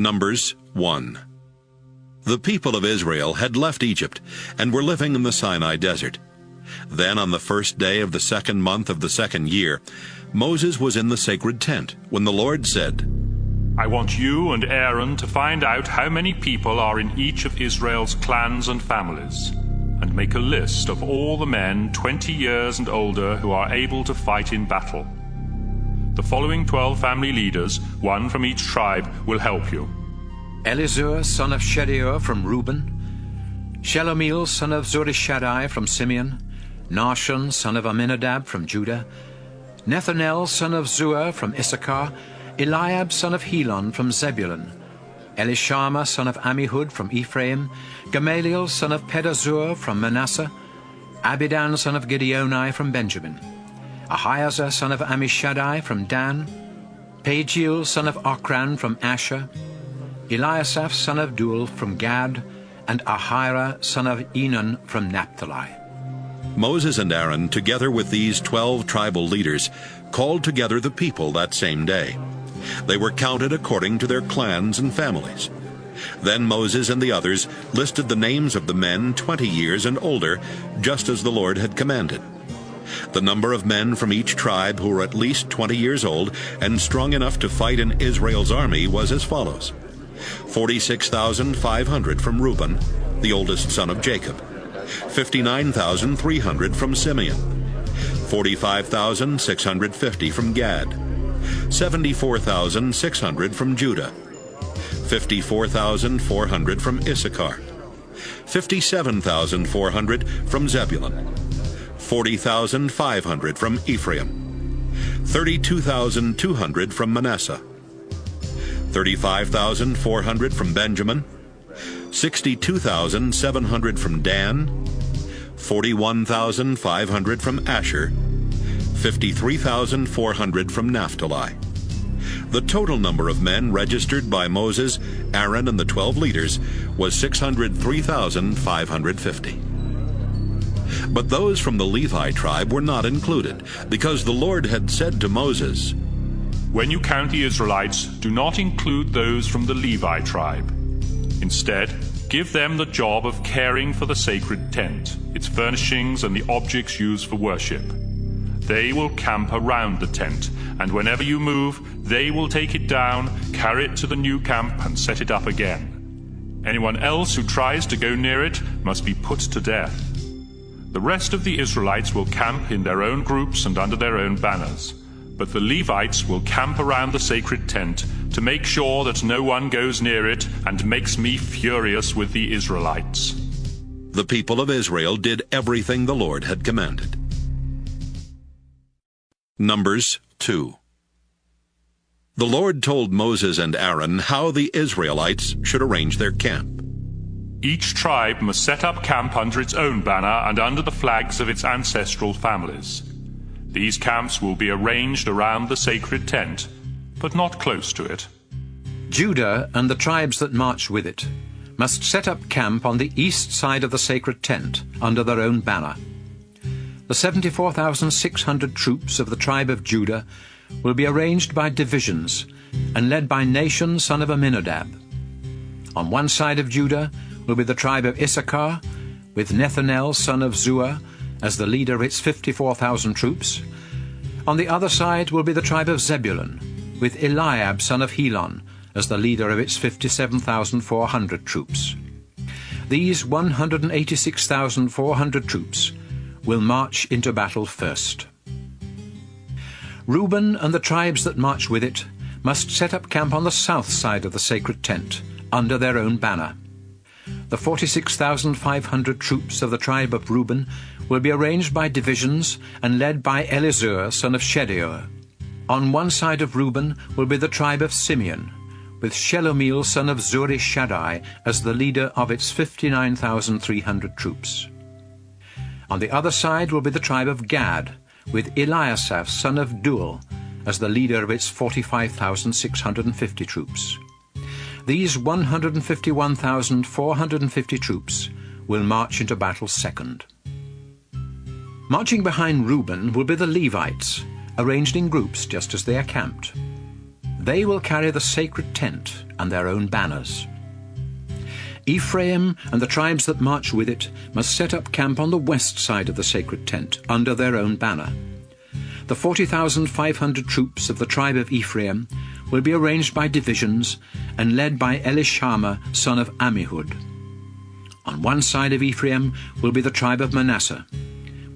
Numbers 1. The people of Israel had left Egypt and were living in the Sinai desert. Then on the first day of the second month of the second year, Moses was in the sacred tent when the Lord said, I want you and Aaron to find out how many people are in each of Israel's clans and families, and make a list of all the men 20 years and older who are able to fight in battle. The following 12 family leaders, one from each tribe, will help you. Elizur, son of Shedeur from Reuben, Shelomiel, son of Zurishaddai from Simeon, Nahshon, son of Amminadab from Judah, Nethanel, son of Zuar from Issachar, Eliab, son of Helon from Zebulun, Elishama, son of Ammihud from Ephraim, Gamaliel, son of Pedazur from Manasseh, Abidan, son of Gideoni from Benjamin, Ahiezer, son of Ammishaddai from Dan, Pagiel, son of Ochran from Asher, Eliasaph, son of Duel from Gad, and Ahira, son of Enan from Naphtali. Moses and Aaron, together with these 12 tribal leaders, called together the people that same day. They were counted according to their clans and families. Then Moses and the others listed the names of the men 20 years and older, just as the Lord had commanded. The number of men from each tribe who were at least 20 years old and strong enough to fight in Israel's army was as follows: 46,500 from Reuben, the oldest son of Jacob; 59,300 from Simeon; 45,650 from Gad; 74,600 from Judah; 54,400 from Issachar; 57,400 from Zebulun; 40,500 from Ephraim; 32,200 from Manasseh; 35,400 from Benjamin; 62,700 from Dan; 41,500 from Asher; 53,400 from Naphtali. The total number of men registered by Moses, Aaron, and the 12 leaders was 603,550. But those from the Levi tribe were not included, because the Lord had said to Moses, When you count the Israelites, do not include those from the Levi tribe. Instead, give them the job of caring for the sacred tent, its furnishings, and the objects used for worship. They will camp around the tent, and whenever you move, they will take it down, carry it to the new camp, and set it up again. Anyone else who tries to go near it must be put to death. The rest of the Israelites will camp in their own groups and under their own banners, but the Levites will camp around the sacred tent to make sure that no one goes near it and makes me furious with the Israelites. The people of Israel did everything the Lord had commanded. Numbers 2. The Lord told Moses and Aaron how the Israelites should arrange their camp. Each tribe must set up camp under its own banner and under the flags of its ancestral families. These camps will be arranged around the sacred tent, but not close to it. Judah and the tribes that march with it must set up camp on the east side of the sacred tent under their own banner. The 74,600 troops of the tribe of Judah will be arranged by divisions and led by Nahshon, son of Amminadab. On one side of Judah will be the tribe of Issachar, with Nethanel, son of Zuar, as the leader of its 54,000 troops. On the other side will be the tribe of Zebulun, with Eliab, son of Helon, as the leader of its 57,400 troops. These 186,400 troops will march into battle first. Reuben and the tribes that march with it must set up camp on the south side of the sacred tent, under their own banner. The 46,500 troops of the tribe of Reuben will be arranged by divisions and led by Elizur, son of Shedeur. On one side of Reuben will be the tribe of Simeon, with Shelomiel, son of Zurishaddai, as the leader of its 59,300 troops. On the other side will be the tribe of Gad, with Eliasaph, son of Duel, as the leader of its 45,650 troops. These 151,450 troops will march into battle second. Marching behind Reuben will be the Levites, arranged in groups just as they are camped. They will carry the sacred tent and their own banners. Ephraim and the tribes that march with it must set up camp on the west side of the sacred tent under their own banner. The 40,500 troops of the tribe of Ephraim will be arranged by divisions and led by Elishama son of Ammihud. On one side of Ephraim will be the tribe of Manasseh,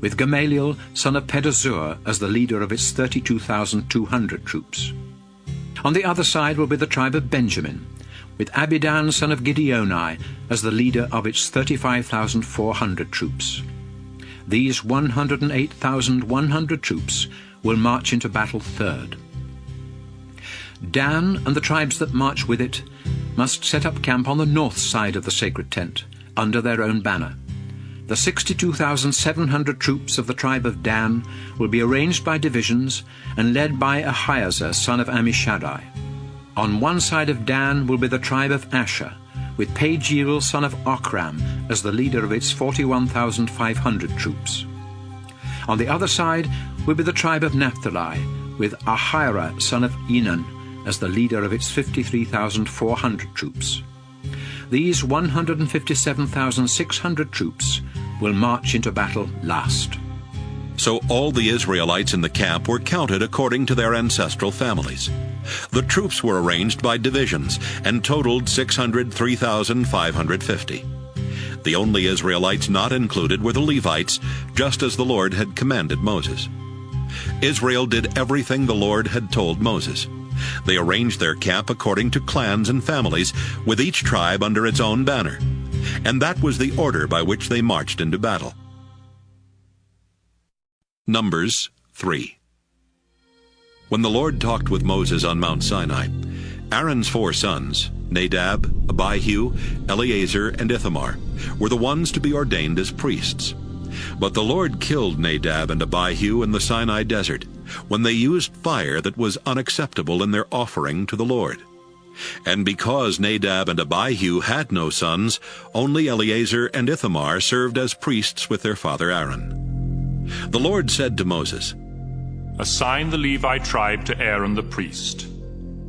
with Gamaliel son of Pedazur as the leader of its 32,200 troops. On the other side will be the tribe of Benjamin, with Abidan son of Gideoni as the leader of its 35,400 troops. These 108,100 troops will march into battle third. Dan and the tribes that march with it must set up camp on the north side of the sacred tent, under their own banner. The 62,700 troops of the tribe of Dan will be arranged by divisions and led by Ahiezer son of Ammishaddai. On one side of Dan will be the tribe of Asher, with Pagiel son of Ochram as the leader of its 41,500 troops. On the other side will be the tribe of Naphtali, with Ahira son of Enan as the leader of its 53,400 troops. These 157,600 troops will march into battle last. So all the Israelites in the camp were counted according to their ancestral families. The troops were arranged by divisions and totaled 603,550. The only Israelites not included were the Levites, just as the Lord had commanded Moses. Israel did everything the Lord had told Moses. They arranged their camp according to clans and families, with each tribe under its own banner. And that was the order by which they marched into battle. Numbers 3. When the Lord talked with Moses on Mount Sinai, Aaron's 4 sons, Nadab, Abihu, Eleazar, and Ithamar, were the ones to be ordained as priests. But the Lord killed Nadab and Abihu in the Sinai desert, when they used fire that was unacceptable in their offering to the Lord. And because Nadab and Abihu had no sons, only Eleazar and Ithamar served as priests with their father Aaron. The Lord said to Moses, "Assign the Levi tribe to Aaron the priest.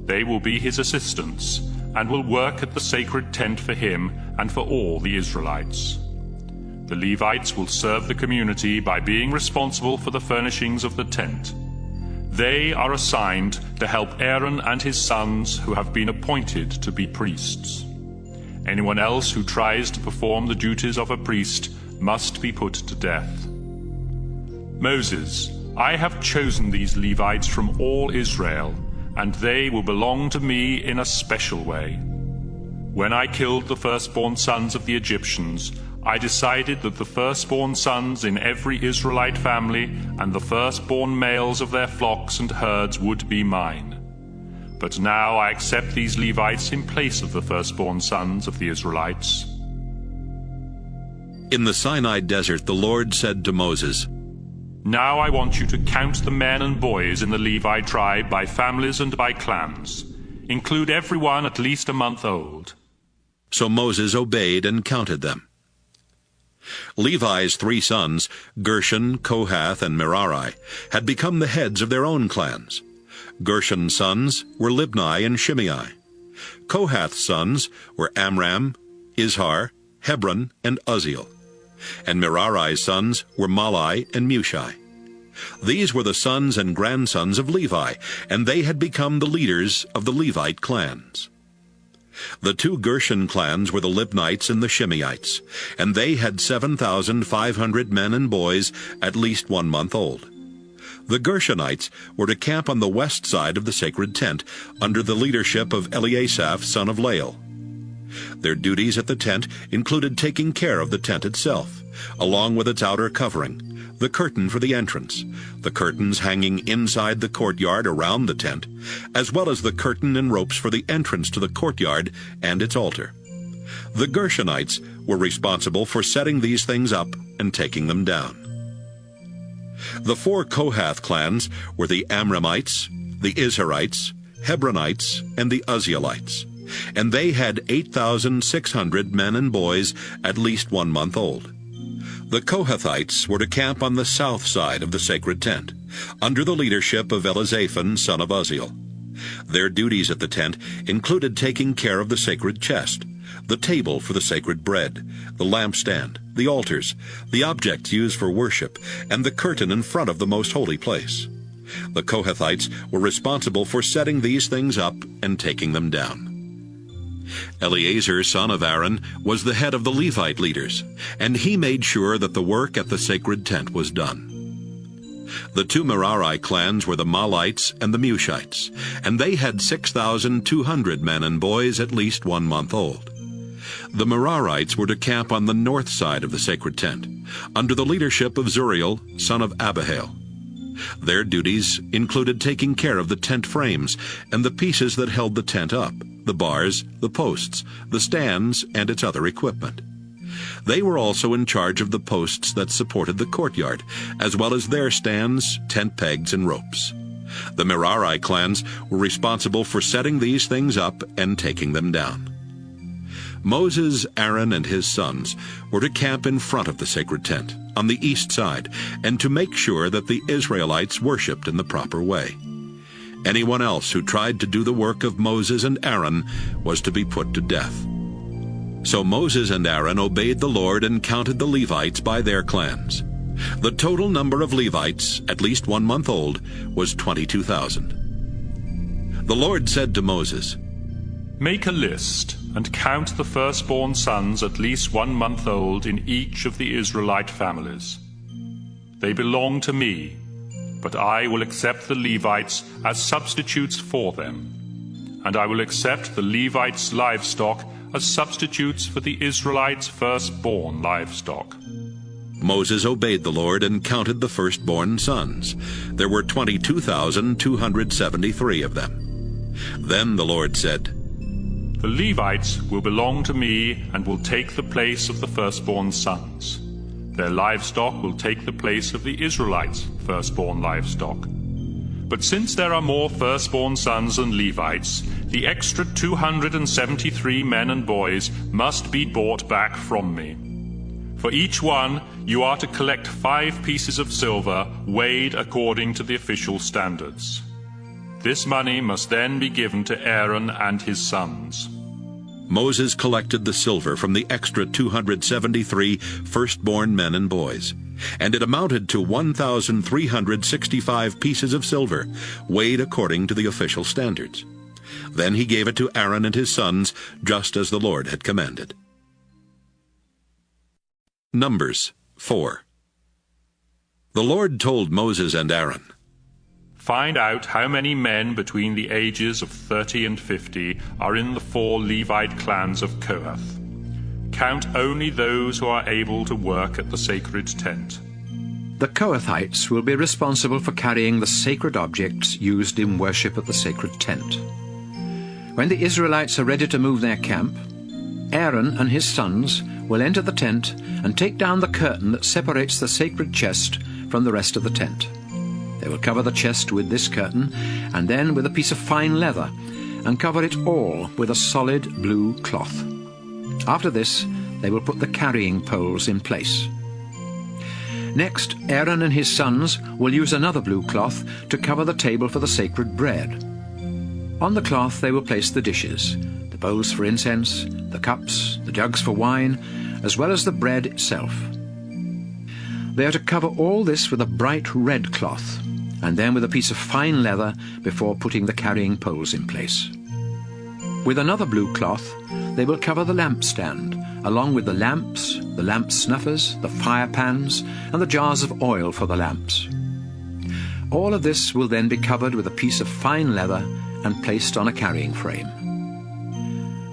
They will be his assistants, and will work at the sacred tent for him and for all the Israelites. The Levites will serve the community by being responsible for the furnishings of the tent. They are assigned to help Aaron and his sons who have been appointed to be priests. Anyone else who tries to perform the duties of a priest must be put to death. Moses, I have chosen these Levites from all Israel, and they will belong to me in a special way. When I killed the firstborn sons of the Egyptians, I decided that the firstborn sons in every Israelite family and the firstborn males of their flocks and herds would be mine. But now I accept these Levites in place of the firstborn sons of the Israelites." In the Sinai desert, the Lord said to Moses, "Now I want you to count the men and boys in the Levi tribe by families and by clans. Include everyone at least a month old." So Moses obeyed and counted them. Levi's 3 sons, Gershon, Kohath, and Merari, had become the heads of their own clans. Gershon's sons were Libni and Shimei. Kohath's sons were Amram, Izhar, Hebron, and Uzziel. And Merari's sons were Malai and Mushi. These were the sons and grandsons of Levi, and they had become the leaders of the Levite clans. The 2 Gershon clans were the Libnites and the Shimeites, and they had 7,500 men and boys at least 1 month old. The Gershonites were to camp on the west side of the sacred tent, under the leadership of Eliasaph son of Lael. Their duties at the tent included taking care of the tent itself, along with its outer covering, the curtain for the entrance, the curtains hanging inside the courtyard around the tent, as well as the curtain and ropes for the entrance to the courtyard and its altar. The Gershonites were responsible for setting these things up and taking them down. The 4 Kohath clans were the Amramites, the Izharites, Hebronites, and the Uzzielites, and they had 8,600 men and boys at least 1 month old. The Kohathites were to camp on the south side of the sacred tent, under the leadership of Elizaphan son of Uzziel. Their duties at the tent included taking care of the sacred chest, the table for the sacred bread, the lampstand, the altars, the objects used for worship, and the curtain in front of the most holy place. The Kohathites were responsible for setting these things up and taking them down. Eleazar, son of Aaron, was the head of the Levite leaders, and he made sure that the work at the sacred tent was done. The two Merari clans were the Mahlites and the Mushites, and they had 6,200 men and boys at least 1 month old. The Merarites were to camp on the north side of the sacred tent, under the leadership of Zuriel, son of Abihail. Their duties included taking care of the tent frames and the pieces that held the tent up, the bars, the posts, the stands, and its other equipment. They were also in charge of the posts that supported the courtyard, as well as their stands, tent pegs, and ropes. The Merari clans were responsible for setting these things up and taking them down. Moses, Aaron, and his sons were to camp in front of the sacred tent, on the east side, and to make sure that the Israelites worshipped in the proper way. Anyone else who tried to do the work of Moses and Aaron was to be put to death. So Moses and Aaron obeyed the Lord and counted the Levites by their clans. The total number of Levites, at least 1 month old, was 22,000. The Lord said to Moses, "Make a list and count the firstborn sons at least 1 month old in each of the Israelite families. They belong to me, but I will accept the Levites as substitutes for them, and I will accept the Levites' livestock as substitutes for the Israelites' firstborn livestock." Moses obeyed the Lord and counted the firstborn sons. There were 22,273 of them. Then the Lord said, "The Levites will belong to me and will take the place of the firstborn sons. Their livestock will take the place of the Israelites' firstborn livestock. But since there are more firstborn sons than Levites, the extra 273 men and boys must be bought back from me. For each one, you are to collect 5 pieces of silver, weighed according to the official standards. This money must then be given to Aaron and his sons." Moses collected the silver from the extra 273 firstborn men and boys, and it amounted to 1,365 pieces of silver, weighed according to the official standards. Then he gave it to Aaron and his sons, just as the Lord had commanded. Numbers 4. The Lord told Moses and Aaron, "Find out how many men between the ages of 30 and 50 are in the 4 Levite clans of Kohath. Count only those who are able to work at the sacred tent." The Kohathites will be responsible for carrying the sacred objects used in worship at the sacred tent. When the Israelites are ready to move their camp, Aaron and his sons will enter the tent and take down the curtain that separates the sacred chest from the rest of the tent. They will cover the chest with this curtain, and then with a piece of fine leather, and cover it all with a solid blue cloth. After this, they will put the carrying poles in place. Next, Aaron and his sons will use another blue cloth to cover the table for the sacred bread. On the cloth they will place the dishes, the bowls for incense, the cups, the jugs for wine, as well as the bread itself. They are to cover all this with a bright red cloth, and then with a piece of fine leather before putting the carrying poles in place. With another blue cloth, they will cover the lampstand, along with the lamps, the lamp snuffers, the fire pans, and the jars of oil for the lamps. All of this will then be covered with a piece of fine leather and placed on a carrying frame.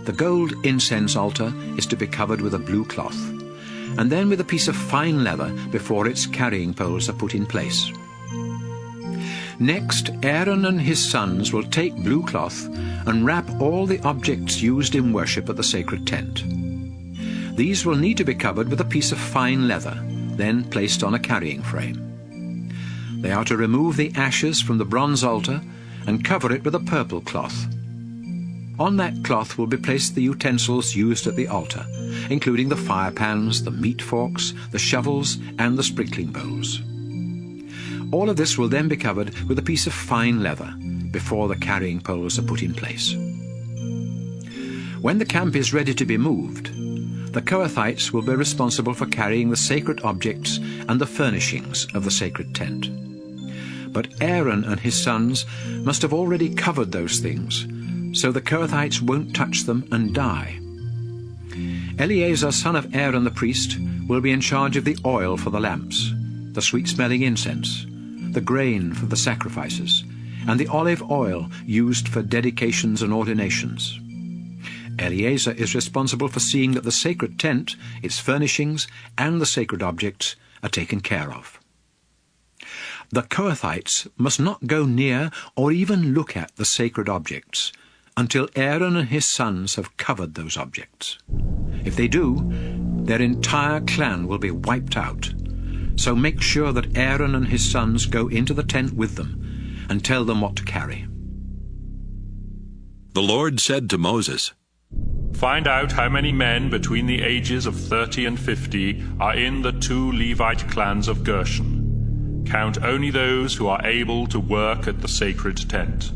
The gold incense altar is to be covered with a blue cloth, and then with a piece of fine leather before its carrying poles are put in place. Next, Aaron and his sons will take blue cloth and wrap all the objects used in worship at the sacred tent. These will need to be covered with a piece of fine leather, then placed on a carrying frame. They are to remove the ashes from the bronze altar and cover it with a purple cloth. On that cloth will be placed the utensils used at the altar, including the fire pans, the meat forks, the shovels, and the sprinkling bowls. All of this will then be covered with a piece of fine leather, before the carrying poles are put in place. When the camp is ready to be moved, the Kohathites will be responsible for carrying the sacred objects and the furnishings of the sacred tent. But Aaron and his sons must have already covered those things, so the Kohathites won't touch them and die. Eleazar, son of Aaron the priest, will be in charge of the oil for the lamps, the sweet-smelling incense, the grain for the sacrifices, and the olive oil used for dedications and ordinations. Eleazar is responsible for seeing that the sacred tent, its furnishings, and the sacred objects are taken care of. The Kohathites must not go near or even look at the sacred objects until Aaron and his sons have covered those objects. If they do, their entire clan will be wiped out. So make sure that Aaron and his sons go into the tent with them and tell them what to carry. The Lord said to Moses, Find out how many men between the ages of 30 and 50 are in the 2 Levite clans of Gershon. Count only those who are able to work at the sacred tent.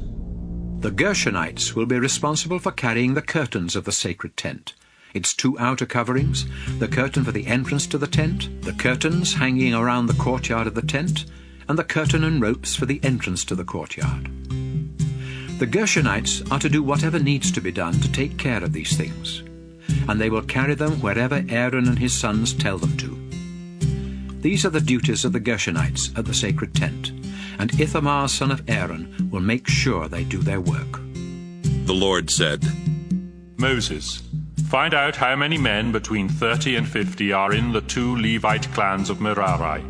The Gershonites will be responsible for carrying the curtains of the sacred tent, its 2 outer coverings, the curtain for the entrance to the tent, the curtains hanging around the courtyard of the tent, and the curtain and ropes for the entrance to the courtyard. The Gershonites are to do whatever needs to be done to take care of these things, and they will carry them wherever Aaron and his sons tell them to. These are the duties of the Gershonites at the sacred tent, and Ithamar, son of Aaron, will make sure they do their work. The Lord said, Moses, find out how many men between 30 and 50 are in the 2 Levite clans of Merari,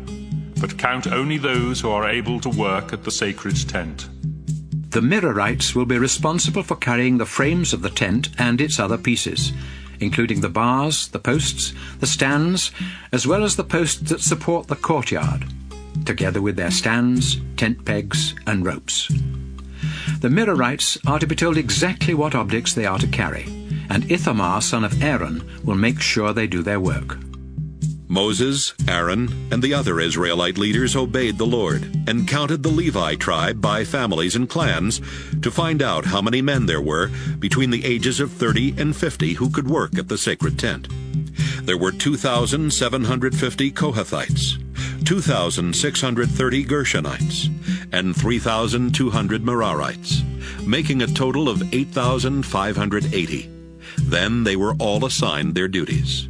but count only those who are able to work at the sacred tent. The Merarites will be responsible for carrying the frames of the tent and its other pieces, including the bars, the posts, the stands, as well as the posts that support the courtyard, together with their stands, tent pegs, and ropes. The Merarites are to be told exactly what objects they are to carry, and Ithamar, son of Aaron, will make sure they do their work. Moses, Aaron, and the other Israelite leaders obeyed the Lord and counted the Levi tribe by families and clans to find out how many men there were between the ages of 30 and 50 who could work at the sacred tent. There were 2,750 Kohathites, 2,630 Gershonites, and 3,200 Merarites, making a total of 8,580. Then they were all assigned their duties.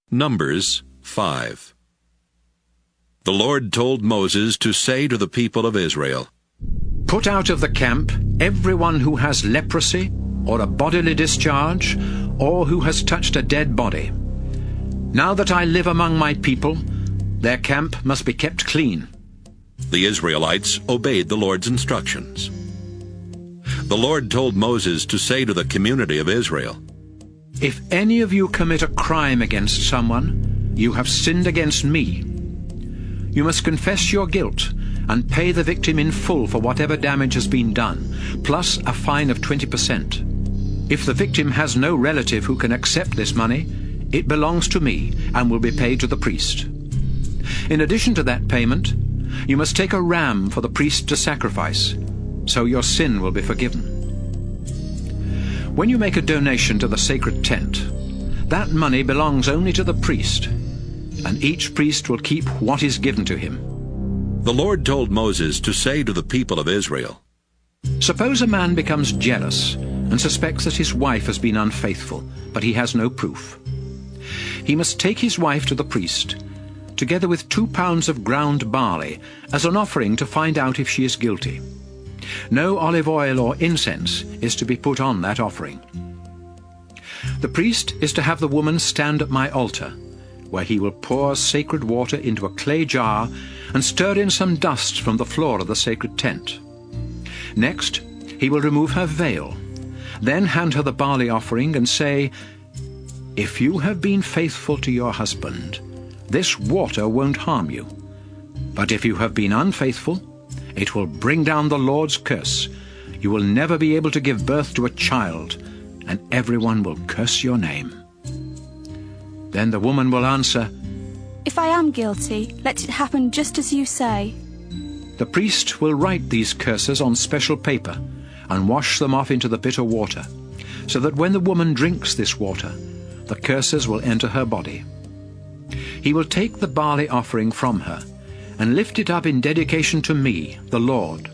Numbers 5. The Lord told Moses to say to the people of Israel, Put out of the camp everyone who has leprosy, or a bodily discharge, or who has touched a dead body. Now that I live among my people, their camp must be kept clean. The Israelites obeyed the Lord's instructions. The Lord told Moses to say to the community of Israel, If any of you commit a crime against someone, you have sinned against me. You must confess your guilt and pay the victim in full for whatever damage has been done, plus a fine of 20%. If the victim has no relative who can accept this money, it belongs to me and will be paid to the priest. In addition to that payment, you must take a ram for the priest to sacrifice, so your sin will be forgiven. When you make a donation to the sacred tent, that money belongs only to the priest, and each priest will keep what is given to him. The Lord told Moses to say to the people of Israel, Suppose a man becomes jealous and suspects that his wife has been unfaithful, but he has no proof. He must take his wife to the priest, together with 2 pounds of ground barley, as an offering to find out if she is guilty. No olive oil or incense is to be put on that offering. The priest is to have the woman stand at my altar, where he will pour sacred water into a clay jar and stir in some dust from the floor of the sacred tent. Next, he will remove her veil, then hand her the barley offering and say, If you have been faithful to your husband, this water won't harm you. But if you have been unfaithful, it will bring down the Lord's curse. You will never be able to give birth to a child, and everyone will curse your name. Then the woman will answer, If I am guilty, let it happen just as you say. The priest will write these curses on special paper and wash them off into the bitter water, so that when the woman drinks this water, the curses will enter her body. He will take the barley offering from her and lift it up in dedication to me, the Lord.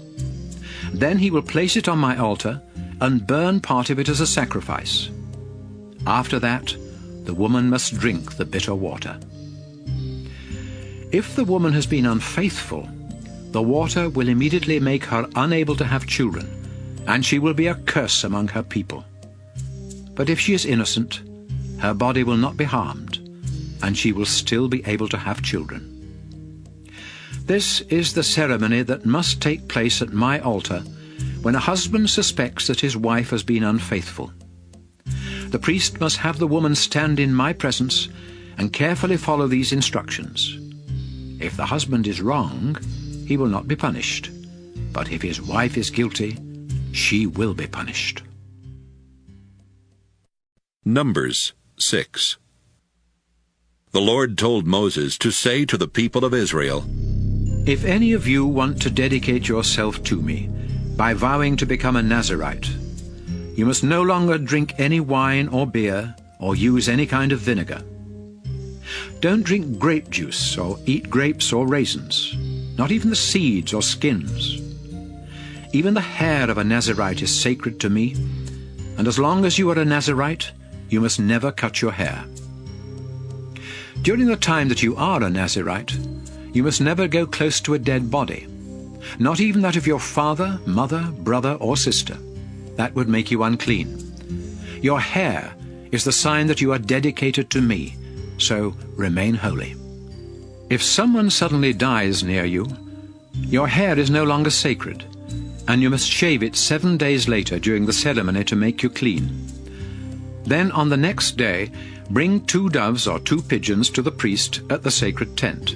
Then he will place it on my altar and burn part of it as a sacrifice. After that, the woman must drink the bitter water. If the woman has been unfaithful, the water will immediately make her unable to have children, and she will be a curse among her people. But if she is innocent, her body will not be harmed, and she will still be able to have children. This is the ceremony that must take place at my altar when a husband suspects that his wife has been unfaithful. The priest must have the woman stand in my presence and carefully follow these instructions. If the husband is wrong, he will not be punished, but if his wife is guilty, she will be punished. Numbers 6. The Lord told Moses to say to the people of Israel, If any of you want to dedicate yourself to me by vowing to become a Nazirite, you must no longer drink any wine or beer or use any kind of vinegar. Don't drink grape juice or eat grapes or raisins, not even the seeds or skins. Even the hair of a Nazirite is sacred to me, and as long as you are a Nazirite, you must never cut your hair. During the time that you are a Nazirite, you must never go close to a dead body, not even that of your father, mother, brother, or sister. That would make you unclean. Your hair is the sign that you are dedicated to me, so remain holy. If someone suddenly dies near you, your hair is no longer sacred, and you must shave it 7 days later during the ceremony to make you clean. Then on the next day, bring 2 doves or 2 pigeons to the priest at the sacred tent.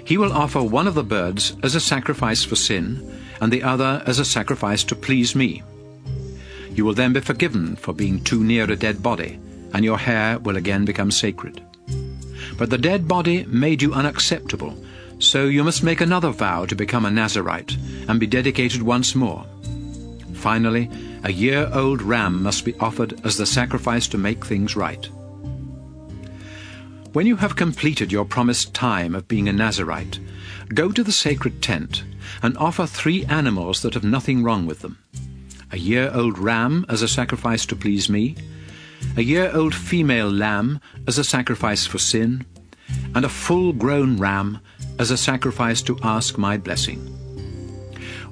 He will offer one of the birds as a sacrifice for sin, and the other as a sacrifice to please me. You will then be forgiven for being too near a dead body, and your hair will again become sacred. But the dead body made you unacceptable, so you must make another vow to become a Nazirite and be dedicated once more. Finally, a year-old ram must be offered as the sacrifice to make things right. When you have completed your promised time of being a Nazirite, go to the sacred tent and offer 3 animals that have nothing wrong with them: a year-old ram as a sacrifice to please me, a year-old female lamb as a sacrifice for sin, and a full-grown ram as a sacrifice to ask my blessing.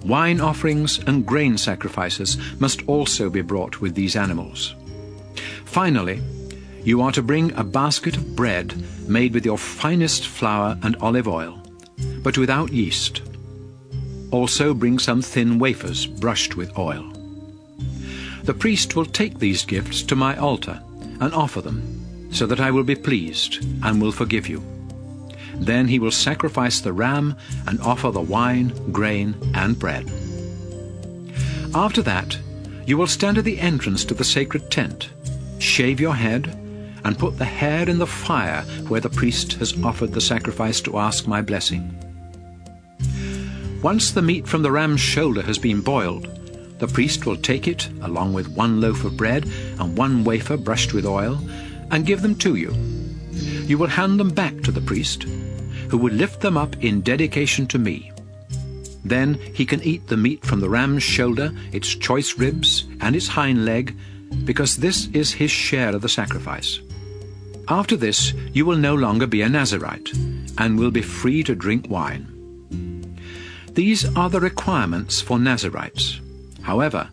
Wine offerings and grain sacrifices must also be brought with these animals. Finally, you are to bring a basket of bread made with your finest flour and olive oil, but without yeast. Also bring some thin wafers brushed with oil. The priest will take these gifts to my altar and offer them, so that I will be pleased and will forgive you. Then he will sacrifice the ram and offer the wine, grain, and bread. After that, you will stand at the entrance to the sacred tent, shave your head, and put the hair in the fire where the priest has offered the sacrifice to ask my blessing. Once the meat from the ram's shoulder has been boiled, the priest will take it, along with 1 loaf of bread and 1 wafer brushed with oil, and give them to you. You will hand them back to the priest, who will lift them up in dedication to me. Then he can eat the meat from the ram's shoulder, its choice ribs, and its hind leg, because this is his share of the sacrifice. After this, you will no longer be a Nazirite, and will be free to drink wine. These are the requirements for Nazirites. However,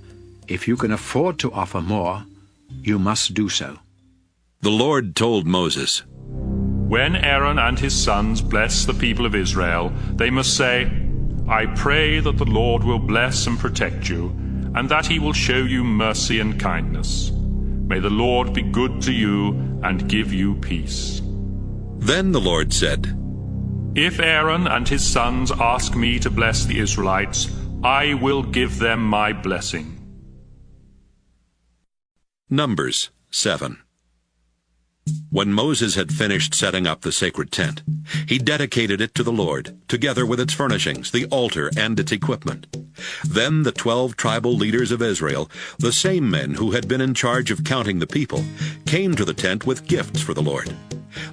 if you can afford to offer more, you must do so. The Lord told Moses, When Aaron and his sons bless the people of Israel, they must say, I pray that the Lord will bless and protect you, and that he will show you mercy and kindness. May the Lord be good to you and give you peace. Then the Lord said, If Aaron and his sons ask me to bless the Israelites, I will give them my blessing. Numbers 7. When Moses had finished setting up the sacred tent, he dedicated it to the Lord, together with its furnishings, the altar, and its equipment. Then the 12 tribal leaders of Israel, the same men who had been in charge of counting the people, came to the tent with gifts for the Lord.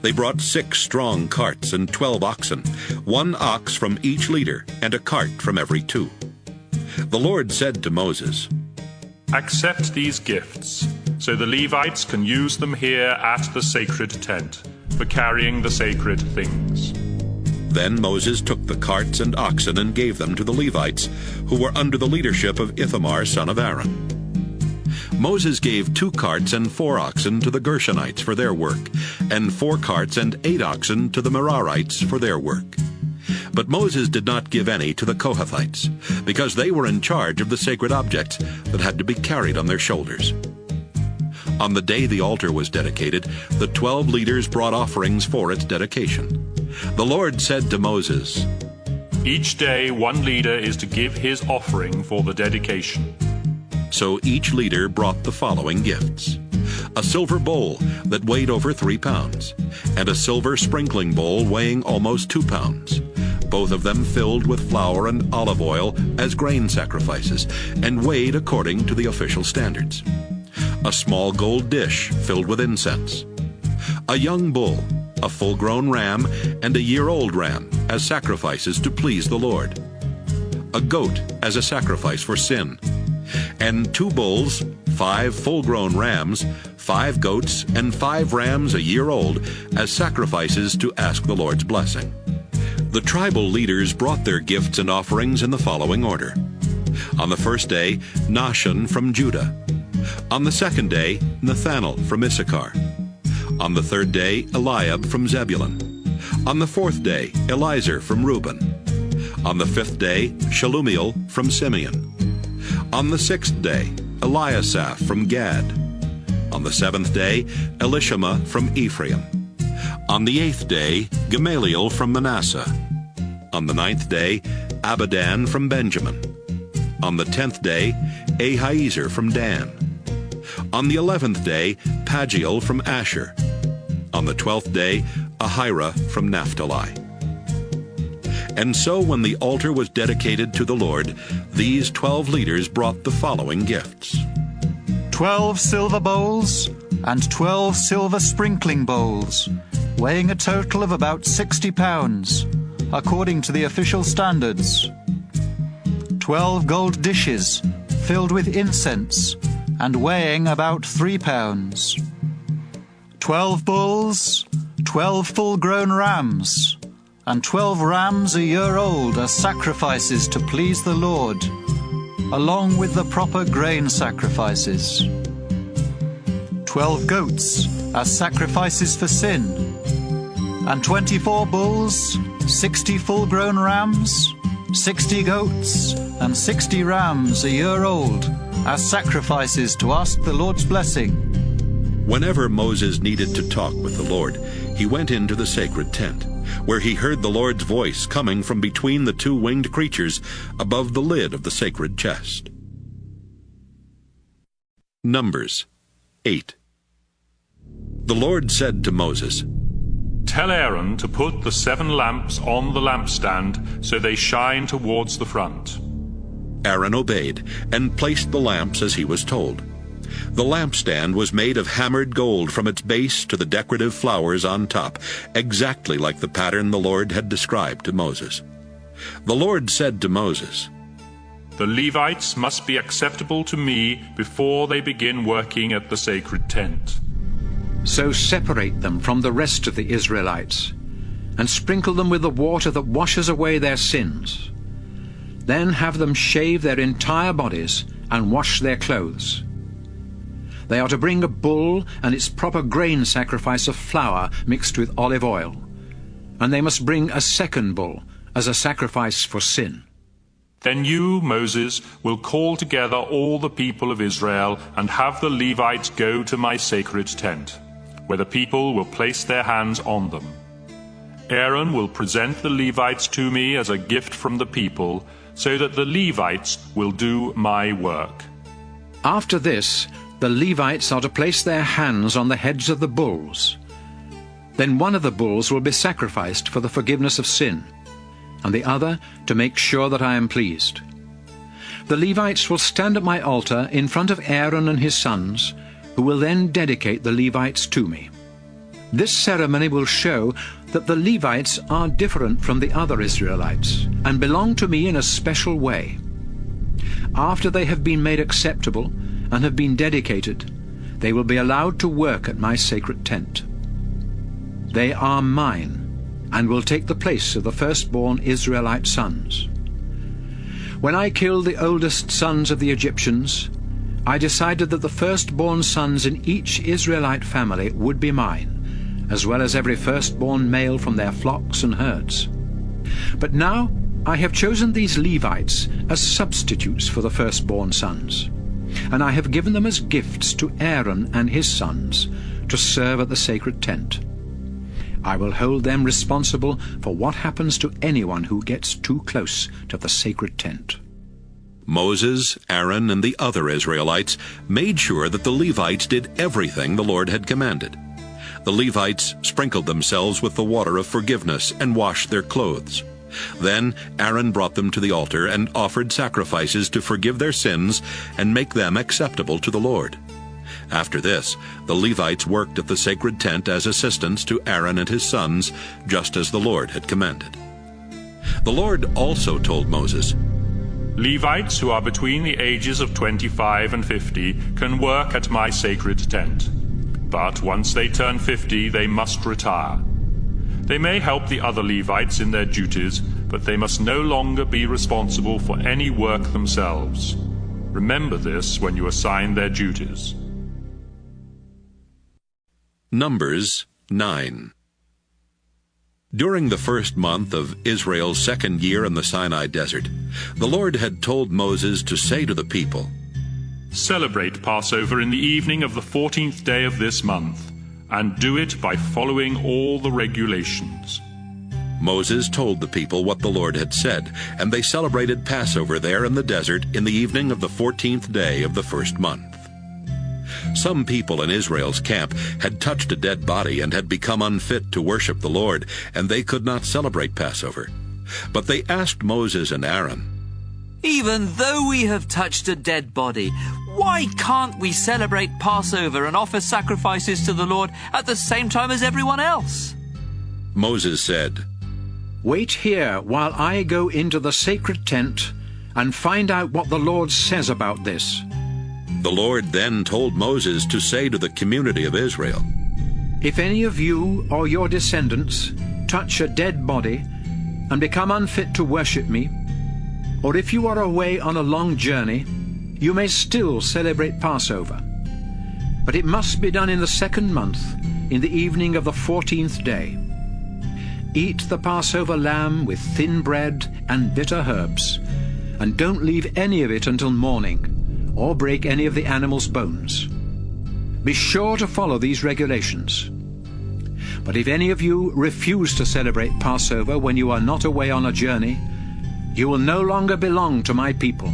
They brought 6 strong carts and 12 oxen, 1 ox from each leader, and a cart from every 2. The Lord said to Moses, "Accept these gifts, so the Levites can use them here at the sacred tent, for carrying the sacred things." Then Moses took the carts and oxen and gave them to the Levites, who were under the leadership of Ithamar son of Aaron. Moses gave 2 carts and 4 oxen to the Gershonites for their work, and 4 carts and 8 oxen to the Merarites for their work. But Moses did not give any to the Kohathites, because they were in charge of the sacred objects that had to be carried on their shoulders. On the day the altar was dedicated, the 12 leaders brought offerings for its dedication. The Lord said to Moses, "Each day 1 leader is to give his offering for the dedication." So each leader brought the following gifts: a silver bowl that weighed over 3 pounds, and a silver sprinkling bowl weighing almost 2 pounds, both of them filled with flour and olive oil as grain sacrifices, and weighed according to the official standards. A small gold dish filled with incense, a young bull, a full-grown ram, and a year-old ram as sacrifices to please the Lord, a goat as a sacrifice for sin, and 2 bulls, 5 full-grown rams, 5 goats, and 5 rams a year old as sacrifices to ask the Lord's blessing. The tribal leaders brought their gifts and offerings in the following order. On the first day, Nahshon from Judah. On the second day, Nathanael from Issachar. On the third day, Eliab from Zebulun. On the fourth day, Elizur from Reuben. On the fifth day, Shelumiel from Simeon. On the sixth day, Eliasaph from Gad. On the seventh day, Elishama from Ephraim. On the 8th day, Gamaliel from Manasseh. On the 9th day, Abidan from Benjamin. On the 10th day, Ahiezer from Dan. On the 11th day, Pagiel from Asher. On the 12th day, Ahira from Naphtali. And so when the altar was dedicated to the Lord, these 12 leaders brought the following gifts: 12 silver bowls and 12 silver sprinkling bowls, weighing a total of about 60 pounds, according to the official standards. 12 gold dishes filled with incense and weighing about 3 pounds. 12 bulls, 12 full-grown rams, and 12 rams a year old as sacrifices to please the Lord, along with the proper grain sacrifices. 12 goats as sacrifices for sin, and 24 bulls, 60 full-grown rams, 60 goats, and 60 rams a year old as sacrifices to ask the Lord's blessing. Whenever Moses needed to talk with the Lord, he went into the sacred tent, where he heard the Lord's voice coming from between the 2 winged creatures above the lid of the sacred chest. Numbers 8. The Lord said to Moses, "Tell Aaron to put the 7 lamps on the lampstand so they shine towards the front." Aaron obeyed and placed the lamps as he was told. The lampstand was made of hammered gold from its base to the decorative flowers on top, exactly like the pattern the Lord had described to Moses. The Lord said to Moses, "The Levites must be acceptable to me before they begin working at the sacred tent. So separate them from the rest of the Israelites, and sprinkle them with the water that washes away their sins. Then have them shave their entire bodies and wash their clothes. They are to bring a bull and its proper grain sacrifice of flour mixed with olive oil, and they must bring a second bull as a sacrifice for sin. Then you, Moses, will call together all the people of Israel and have the Levites go to my sacred tent, where the people will place their hands on them. Aaron will present the Levites to me as a gift from the people, so that the Levites will do my work. After this, the Levites are to place their hands on the heads of the bulls, Then one of the bulls will be sacrificed for the forgiveness of sin, and the other to make sure that I am pleased. The Levites will stand at my altar in front of Aaron and his sons, who will then dedicate the Levites to me. This ceremony will show that the Levites are different from the other Israelites and belong to me in a special way. After they have been made acceptable and have been dedicated, they will be allowed to work at my sacred tent. They are mine and will take the place of the firstborn Israelite sons. When I killed the oldest sons of the Egyptians, I decided that the firstborn sons in each Israelite family would be mine, as well as every firstborn male from their flocks and herds. But now I have chosen these Levites as substitutes for the firstborn sons, and I have given them as gifts to Aaron and his sons to serve at the sacred tent. I will hold them responsible for what happens to anyone who gets too close to the sacred tent. Moses, Aaron, and the other Israelites made sure that the Levites did everything the Lord had commanded. The Levites sprinkled themselves with the water of forgiveness and washed their clothes. Then Aaron brought them to the altar and offered sacrifices to forgive their sins and make them acceptable to the Lord. After this, the Levites worked at the sacred tent as assistants to Aaron and his sons, just as the Lord had commanded. The Lord also told Moses, Levites who are between the ages of 25 and 50 can work at my sacred tent. But once they turn 50, they must retire. They may help the other Levites in their duties, but they must no longer be responsible for any work themselves. Remember this when you assign their duties. Numbers 9. During the first month of Israel's second year in the Sinai desert, the Lord had told Moses to say to the people, Celebrate Passover in the evening of the 14th day of this month, and do it by following all the regulations. Moses told the people what the Lord had said, and they celebrated Passover there in the desert in the evening of the 14th day of the first month. Some people in Israel's camp had touched a dead body and had become unfit to worship the Lord, and they could not celebrate Passover. But they asked Moses and Aaron, Even though we have touched a dead body, why can't we celebrate Passover and offer sacrifices to the Lord at the same time as everyone else? Moses said, Wait here while I go into the sacred tent and find out what the Lord says about this. The Lord then told Moses to say to the community of Israel, If any of you or your descendants touch a dead body and become unfit to worship me, or if you are away on a long journey, you may still celebrate Passover. But it must be done in the second month, in the evening of the 14th day. Eat the Passover lamb with thin bread and bitter herbs, and don't leave any of it until morning, or break any of the animal's bones. Be sure to follow these regulations. But if any of you refuse to celebrate Passover when you are not away on a journey, you will no longer belong to my people.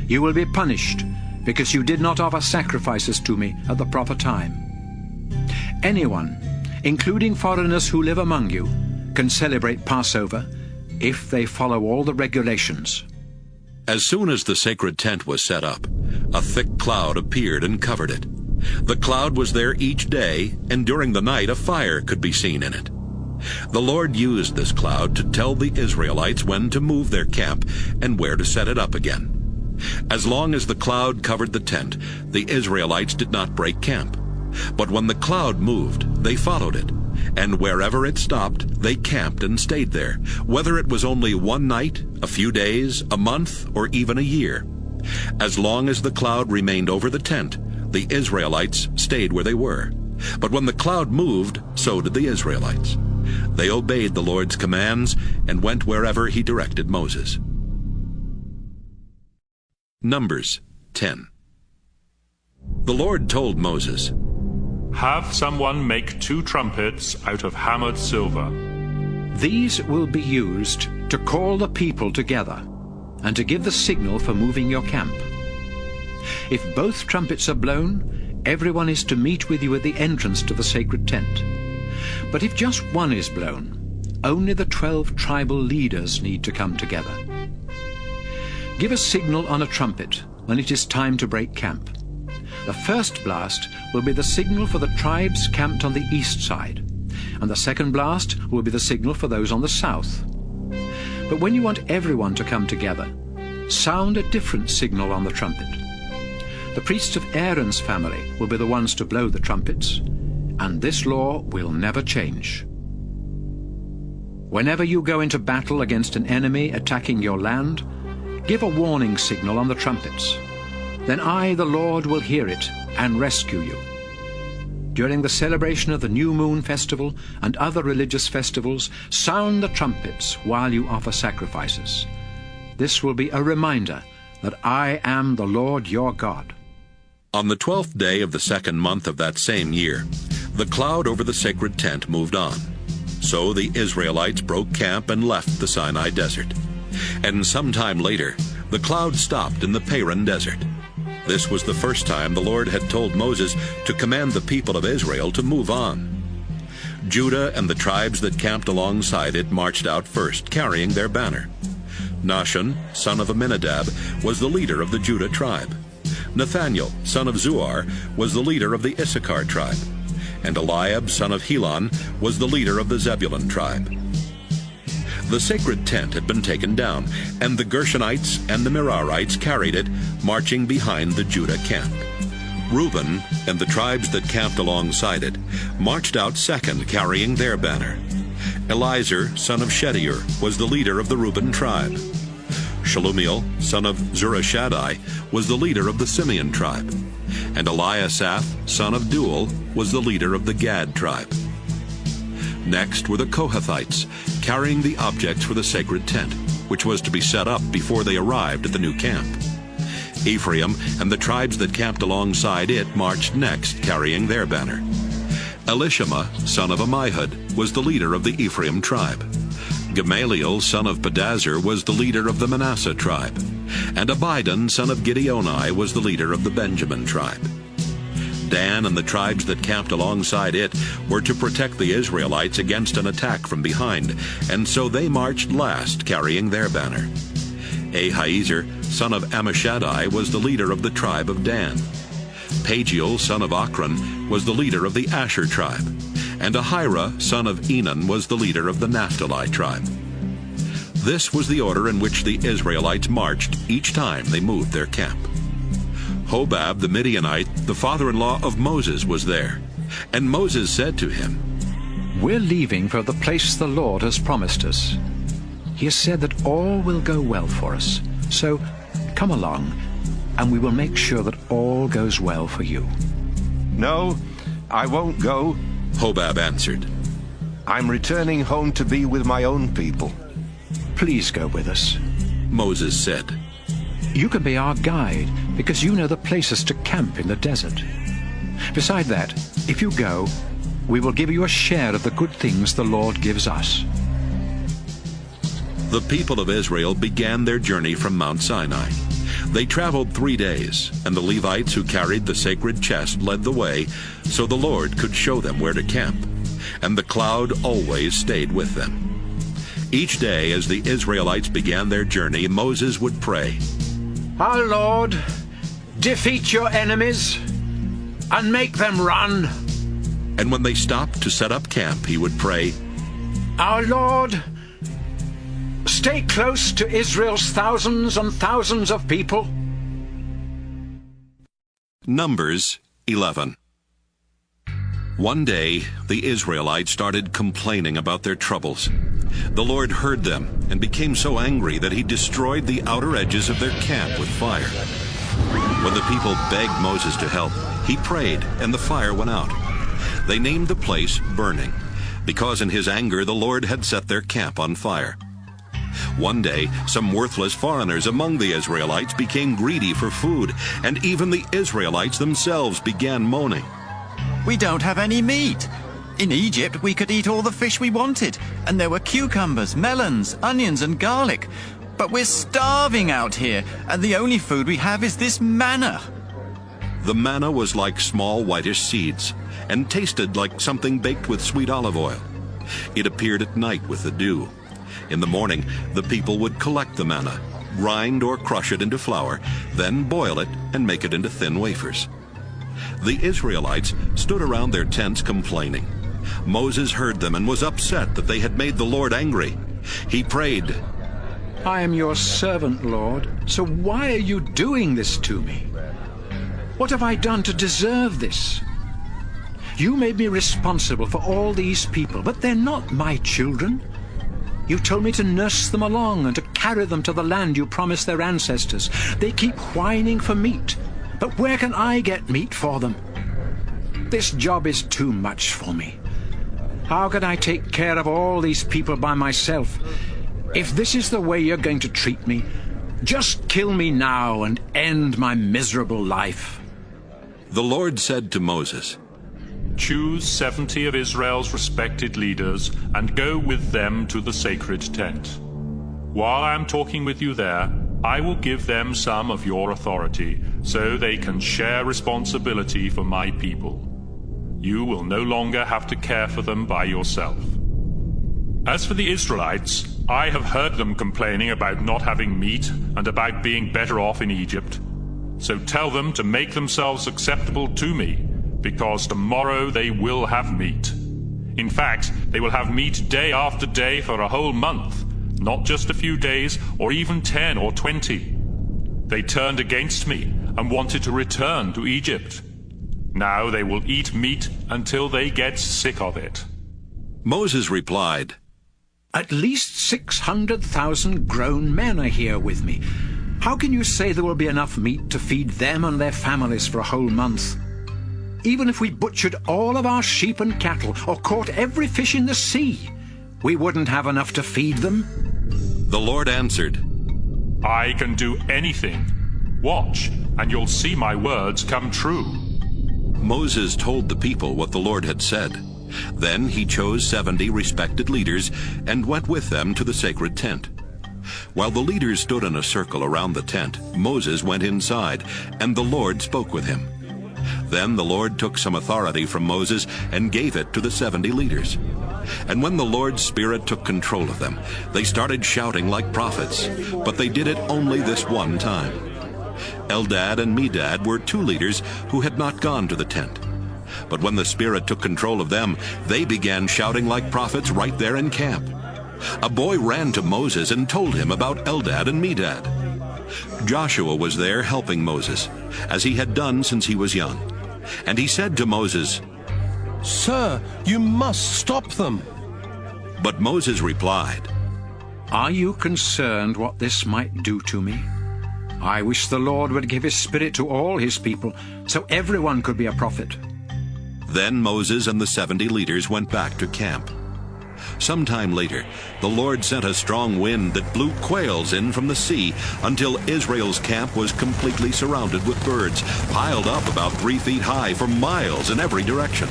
You will be punished because you did not offer sacrifices to me at the proper time. Anyone, including foreigners who live among you, can celebrate Passover if they follow all the regulations. As soon as the sacred tent was set up, a thick cloud appeared and covered it. The cloud was there each day, and during the night a fire could be seen in it. The Lord used this cloud to tell the Israelites when to move their camp and where to set it up again. As long as the cloud covered the tent, the Israelites did not break camp. But when the cloud moved, they followed it, and wherever it stopped, they camped and stayed there, whether it was only one night, a few days, a month, or even a year. As long as the cloud remained over the tent, the Israelites stayed where they were. But when the cloud moved, so did the Israelites. They obeyed the Lord's commands and went wherever he directed Moses. Numbers 10. The Lord told Moses, Have someone make 2 trumpets out of hammered silver. These will be used to call the people together and to give the signal for moving your camp. If both trumpets are blown, everyone is to meet with you at the entrance to the sacred tent. But if just one is blown, only the 12 tribal leaders need to come together. Give a signal on a trumpet when it is time to break camp. The first blast will be the signal for the tribes camped on the east side, and the second blast will be the signal for those on the south. But when you want everyone to come together, sound a different signal on the trumpet. The priests of Aaron's family will be the ones to blow the trumpets, and this law will never change. Whenever you go into battle against an enemy attacking your land, give a warning signal on the trumpets. Then I, the Lord, will hear it and rescue you. During the celebration of the New Moon Festival and other religious festivals, sound the trumpets while you offer sacrifices. This will be a reminder that I am the Lord your God. On the 12th day of the second month of that same year, the cloud over the sacred tent moved on. So the Israelites broke camp and left the Sinai desert. And sometime later, the cloud stopped in the Paran desert. This was the first time the Lord had told Moses to command the people of Israel to move on. Judah and the tribes that camped alongside it marched out first, carrying their banner. Nahshon, son of Amminadab, was the leader of the Judah tribe. Nathaniel, son of Zuar, was the leader of the Issachar tribe. And Eliab, son of Helon, was the leader of the Zebulun tribe. The sacred tent had been taken down, and the Gershonites and the Merarites carried it, marching behind the Judah camp. Reuben and the tribes that camped alongside it marched out second, carrying their banner. Elizur, son of Shedeur, was the leader of the Reuben tribe. Shelumiel, son of Zurishaddai, was the leader of the Simeon tribe. And Eliasaph, son of Deuel, was the leader of the Gad tribe. Next were the Kohathites, carrying the objects for the sacred tent, which was to be set up before they arrived at the new camp. Ephraim and the tribes that camped alongside it marched next, carrying their banner. Elishama, son of Ammihud, was the leader of the Ephraim tribe. Gamaliel, son of Pedazur, was the leader of the Manasseh tribe. And Abidan, son of Gideoni, was the leader of the Benjamin tribe. Dan and the tribes that camped alongside it were to protect the Israelites against an attack from behind, and so they marched last, carrying their banner. Ahiezer, son of Ammishaddai, was the leader of the tribe of Dan. Pagiel, son of Ochran, was the leader of the Asher tribe. And Ahira, son of Enan, was the leader of the Naphtali tribe. This was the order in which the Israelites marched each time they moved their camp. Hobab the Midianite, the father-in-law of Moses, was there. And Moses said to him, We're leaving for the place the Lord has promised us. He has said that all will go well for us. So come along, and we will make sure that all goes well for you. No, I won't go, Hobab answered. I'm returning home to be with my own people. Please go with us. Moses said. You can be our guide, because you know the places to camp in the desert. Beside that, if you go, we will give you a share of the good things the Lord gives us. The people of Israel began their journey from Mount Sinai. They traveled 3 days, and the Levites who carried the sacred chest led the way, so the Lord could show them where to camp. And the cloud always stayed with them. Each day as the Israelites began their journey, Moses would pray, Our Lord, defeat your enemies and make them run. And when they stopped to set up camp, he would pray, Our Lord, stay close to Israel's thousands and thousands of people. Numbers 11. One day, the Israelites started complaining about their troubles. The Lord heard them and became so angry that he destroyed the outer edges of their camp with fire. When the people begged Moses to help, he prayed, and the fire went out. They named the place Burning, because in his anger the Lord had set their camp on fire. One day, some worthless foreigners among the Israelites became greedy for food, and even the Israelites themselves began moaning. We don't have any meat. In Egypt, we could eat all the fish we wanted, and there were cucumbers, melons, onions, and garlic. But we're starving out here, and the only food we have is this manna. The manna was like small whitish seeds, and tasted like something baked with sweet olive oil. It appeared at night with the dew. In the morning, the people would collect the manna, grind or crush it into flour, then boil it and make it into thin wafers. The Israelites stood around their tents complaining. Moses heard them and was upset that they had made the Lord angry. He prayed, I am your servant, Lord, so why are you doing this to me? What have I done to deserve this? You made me responsible for all these people, but they're not my children. You told me to nurse them along and to carry them to the land you promised their ancestors. They keep whining for meat, but where can I get meat for them? This job is too much for me. How can I take care of all these people by myself? If this is the way you're going to treat me, just kill me now and end my miserable life. The Lord said to Moses, Choose 70 of Israel's respected leaders and go with them to the sacred tent. While I am talking with you there, I will give them some of your authority, so they can share responsibility for my people. You will no longer have to care for them by yourself. As for the Israelites, I have heard them complaining about not having meat and about being better off in Egypt. So tell them to make themselves acceptable to me, because tomorrow they will have meat. In fact, they will have meat day after day for a whole month, not just a few days or even 10 or 20. They turned against me and wanted to return to Egypt. Now they will eat meat until they get sick of it. Moses replied, At least 600,000 grown men are here with me. How can you say there will be enough meat to feed them and their families for a whole month? Even if we butchered all of our sheep and cattle or caught every fish in the sea, we wouldn't have enough to feed them. The Lord answered, I can do anything. Watch, and you'll see my words come true. Moses told the people what the Lord had said. Then he chose 70 respected leaders and went with them to the sacred tent. While the leaders stood in a circle around the tent, Moses went inside, and the Lord spoke with him. Then the Lord took some authority from Moses and gave it to the 70 leaders. And when the Lord's Spirit took control of them, they started shouting like prophets, but they did it only this one time. Eldad and Medad were 2 leaders who had not gone to the tent. But when the Spirit took control of them, they began shouting like prophets right there in camp. A boy ran to Moses and told him about Eldad and Medad. Joshua was there helping Moses, as he had done since he was young. And he said to Moses, Sir, you must stop them. But Moses replied, Are you concerned what this might do to me? I wish the Lord would give his Spirit to all his people, so everyone could be a prophet. Then Moses and the 70 leaders went back to camp. Sometime later, the Lord sent a strong wind that blew quails in from the sea until Israel's camp was completely surrounded with birds, piled up about 3 feet high for miles in every direction.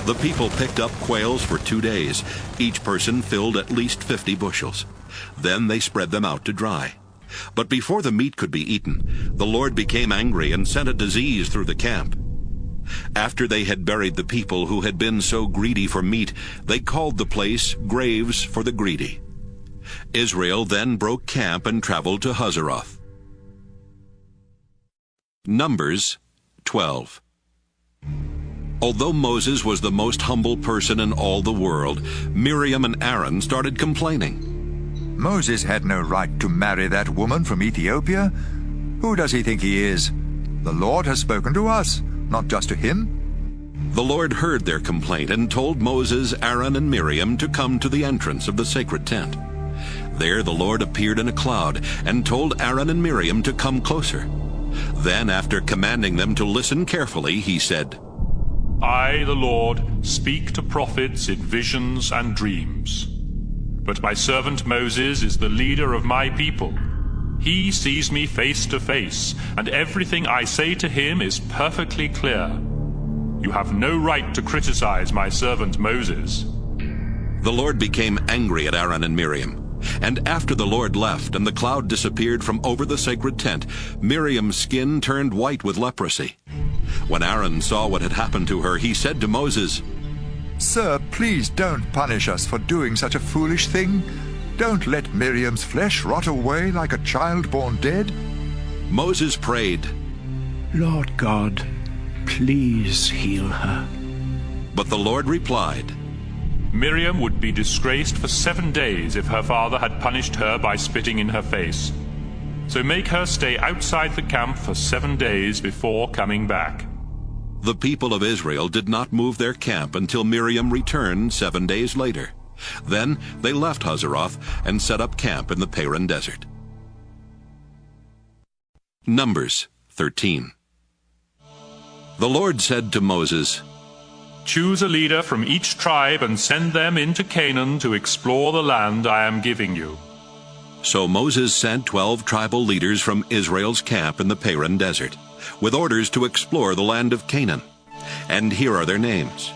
The people picked up quails for 2 days. Each person filled at least 50 bushels. Then they spread them out to dry. But before the meat could be eaten, the Lord became angry and sent a disease through the camp. After they had buried the people who had been so greedy for meat, they called the place Graves for the Greedy. Israel then broke camp and traveled to Hazeroth. Numbers 12. Although Moses was the most humble person in all the world, Miriam and Aaron started complaining. Moses had no right to marry that woman from Ethiopia. Who does he think he is? The Lord has spoken to us, not just to him. The Lord heard their complaint and told Moses, Aaron, and Miriam to come to the entrance of the sacred tent. There the Lord appeared in a cloud and told Aaron and Miriam to come closer. Then, after commanding them to listen carefully, he said, I, the Lord, speak to prophets in visions and dreams. But my servant Moses is the leader of my people. He sees me face to face, and everything I say to him is perfectly clear. You have no right to criticize my servant Moses. The Lord became angry at Aaron and Miriam. And after the Lord left and the cloud disappeared from over the sacred tent, Miriam's skin turned white with leprosy. When Aaron saw what had happened to her, he said to Moses, Sir, please don't punish us for doing such a foolish thing. Don't let Miriam's flesh rot away like a child born dead. Moses prayed, Lord God, please heal her. But the Lord replied, Miriam would be disgraced for 7 days if her father had punished her by spitting in her face. So make her stay outside the camp for 7 days before coming back. The people of Israel did not move their camp until Miriam returned 7 days later. Then they left Hazeroth and set up camp in the Paran desert. Numbers 13. The Lord said to Moses, Choose a leader from each tribe and send them into Canaan to explore the land I am giving you. So Moses sent 12 tribal leaders from Israel's camp in the Paran desert, with orders to explore the land of Canaan. And here are their names: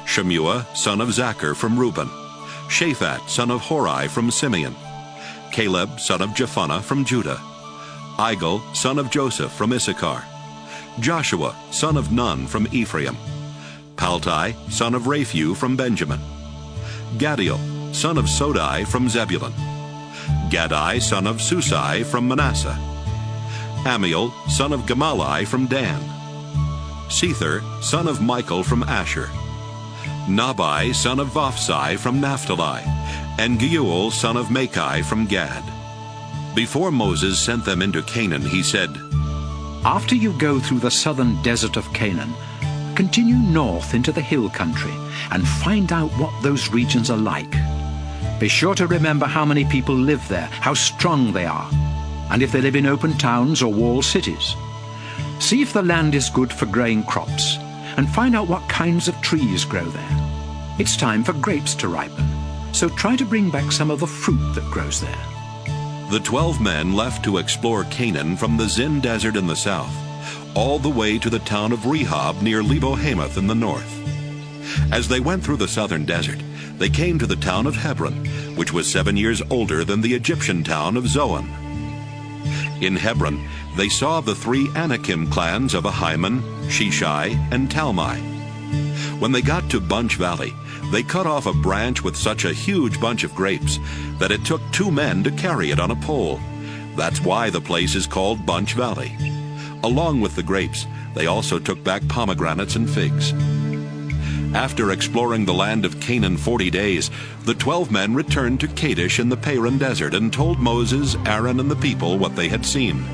Shemua, son of Zachar, from Reuben; Shaphat, son of Hori, from Simeon; Caleb, son of Jephunneh, from Judah; Igal, son of Joseph, from Issachar; Joshua, son of Nun, from Ephraim; Paltai, son of Raphu, from Benjamin; Gadiel, son of Sodai, from Zebulun; Gadai, son of Susai, from Manasseh; Amiel, son of Gemalli, from Dan; Sether, son of Michael, from Asher; Nabai, son of Vophsi, from Naphtali; and Geuel, son of Machai, from Gad. Before Moses sent them into Canaan, he said, After you go through the southern desert of Canaan, continue north into the hill country and find out what those regions are like. Be sure to remember how many people live there, how strong they are, and if they live in open towns or walled cities. See if the land is good for growing crops, and find out what kinds of trees grow there. It's time for grapes to ripen, so try to bring back some of the fruit that grows there. The 12 men left to explore Canaan from the Zin desert in the south, all the way to the town of Rehob near Lebo-Hamath in the north. As they went through the southern desert, they came to the town of Hebron, which was 7 years older than the Egyptian town of Zoan. In Hebron, they saw the 3 Anakim clans of Ahiman, Sheshai, and Talmai. When they got to Bunch Valley, they cut off a branch with such a huge bunch of grapes that it took 2 men to carry it on a pole. That's why the place is called Bunch Valley. Along with the grapes, they also took back pomegranates and figs. After exploring the land of Canaan 40 days, the 12 men returned to Kadesh in the Paran desert and told Moses, Aaron, and the people what they had seen.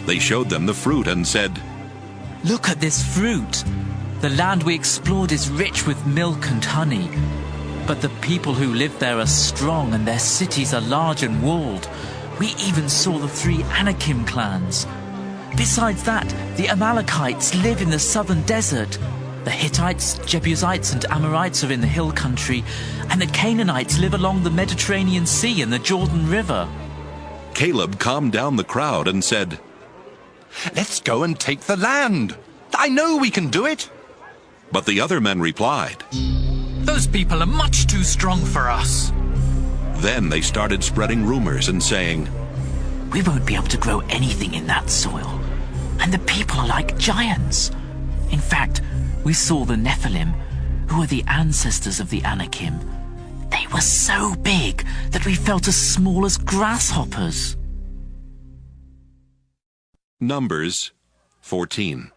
They showed them the fruit and said, Look at this fruit. The land we explored is rich with milk and honey. But the people who live there are strong, and their cities are large and walled. We even saw the 3 Anakim clans. Besides that, the Amalekites live in the southern desert. The Hittites, Jebusites, and Amorites are in the hill country, and the Canaanites live along the Mediterranean Sea and the Jordan River. Caleb calmed down the crowd and said, Let's go and take the land. I know we can do it. But the other men replied, Those people are much too strong for us. Then they started spreading rumors and saying, We won't be able to grow anything in that soil, and the people are like giants. In fact, we saw the Nephilim, who are the ancestors of the Anakim. They were so big that we felt as small as grasshoppers. Numbers 14.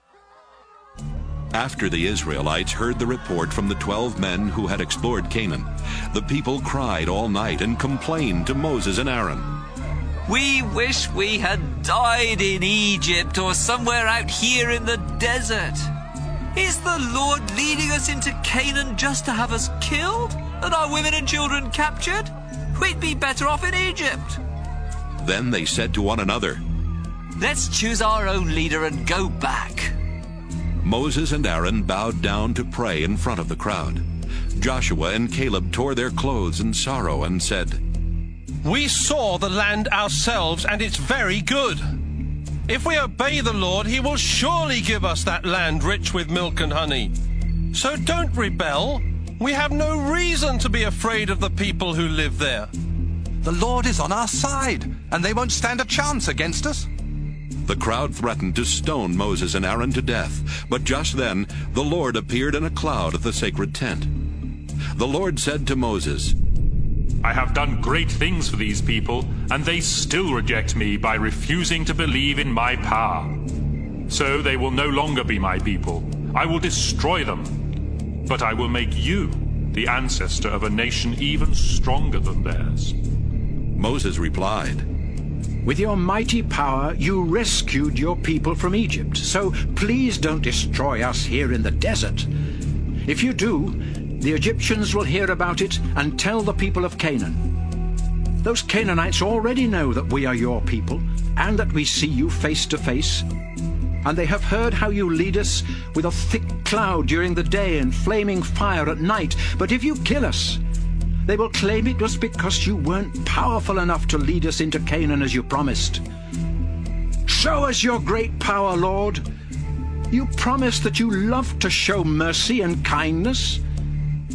After the Israelites heard the report from the 12 men who had explored Canaan, the people cried all night and complained to Moses and Aaron. We wish we had died in Egypt or somewhere out here in the desert. Is the Lord leading us into Canaan just to have us killed and our women and children captured? We'd be better off in Egypt. Then they said to one another, Let's choose our own leader and go back. Moses and Aaron bowed down to pray in front of the crowd. Joshua and Caleb tore their clothes in sorrow and said, We saw the land ourselves, and it's very good. If we obey the Lord, he will surely give us that land rich with milk and honey. So don't rebel. We have no reason to be afraid of the people who live there. The Lord is on our side, and they won't stand a chance against us. The crowd threatened to stone Moses and Aaron to death, but just then the Lord appeared in a cloud at the sacred tent. The Lord said to Moses, I have done great things for these people, and they still reject me by refusing to believe in my power. So they will no longer be my people. I will destroy them. But I will make you the ancestor of a nation even stronger than theirs. Moses replied, With your mighty power, you rescued your people from Egypt. So please don't destroy us here in the desert. If you do, the Egyptians will hear about it and tell the people of Canaan. Those Canaanites already know that we are your people and that we see you face to face. And they have heard how you lead us with a thick cloud during the day and flaming fire at night. But if you kill us, they will claim it was because you weren't powerful enough to lead us into Canaan as you promised. Show us your great power, Lord. You promised that you love to show mercy and kindness,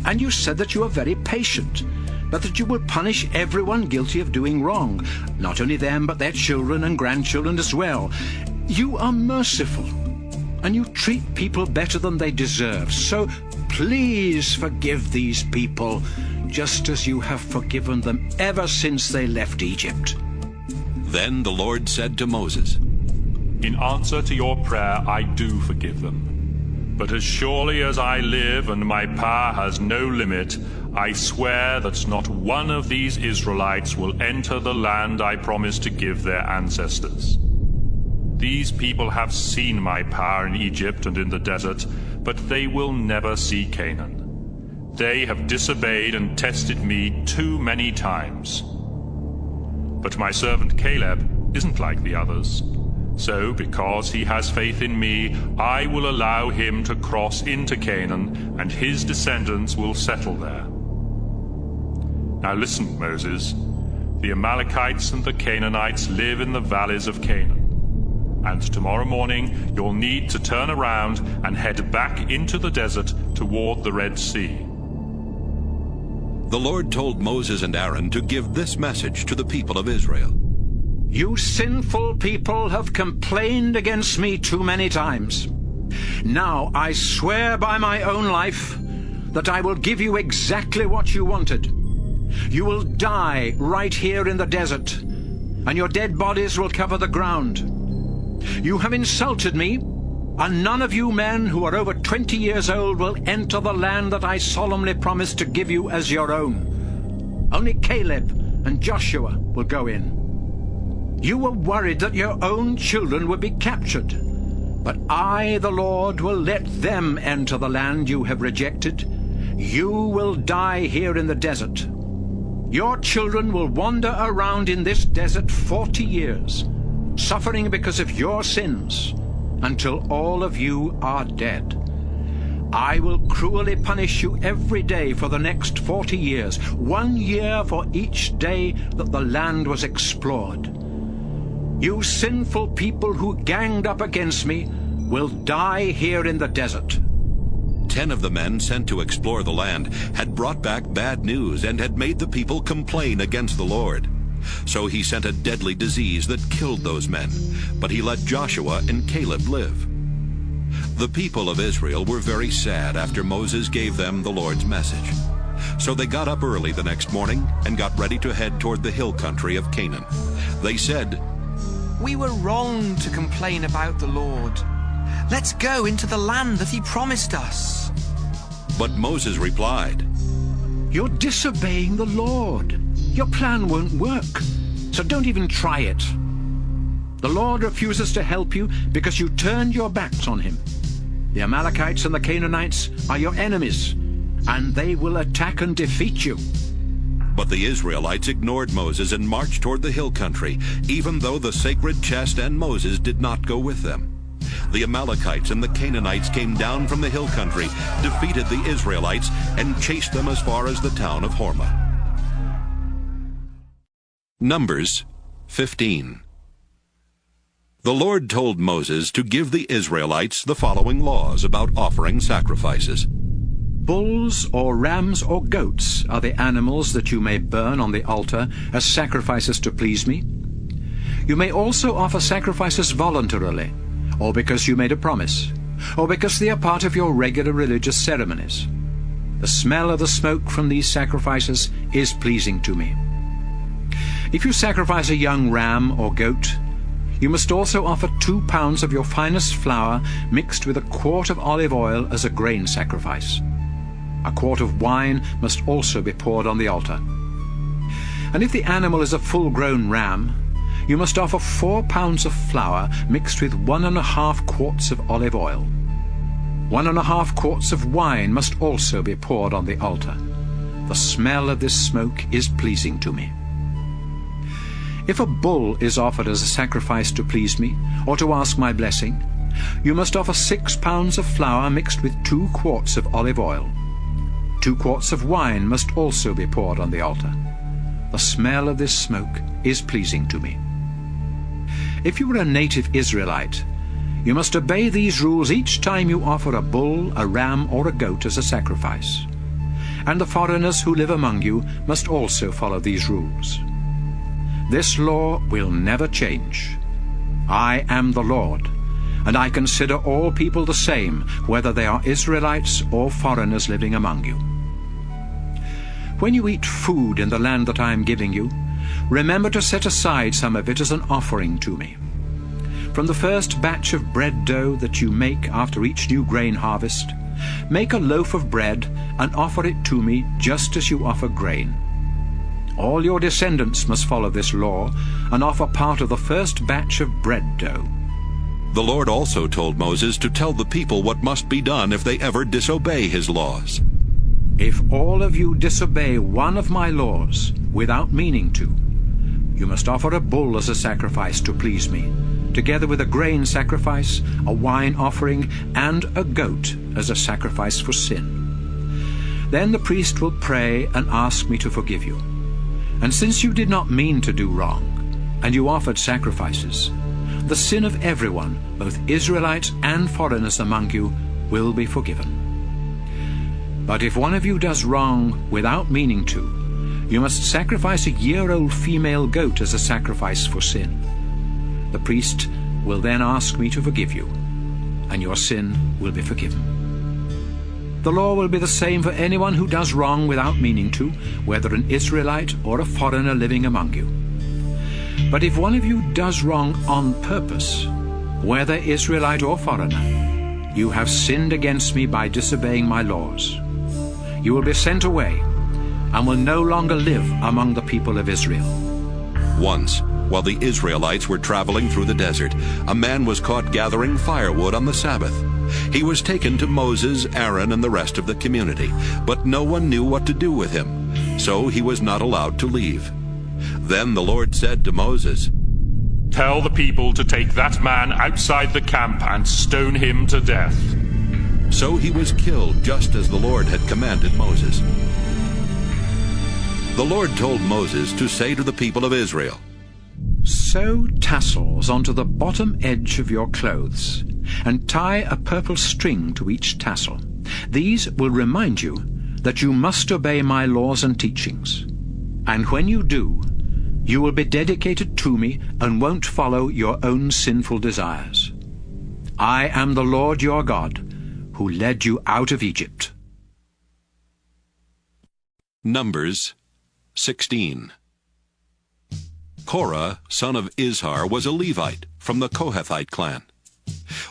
and you said that you are very patient, but that you will punish everyone guilty of doing wrong, not only them, but their children and grandchildren as well. You are merciful, and you treat people better than they deserve. So please forgive these people, just as you have forgiven them ever since they left Egypt. Then the Lord said to Moses, In answer to your prayer, I do forgive them. But as surely as I live and my power has no limit, I swear that not one of these Israelites will enter the land I promised to give their ancestors. These people have seen my power in Egypt and in the desert, but they will never see Canaan. They have disobeyed and tested me too many times. But my servant Caleb isn't like the others. So, because he has faith in me, I will allow him to cross into Canaan, and his descendants will settle there. Now listen, Moses. The Amalekites and the Canaanites live in the valleys of Canaan. And tomorrow morning you'll need to turn around and head back into the desert toward the Red Sea. The Lord told Moses and Aaron to give this message to the people of Israel. You sinful people have complained against me too many times. Now I swear by my own life that I will give you exactly what you wanted. You will die right here in the desert, and your dead bodies will cover the ground. You have insulted me, and none of you men who are over 20 years old will enter the land that I solemnly promised to give you as your own. Only Caleb and Joshua will go in. You were worried that your own children would be captured, but I, the Lord, will let them enter the land you have rejected. You will die here in the desert. Your children will wander around in this desert 40 years, suffering because of your sins, until all of you are dead. I will cruelly punish you every day for the next 40 years, 1 year for each day that the land was explored. You sinful people who ganged up against me will die here in the desert. 10 of the men sent to explore the land had brought back bad news and had made the people complain against the Lord. So he sent a deadly disease that killed those men, but he let Joshua and Caleb live. The people of Israel were very sad after Moses gave them the Lord's message. So they got up early the next morning and got ready to head toward the hill country of Canaan. They said, We were wrong to complain about the Lord. Let's go into the land that he promised us. But Moses replied, You're disobeying the Lord. Your plan won't work, so don't even try it. The Lord refuses to help you because you turned your backs on him. The Amalekites and the Canaanites are your enemies, and they will attack and defeat you. But the Israelites ignored Moses and marched toward the hill country, even though the sacred chest and Moses did not go with them. The Amalekites and the Canaanites came down from the hill country, defeated the Israelites, and chased them as far as the town of Hormah. Numbers 15. The Lord told Moses to give the Israelites the following laws about offering sacrifices. Bulls or rams or goats are the animals that you may burn on the altar as sacrifices to please me. You may also offer sacrifices voluntarily, or because you made a promise, or because they are part of your regular religious ceremonies. The smell of the smoke from these sacrifices is pleasing to me. If you sacrifice a young ram or goat, you must also offer 2 pounds of your finest flour mixed with a quart of olive oil as a grain sacrifice. A quart of wine must also be poured on the altar. And if the animal is a full-grown ram, you must offer 4 pounds of flour mixed with 1.5 quarts of olive oil. 1.5 quarts of wine must also be poured on the altar. The smell of this smoke is pleasing to me. If a bull is offered as a sacrifice to please me, or to ask my blessing, you must offer 6 pounds of flour mixed with 2 quarts of olive oil. 2 quarts of wine must also be poured on the altar. The smell of this smoke is pleasing to me. If you were a native Israelite, you must obey these rules each time you offer a bull, a ram, or a goat as a sacrifice. And the foreigners who live among you must also follow these rules. This law will never change. I am the Lord, and I consider all people the same, whether they are Israelites or foreigners living among you. When you eat food in the land that I am giving you, remember to set aside some of it as an offering to me. From the first batch of bread dough that you make after each new grain harvest, make a loaf of bread and offer it to me just as you offer grain. All your descendants must follow this law and offer part of the first batch of bread dough. The Lord also told Moses to tell the people what must be done if they ever disobey his laws. If all of you disobey one of my laws without meaning to, you must offer a bull as a sacrifice to please me, together with a grain sacrifice, a wine offering, and a goat as a sacrifice for sin. Then the priest will pray and ask me to forgive you. And since you did not mean to do wrong, and you offered sacrifices, the sin of everyone, both Israelites and foreigners among you, will be forgiven. But if one of you does wrong without meaning to, you must sacrifice a year-old female goat as a sacrifice for sin. The priest will then ask me to forgive you, and your sin will be forgiven. The law will be the same for anyone who does wrong without meaning to, whether an Israelite or a foreigner living among you. But if one of you does wrong on purpose, whether Israelite or foreigner, you have sinned against me by disobeying my laws. You will be sent away and will no longer live among the people of Israel. Once, while the Israelites were traveling through the desert, a man was caught gathering firewood on the Sabbath. He was taken to Moses, Aaron, and the rest of the community, but no one knew what to do with him, so he was not allowed to leave. Then the Lord said to Moses, "Tell the people to take that man outside the camp and stone him to death." So he was killed just as the Lord had commanded Moses. The Lord told Moses to say to the people of Israel, Sew tassels onto the bottom edge of your clothes, and tie a purple string to each tassel. These will remind you that you must obey my laws and teachings. And when you do, you will be dedicated to me and won't follow your own sinful desires. I am the Lord your God, who led you out of Egypt. Numbers 16. Korah, son of Izhar, was a Levite from the Kohathite clan.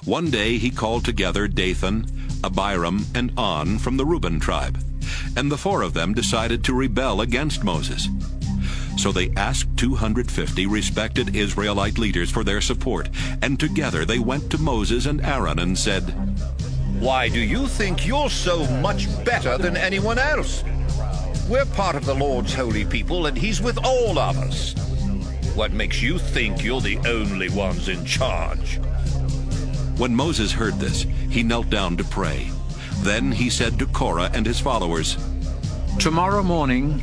One day he called together Dathan, Abiram, and On from the Reuben tribe, and the 4 of them decided to rebel against Moses. So they asked 250 respected Israelite leaders for their support, and together they went to Moses and Aaron and said, "Why do you think you're so much better than anyone else? We're part of the Lord's holy people, and he's with all of us. What makes you think you're the only ones in charge?" When Moses heard this, he knelt down to pray. Then he said to Korah and his followers, Tomorrow morning,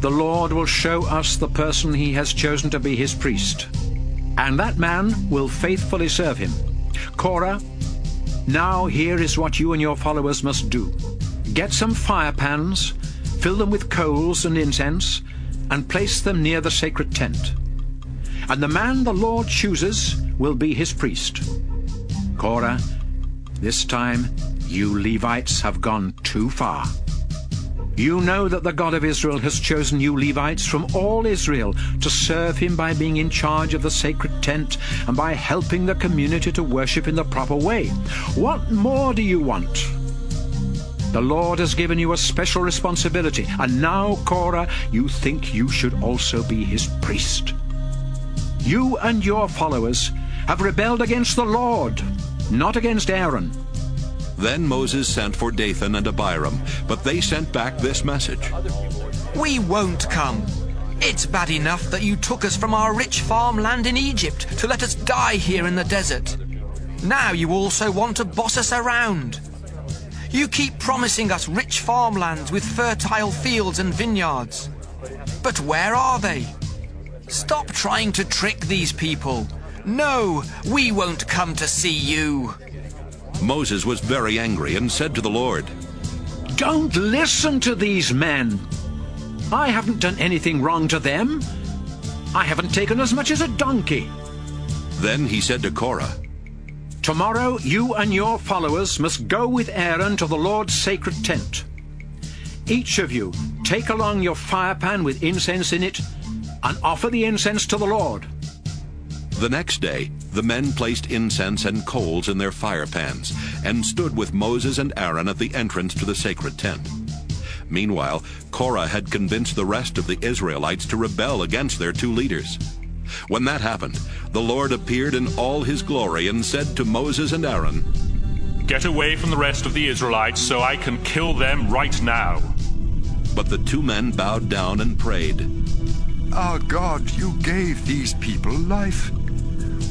the Lord will show us the person he has chosen to be his priest, and that man will faithfully serve him. Korah, now here is what you and your followers must do. Get some fire pans, fill them with coals and incense, and place them near the sacred tent. and the man the Lord chooses will be his priest. Korah, this time you Levites have gone too far. You know that the God of Israel has chosen you Levites from all Israel to serve him by being in charge of the sacred tent and by helping the community to worship in the proper way. What more do you want? The Lord has given you a special responsibility, and now, Korah, you think you should also be his priest. You and your followers have rebelled against the Lord, not against Aaron. Then Moses sent for Dathan and Abiram, but they sent back this message. We won't come. It's bad enough that you took us from our rich farmland in Egypt to let us die here in the desert. Now you also want to boss us around. You keep promising us rich farmlands with fertile fields and vineyards. But where are they? Stop trying to trick these people. No, we won't come to see you. Moses was very angry and said to the Lord, Don't listen to these men. I haven't done anything wrong to them. I haven't taken as much as a donkey. Then he said to Korah, Tomorrow you and your followers must go with Aaron to the Lord's sacred tent. Each of you take along your fire pan with incense in it and offer the incense to the Lord. The next day, the men placed incense and coals in their fire pans and stood with Moses and Aaron at the entrance to the sacred tent. Meanwhile, Korah had convinced the rest of the Israelites to rebel against their two leaders. When that happened, the Lord appeared in all his glory and said to Moses and Aaron, Get away from the rest of the Israelites so I can kill them right now. But the two men bowed down and prayed, Our God, you gave these people life.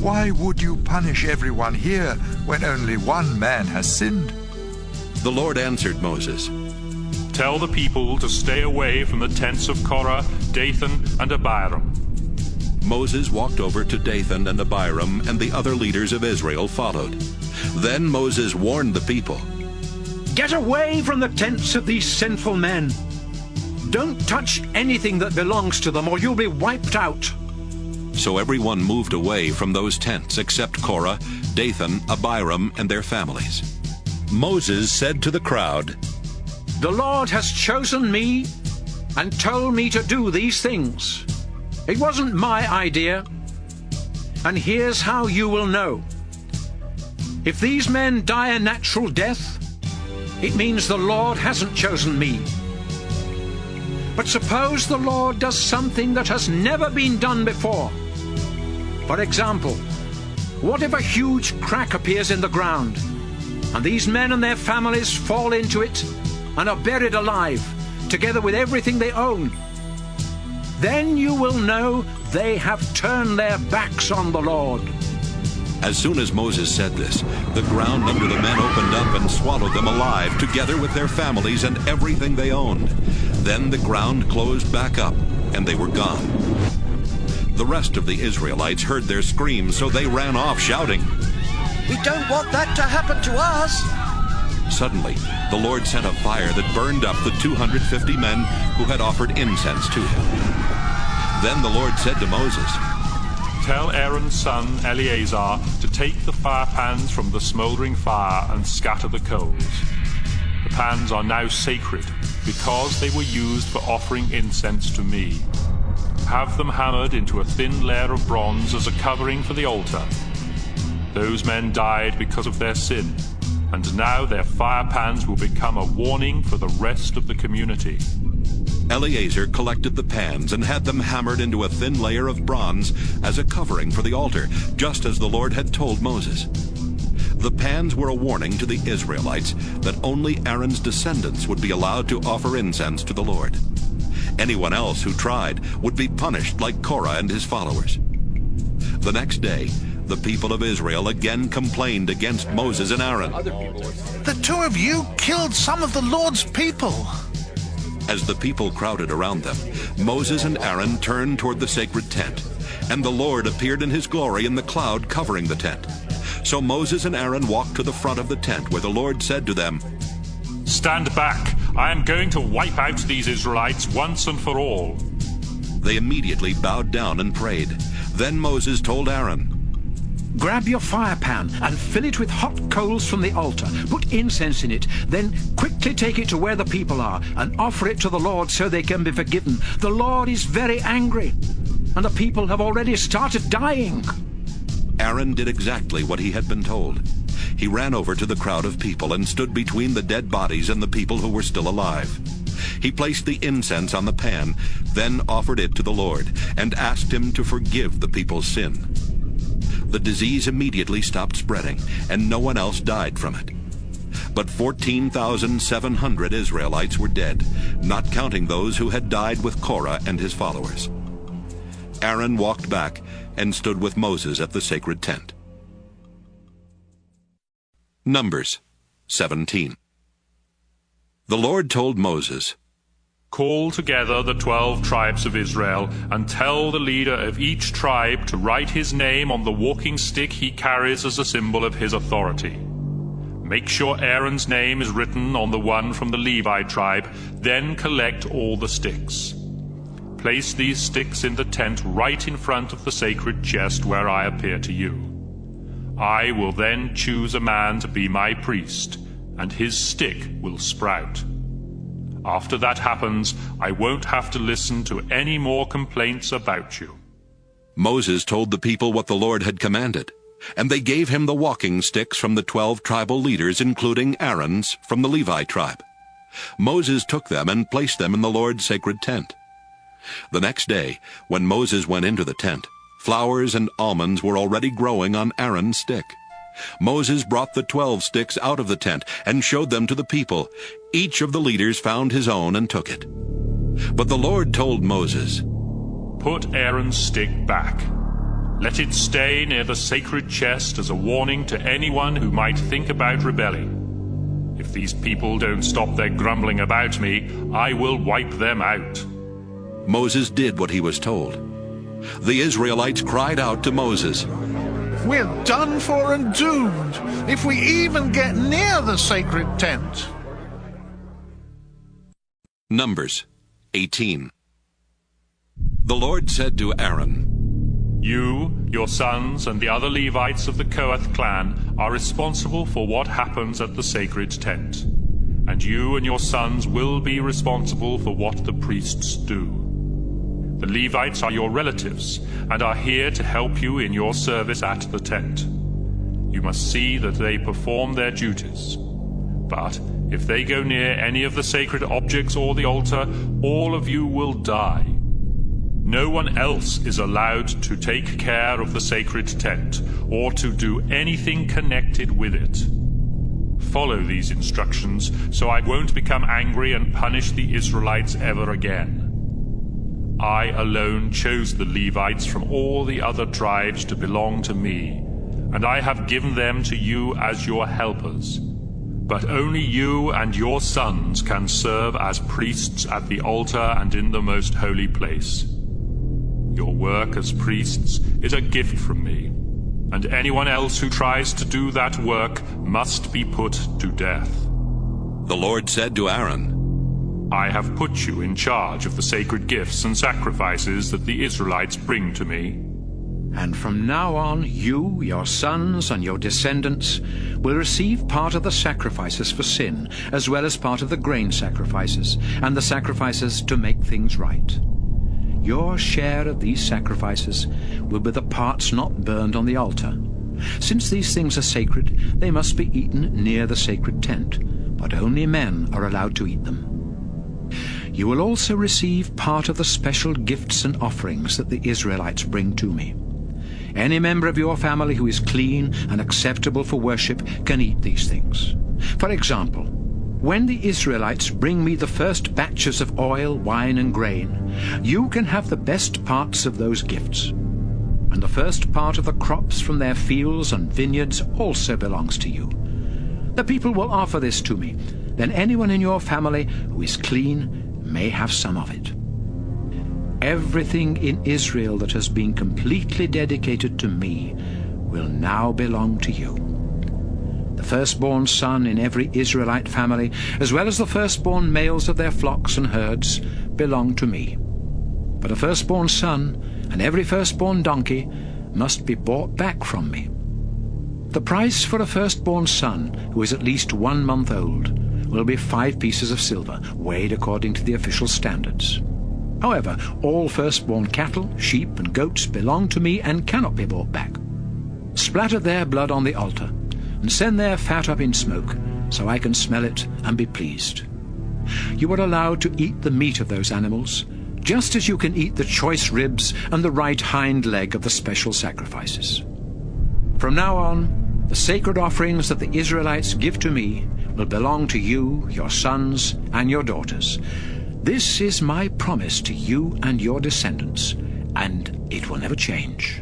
Why would you punish everyone here when only one man has sinned? The Lord answered Moses, Tell the people to stay away from the tents of Korah, Dathan, and Abiram. Moses walked over to Dathan and Abiram, and the other leaders of Israel followed. Then Moses warned the people, Get away from the tents of these sinful men. Don't touch anything that belongs to them, or you'll be wiped out. So everyone moved away from those tents except Korah, Dathan, Abiram, and their families. Moses said to the crowd, The Lord has chosen me and told me to do these things. It wasn't my idea. And here's how you will know. If these men die a natural death, it means the Lord hasn't chosen me. But suppose the Lord does something that has never been done before. For example, what if a huge crack appears in the ground, and these men and their families fall into it and are buried alive, together with everything they own? Then you will know they have turned their backs on the Lord. As soon as Moses said this, the ground under the men opened up and swallowed them alive, together with their families and everything they owned. Then the ground closed back up, and they were gone. The rest of the Israelites heard their screams, so they ran off shouting, We don't want that to happen to us. Suddenly, the Lord sent a fire that burned up the 250 men who had offered incense to him. Then the Lord said to Moses, Tell Aaron's son Eleazar to take the fire pans from the smoldering fire and scatter the coals. The pans are now sacred because they were used for offering incense to me. Have them hammered into a thin layer of bronze as a covering for the altar. Those men died because of their sin, and now their fire pans will become a warning for the rest of the community. Eleazar collected the pans and had them hammered into a thin layer of bronze as a covering for the altar, just as the Lord had told Moses. The pans were a warning to the Israelites that only Aaron's descendants would be allowed to offer incense to the Lord. Anyone else who tried would be punished like Korah and his followers. The next day, the people of Israel again complained against Moses and Aaron. The two of you killed some of the Lord's people. As the people crowded around them, Moses and Aaron turned toward the sacred tent, and the Lord appeared in his glory in the cloud covering the tent. So Moses and Aaron walked to the front of the tent, where the Lord said to them, Stand back! I am going to wipe out these Israelites once and for all. They immediately bowed down and prayed. Then Moses told Aaron, Grab your fire pan and fill it with hot coals from the altar. Put incense in it. Then quickly take it to where the people are and offer it to the Lord so they can be forgiven. The Lord is very angry, and the people have already started dying. Aaron did exactly what he had been told. He ran over to the crowd of people and stood between the dead bodies and the people who were still alive. He placed the incense on the pan, then offered it to the Lord, and asked him to forgive the people's sin. The disease immediately stopped spreading, and no one else died from it. But 14,700 Israelites were dead, not counting those who had died with Korah and his followers. Aaron walked back and stood with Moses at the sacred tent. Numbers 17. The Lord told Moses, Call together the 12 tribes of Israel, and tell the leader of each tribe to write his name on the walking stick he carries as a symbol of his authority. Make sure Aaron's name is written on the one from the Levi tribe, then collect all the sticks. Place these sticks in the tent right in front of the sacred chest where I appear to you. I will then choose a man to be my priest, and his stick will sprout. After that happens, I won't have to listen to any more complaints about you. Moses told the people what the Lord had commanded, and they gave him the walking sticks from the 12 tribal leaders, including Aaron's from the Levi tribe. Moses took them and placed them in the Lord's sacred tent. The next day, when Moses went into the tent, flowers and almonds were already growing on Aaron's stick. Moses brought the 12 sticks out of the tent and showed them to the people. Each of the leaders found his own and took it. But the Lord told Moses, Put Aaron's stick back. Let it stay near the sacred chest as a warning to anyone who might think about rebelling. If these people don't stop their grumbling about me, I will wipe them out. Moses did what he was told. The Israelites cried out to Moses, We're done for and doomed if we even get near the sacred tent. Numbers 18. The Lord said to Aaron, You, your sons, and the other Levites of the Kohath clan are responsible for what happens at the sacred tent. And you and your sons will be responsible for what the priests do. The Levites are your relatives and are here to help you in your service at the tent. You must see that they perform their duties. But if they go near any of the sacred objects or the altar, all of you will die. No one else is allowed to take care of the sacred tent or to do anything connected with it. Follow these instructions so I won't become angry and punish the Israelites ever again. I alone chose the Levites from all the other tribes to belong to me, and I have given them to you as your helpers. But only you and your sons can serve as priests at the altar and in the most holy place. Your work as priests is a gift from me, and anyone else who tries to do that work must be put to death. The Lord said to Aaron, I have put you in charge of the sacred gifts and sacrifices that the Israelites bring to me. And from now on, you, your sons, and your descendants will receive part of the sacrifices for sin, as well as part of the grain sacrifices, and the sacrifices to make things right. Your share of these sacrifices will be the parts not burned on the altar. Since these things are sacred, they must be eaten near the sacred tent, but only men are allowed to eat them. You will also receive part of the special gifts and offerings that the Israelites bring to me. Any member of your family who is clean and acceptable for worship can eat these things. For example, when the Israelites bring me the first batches of oil, wine, and grain, you can have the best parts of those gifts. And the first part of the crops from their fields and vineyards also belongs to you. The people will offer this to me. Then anyone in your family who is clean may have some of it. Everything in Israel that has been completely dedicated to me will now belong to you. The firstborn son in every Israelite family, as well as the firstborn males of their flocks and herds, belong to me. But a firstborn son and every firstborn donkey must be bought back from me. The price for a firstborn son who is at least 1 month old will be 5 pieces of silver, weighed according to the official standards. However, all firstborn cattle, sheep, and goats belong to me and cannot be bought back. Splatter their blood on the altar, and send their fat up in smoke, so I can smell it and be pleased. You are allowed to eat the meat of those animals, just as you can eat the choice ribs and the right hind leg of the special sacrifices. From now on, the sacred offerings that the Israelites give to me will belong to you, your sons, and your daughters. This is my promise to you and your descendants, and it will never change.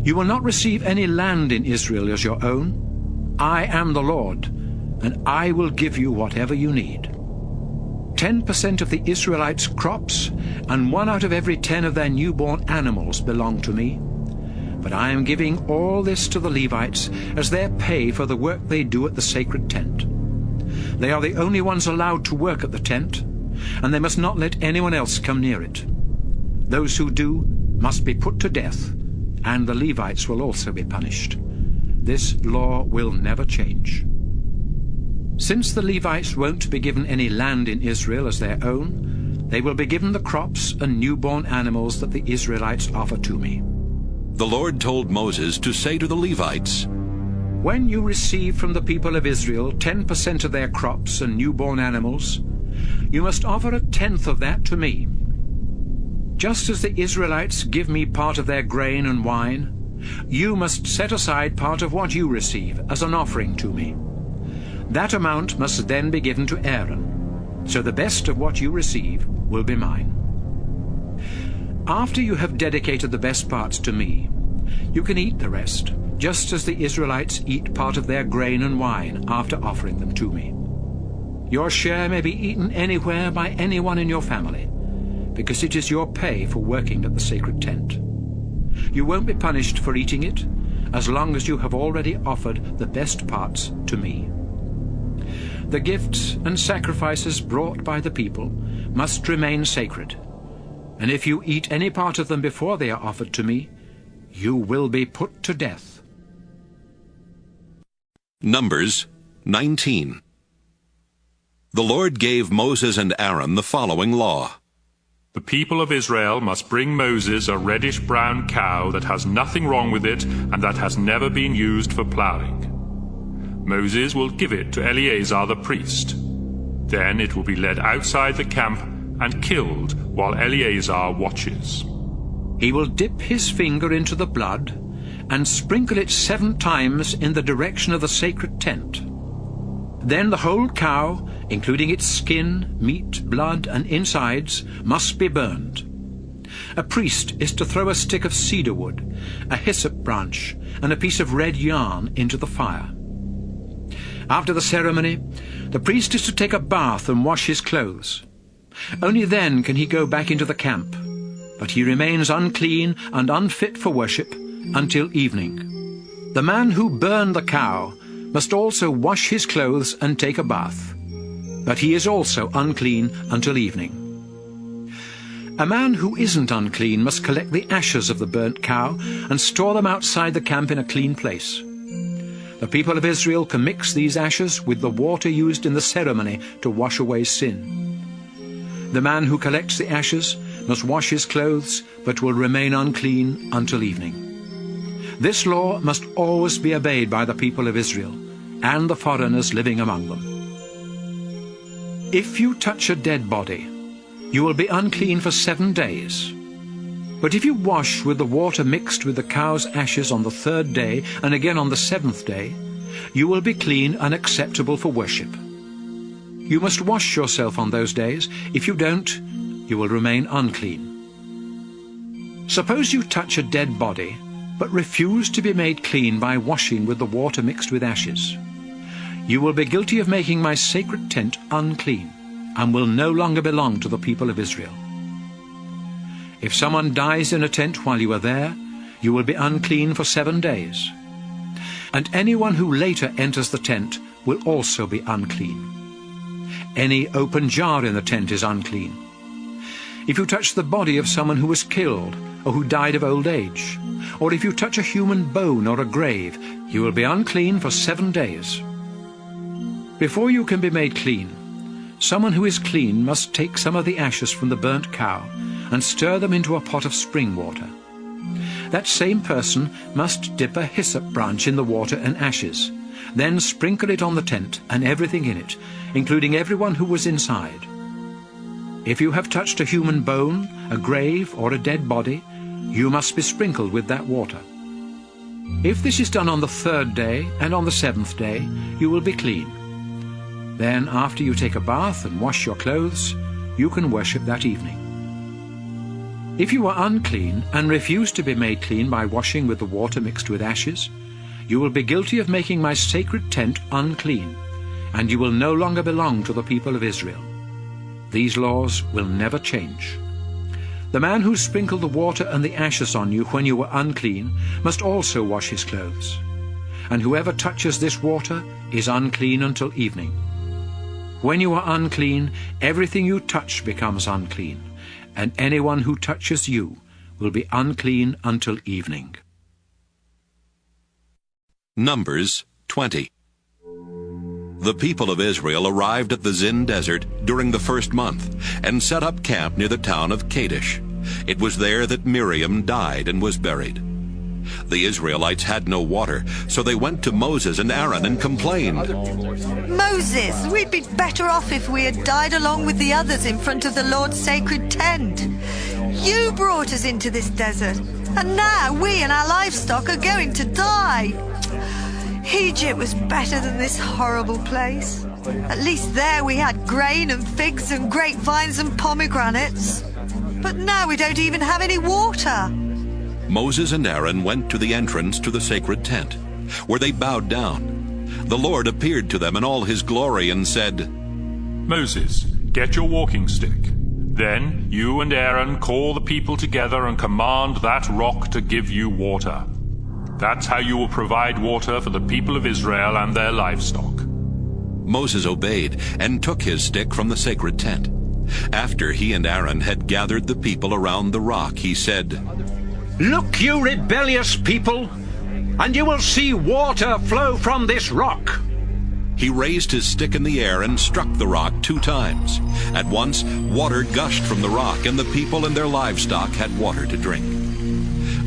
You will not receive any land in Israel as your own. I am the Lord, and I will give you whatever you need. 10% of the Israelites' crops and 1 out of every 10 of their newborn animals belong to me. But I am giving all this to the Levites as their pay for the work they do at the sacred tent. They are the only ones allowed to work at the tent, and they must not let anyone else come near it. Those who do must be put to death, and the Levites will also be punished. This law will never change. Since the Levites won't be given any land in Israel as their own, they will be given the crops and newborn animals that the Israelites offer to me. The Lord told Moses to say to the Levites, When you receive from the people of Israel 10% of their crops and newborn animals, you must offer 1/10 of that to me. Just as the Israelites give me part of their grain and wine, you must set aside part of what you receive as an offering to me. That amount must then be given to Aaron, so the best of what you receive will be mine. After you have dedicated the best parts to me, you can eat the rest, just as the Israelites eat part of their grain and wine after offering them to me. Your share may be eaten anywhere by anyone in your family, because it is your pay for working at the sacred tent. You won't be punished for eating it, as long as you have already offered the best parts to me. The gifts and sacrifices brought by the people must remain sacred, and if you eat any part of them before they are offered to me, you will be put to death. Numbers 19. The Lord gave Moses and Aaron the following law. The people of Israel must bring Moses a reddish-brown cow that has nothing wrong with it and that has never been used for plowing. Moses will give it to Eleazar the priest. Then it will be led outside the camp and killed while Eleazar watches. He will dip his finger into the blood and sprinkle it 7 times in the direction of the sacred tent. Then the whole cow, including its skin, meat, blood, and insides, must be burned. A priest is to throw a stick of cedar wood, a hyssop branch, and a piece of red yarn into the fire. After the ceremony, the priest is to take a bath and wash his clothes. Only then can he go back into the camp, but he remains unclean and unfit for worship until evening. The man who burned the cow must also wash his clothes and take a bath, but he is also unclean until evening. A man who isn't unclean must collect the ashes of the burnt cow and store them outside the camp in a clean place. The people of Israel can mix these ashes with the water used in the ceremony to wash away sin. The man who collects the ashes must wash his clothes, but will remain unclean until evening. This law must always be obeyed by the people of Israel and the foreigners living among them. If you touch a dead body, you will be unclean for 7 days. But if you wash with the water mixed with the cow's ashes on the 3rd day and again on the 7th day, you will be clean and acceptable for worship. You must wash yourself on those days. If you don't, you will remain unclean. Suppose you touch a dead body, but refuse to be made clean by washing with the water mixed with ashes. You will be guilty of making my sacred tent unclean, and will no longer belong to the people of Israel. If someone dies in a tent while you are there, you will be unclean for 7 days. And anyone who later enters the tent will also be unclean. Any open jar in the tent is unclean. if you touch the body of someone who was killed or who died of old age, or if you touch a human bone or a grave, you will be unclean for 7 days. Before you can be made clean, someone who is clean must take some of the ashes from the burnt cow and stir them into a pot of spring water. That same person must dip a hyssop branch in the water and ashes, then sprinkle it on the tent and everything in it, including everyone who was inside. If you have touched a human bone, a grave, or a dead body, you must be sprinkled with that water. If this is done on the 3rd day and on the 7th day, you will be clean. Then, after you take a bath and wash your clothes, you can worship that evening. If you are unclean and refuse to be made clean by washing with the water mixed with ashes, you will be guilty of making my sacred tent unclean, and you will no longer belong to the people of Israel. These laws will never change. The man who sprinkled the water and the ashes on you when you were unclean must also wash his clothes. And whoever touches this water is unclean until evening. When you are unclean, everything you touch becomes unclean, and anyone who touches you will be unclean until evening. Numbers 20. The people of Israel arrived at the Zin desert during the 1st month and set up camp near the town of Kadesh. It was there that Miriam died and was buried. The Israelites had no water, so they went to Moses and Aaron and complained. Moses, we'd be better off if we had died along with the others in front of the Lord's sacred tent. You brought us into this desert, and now we and our livestock are going to die. Egypt was better than this horrible place. At least there we had grain and figs and grapevines and pomegranates. But now we don't even have any water. Moses and Aaron went to the entrance to the sacred tent, where they bowed down. The Lord appeared to them in all his glory and said, Moses, get your walking stick. Then you and Aaron call the people together and command that rock to give you water. That's how you will provide water for the people of Israel and their livestock. Moses obeyed and took his stick from the sacred tent. After he and Aaron had gathered the people around the rock, he said, Look, you rebellious people, and you will see water flow from this rock. He raised his stick in the air and struck the rock 2 times. At once, water gushed from the rock, and the people and their livestock had water to drink.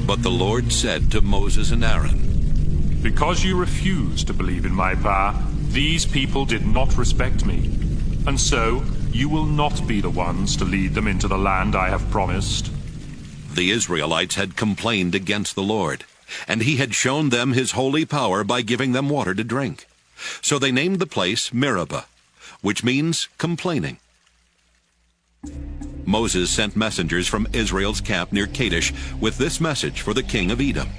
But the Lord said to Moses and Aaron, Because you refused to believe in my power, these people did not respect me. And so you will not be the ones to lead them into the land I have promised. The Israelites had complained against the Lord, and he had shown them his holy power by giving them water to drink. So they named the place Meribah, which means complaining. Moses sent messengers from Israel's camp near Kadesh with this message for the king of Edom.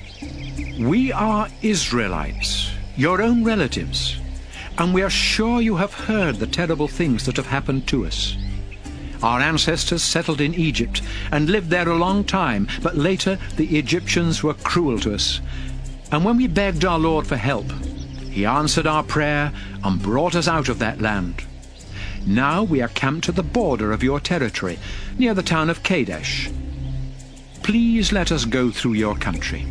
We are Israelites, your own relatives, and we are sure you have heard the terrible things that have happened to us. Our ancestors settled in Egypt and lived there a long time, but later the Egyptians were cruel to us. And when we begged our Lord for help, he answered our prayer and brought us out of that land. Now we are camped at the border of your territory, near the town of Kadesh. Please let us go through your country.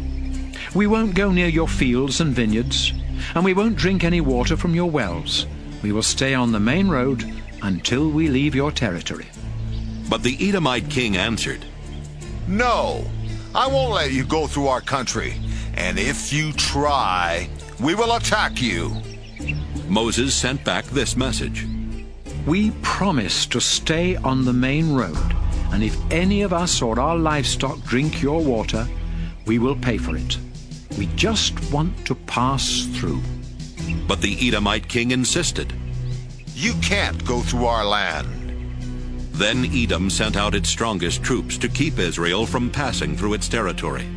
We won't go near your fields and vineyards, and we won't drink any water from your wells. We will stay on the main road until we leave your territory. But the Edomite king answered, No, I won't let you go through our country, and if you try, we will attack you. Moses sent back this message. We promise to stay on the main road, and if any of us or our livestock drink your water, we will pay for it. We just want to pass through. But the Edomite king insisted. You can't go through our land. Then Edom sent out its strongest troops to keep Israel from passing through its territory.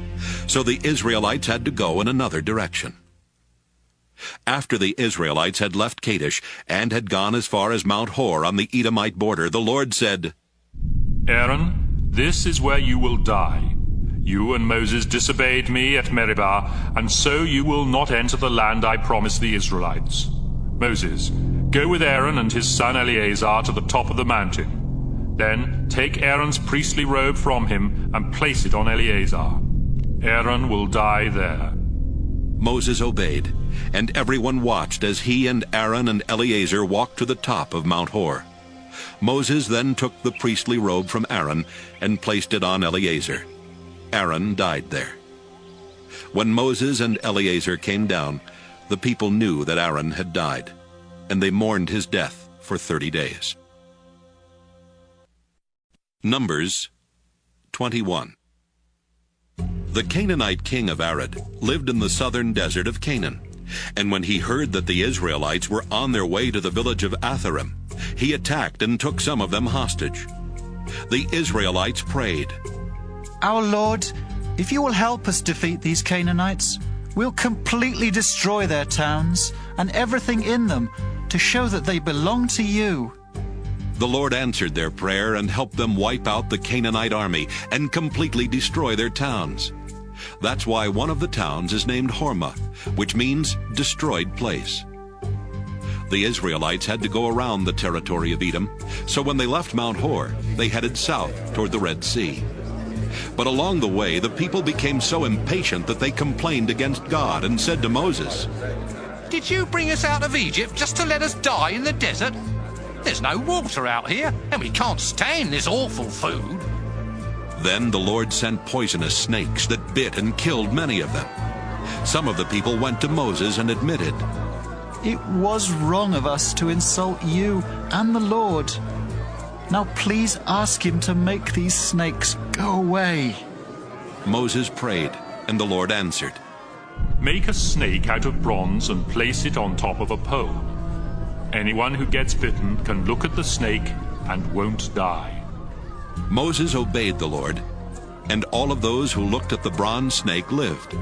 So the Israelites had to go in another direction. After the Israelites had left Kadesh and had gone as far as Mount Hor on the Edomite border, the Lord said, Aaron, this is where you will die. You and Moses disobeyed me at Meribah, and so you will not enter the land I promised the Israelites. Moses, go with Aaron and his son Eleazar to the top of the mountain. Then take Aaron's priestly robe from him and place it on Eleazar. Aaron will die there." Moses obeyed, and everyone watched as he and Aaron and Eleazar walked to the top of Mount Hor. Moses then took the priestly robe from Aaron and placed it on Eleazar. Aaron died there. When Moses and Eleazar came down, the people knew that Aaron had died, and they mourned his death for 30 days. Numbers 21. The Canaanite king of Arad lived in the southern desert of Canaan, and when he heard that the Israelites were on their way to the village of Atharim, he attacked and took some of them hostage. The Israelites prayed, "Our Lord, if you will help us defeat these Canaanites, we'll completely destroy their towns and everything in them to show that they belong to you." The Lord answered their prayer and helped them wipe out the Canaanite army and completely destroy their towns. That's why one of the towns is named Hormah, which means destroyed place. The Israelites had to go around the territory of Edom, so when they left Mount Hor, they headed south toward the Red Sea. But along the way, the people became so impatient that they complained against God and said to Moses, "Did you bring us out of Egypt just to let us die in the desert? There's no water out here, and we can't stand this awful food." Then the Lord sent poisonous snakes that bit and killed many of them. Some of the people went to Moses and admitted, "It was wrong of us to insult you and the Lord. Now please ask him to make these snakes go away." Moses prayed, and the Lord answered, "Make a snake out of bronze and place it on top of a pole. Anyone who gets bitten can look at the snake and won't die." Moses obeyed the Lord, and all of those who looked at the bronze snake lived,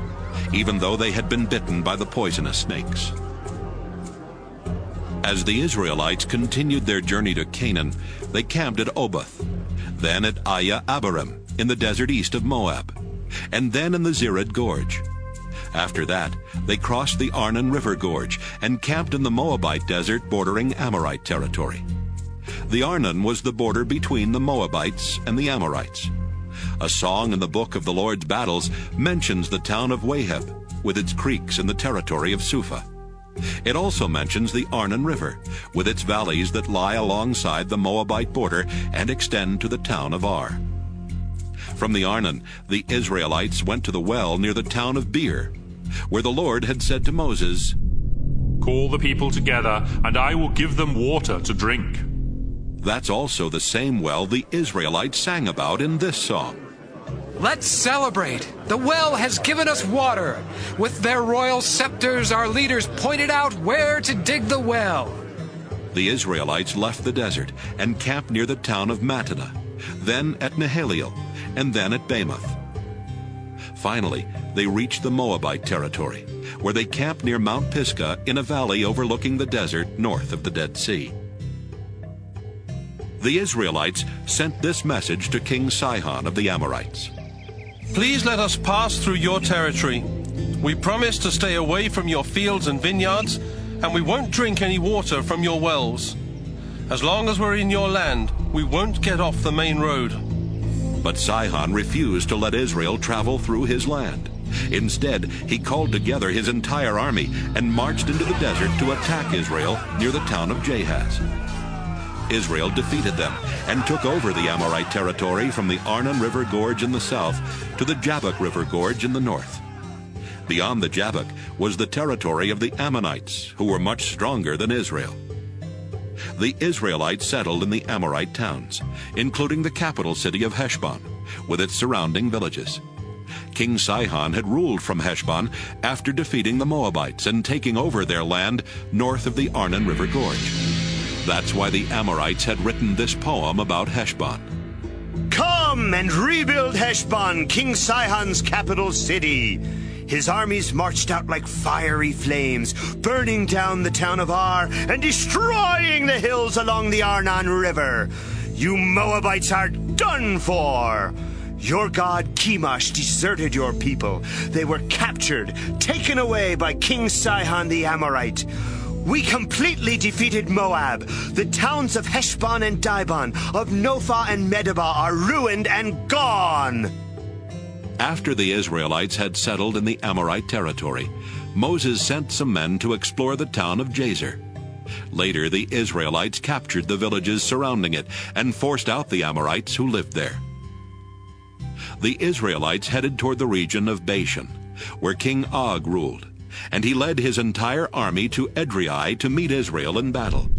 even though they had been bitten by the poisonous snakes. As the Israelites continued their journey to Canaan, they camped at Oboth, then at Abarim in the desert east of Moab, and then in the Zered Gorge. After that, they crossed the Arnon River Gorge and camped in the Moabite desert bordering Amorite territory. The Arnon was the border between the Moabites and the Amorites. A song in the book of the Lord's battles mentions the town of Waheb with its creeks in the territory of Suphah. It also mentions the Arnon River with its valleys that lie alongside the Moabite border and extend to the town of Ar. From the Arnon, the Israelites went to the well near the town of Beer, where the Lord had said to Moses, "Call the people together, and I will give them water to drink." That's also the same well the Israelites sang about in this song. "Let's celebrate! The well has given us water. With their royal scepters, our leaders pointed out where to dig the well." The Israelites left the desert and camped near the town of Mattanah, then at Nahaliel, and then at Bamoth. Finally, they reached the Moabite territory, where they camped near Mount Pisgah in a valley overlooking the desert north of the Dead Sea. The Israelites sent this message to King Sihon of the Amorites. "Please let us pass through your territory. We promise to stay away from your fields and vineyards, and we won't drink any water from your wells. As long as we're in your land, we won't get off the main road." But Sihon refused to let Israel travel through his land. Instead, he called together his entire army and marched into the desert to attack Israel near the town of Jahaz. Israel defeated them and took over the Amorite territory from the Arnon River Gorge in the south to the Jabbok River Gorge in the north. Beyond the Jabbok was the territory of the Ammonites, who were much stronger than Israel. The Israelites settled in the Amorite towns, including the capital city of Heshbon, with its surrounding villages. King Sihon had ruled from Heshbon after defeating the Moabites and taking over their land north of the Arnon River Gorge. That's why the Amorites had written this poem about Heshbon. "Come and rebuild Heshbon, King Sihon's capital city. His armies marched out like fiery flames, burning down the town of Ar and destroying the hills along the Arnon River. You Moabites are done for. Your god Chemosh deserted your people. They were captured, taken away by King Sihon the Amorite. We completely defeated Moab. The towns of Heshbon and Dibon, of Nophah and Medeba are ruined and gone. After the Israelites had settled in the Amorite territory, Moses sent some men to explore the town of Jazer. Later, the Israelites captured the villages surrounding it and forced out the Amorites who lived there. The Israelites headed toward the region of Bashan, where King Og ruled, and he led his entire army to Edrei to meet Israel in battle.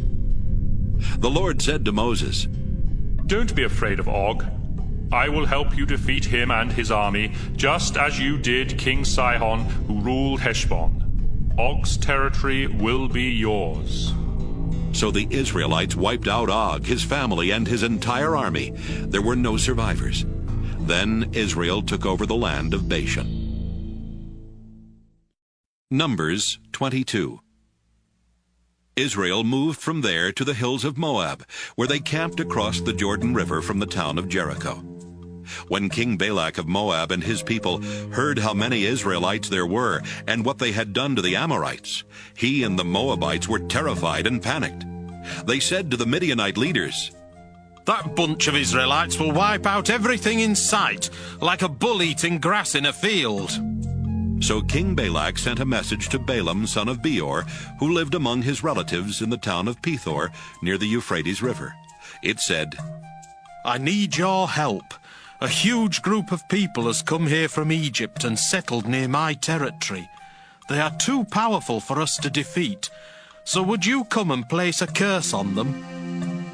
The Lord said to Moses, "Don't be afraid of Og. I will help you defeat him and his army, just as you did King Sihon, who ruled Heshbon. Og's territory will be yours." So the Israelites wiped out Og, his family, and his entire army. There were no survivors. Then Israel took over the land of Bashan. Numbers 22. Israel moved from there to the hills of Moab, where they camped across the Jordan River from the town of Jericho. When King Balak of Moab and his people heard how many Israelites there were and what they had done to the Amorites, he and the Moabites were terrified and panicked. They said to the Midianite leaders, "That bunch of Israelites will wipe out everything in sight, like a bull eating grass in a field." So King Balak sent a message to Balaam, son of Beor, who lived among his relatives in the town of Pethor, near the Euphrates River. It said, "I need your help. A huge group of people has come here from Egypt and settled near my territory. They are too powerful for us to defeat, so would you come and place a curse on them?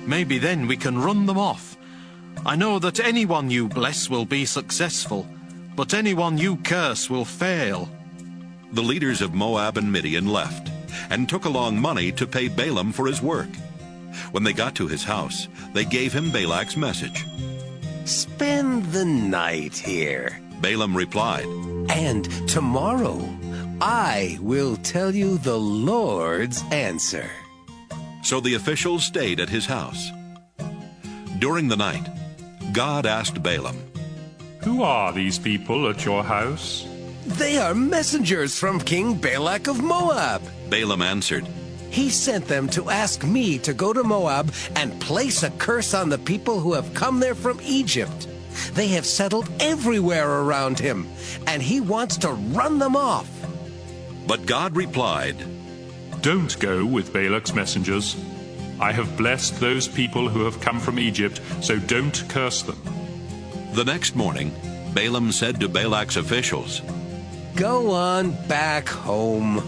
Maybe then we can run them off. I know that anyone you bless will be successful, but anyone you curse will fail." The leaders of Moab and Midian left, and took along money to pay Balaam for his work. When they got to his house, they gave him Balak's message. "Spend the night here," Balaam replied, "and tomorrow I will tell you the Lord's answer." So the officials stayed at his house. During the night, God asked Balaam, "Who are these people at your house?" "They are messengers from King Balak of Moab." Balaam answered, "He sent them to ask me to go to Moab and place a curse on the people who have come there from Egypt. They have settled everywhere around him, and he wants to run them off." But God replied, "Don't go with Balak's messengers. I have blessed those people who have come from Egypt, so don't curse them." The next morning, Balaam said to Balak's officials, "Go on back home.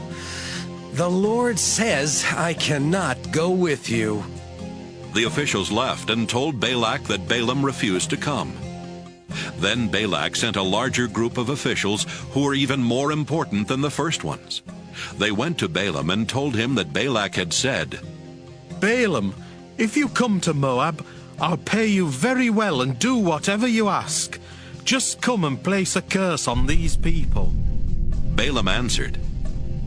The Lord says I cannot go with you." The officials left and told Balak that Balaam refused to come. Then Balak sent a larger group of officials who were even more important than the first ones. They went to Balaam and told him that Balak had said, "Balaam, if you come to Moab, I'll pay you very well and do whatever you ask. Just come and place a curse on these people." Balaam answered,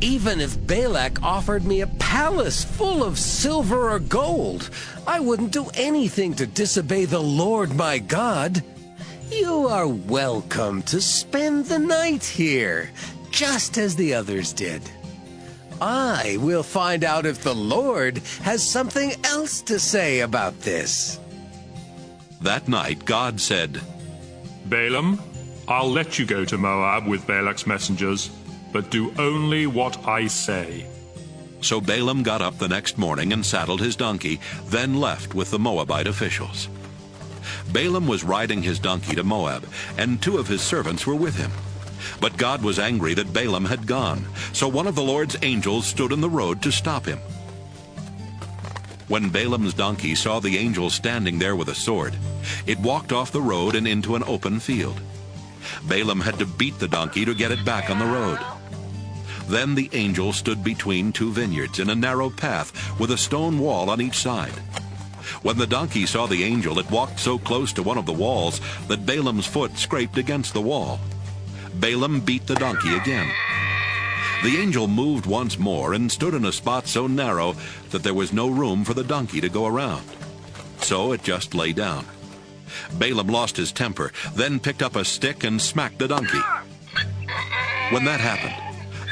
"Even if Balak offered me a palace full of silver or gold, I wouldn't do anything to disobey the Lord my God. You are welcome to spend the night here, just as the others did. I will find out if the Lord has something else to say about this." That night God said, "Balaam, I'll let you go to Moab with Balak's messengers, but do only what I say." So Balaam got up the next morning and saddled his donkey, then left with the Moabite officials. Balaam was riding his donkey to Moab, and 2 of his servants were with him. But God was angry that Balaam had gone, so one of the Lord's angels stood in the road to stop him. When Balaam's donkey saw the angel standing there with a sword, it walked off the road and into an open field. Balaam had to beat the donkey to get it back on the road. Then the angel stood between 2 vineyards in a narrow path with a stone wall on each side. When the donkey saw the angel, it walked so close to one of the walls that Balaam's foot scraped against the wall. Balaam beat the donkey again. The angel moved once more and stood in a spot so narrow that there was no room for the donkey to go around. So it just lay down. Balaam lost his temper, then picked up a stick and smacked the donkey. When that happened,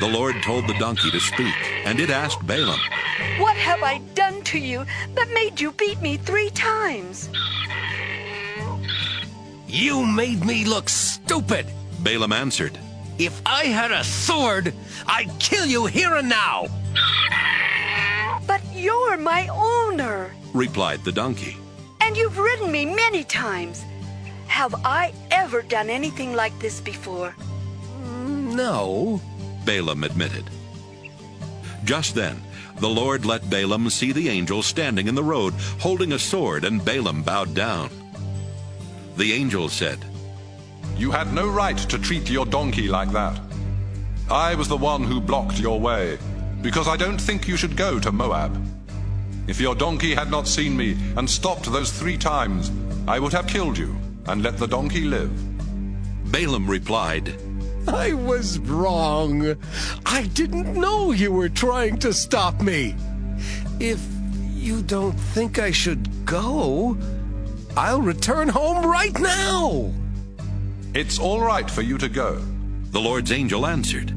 the Lord told the donkey to speak, and it asked Balaam, What have I done to you that made you beat me 3 times? You made me look stupid, Balaam answered. If I had a sword, I'd kill you here and now. But you're my owner, replied the donkey. and you've ridden me many times. Have I ever done anything like this before? No, Balaam admitted. Just then, the Lord let Balaam see the angel standing in the road, holding a sword, and Balaam bowed down. The angel said, You had no right to treat your donkey like that. I was the one who blocked your way, because I don't think you should go to Moab. If your donkey had not seen me and stopped those 3 times, I would have killed you and let the donkey live. Balaam replied, I was wrong. I didn't know you were trying to stop me. If you don't think I should go, I'll return home right now. It's all right for you to go, the Lord's angel answered.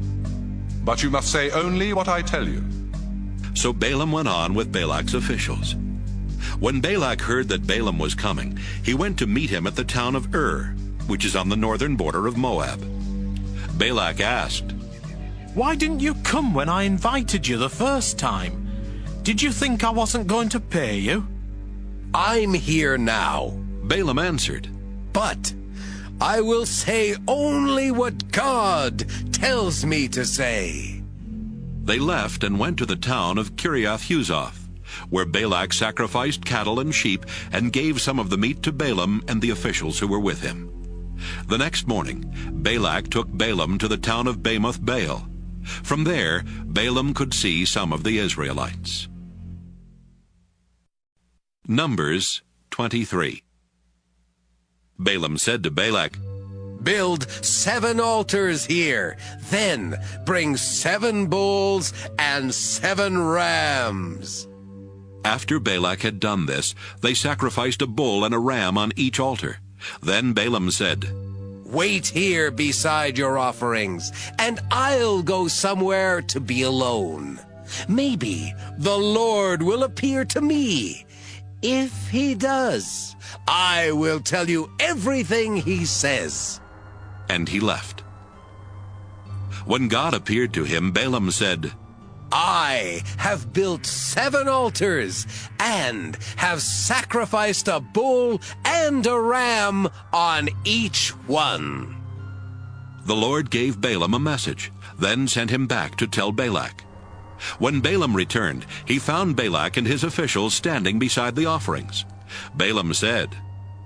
But you must say only what I tell you. So Balaam went on with Balak's officials. When Balak heard that Balaam was coming, he went to meet him at the town of which is on the northern border of Moab. Balak asked, Why didn't you come when I invited you the first time? Did you think I wasn't going to pay you? I'm here now, Balaam answered. But I will say only what God tells me to say. They left and went to the town of Kiriath-Huzoth, where Balak sacrificed cattle and sheep and gave some of the meat to Balaam and the officials who were with him. The next morning, Balak took Balaam to the town of Bamoth Baal. From there, Balaam could see some of the Israelites. Numbers 23. Balaam said to Balak, Build 7 altars here, then bring 7 bulls and 7 rams. After Balak had done this, they sacrificed a bull and a ram on each altar. Then Balaam said, Wait here beside your offerings, and I'll go somewhere to be alone. Maybe the Lord will appear to me. If he does, I will tell you everything he says. And he left. When God appeared to him, Balaam said, I have built 7 altars and have sacrificed a bull and a ram on each one. The Lord gave Balaam a message, then sent him back to tell Balak. When Balaam returned, he found Balak and his officials standing beside the offerings. Balaam said,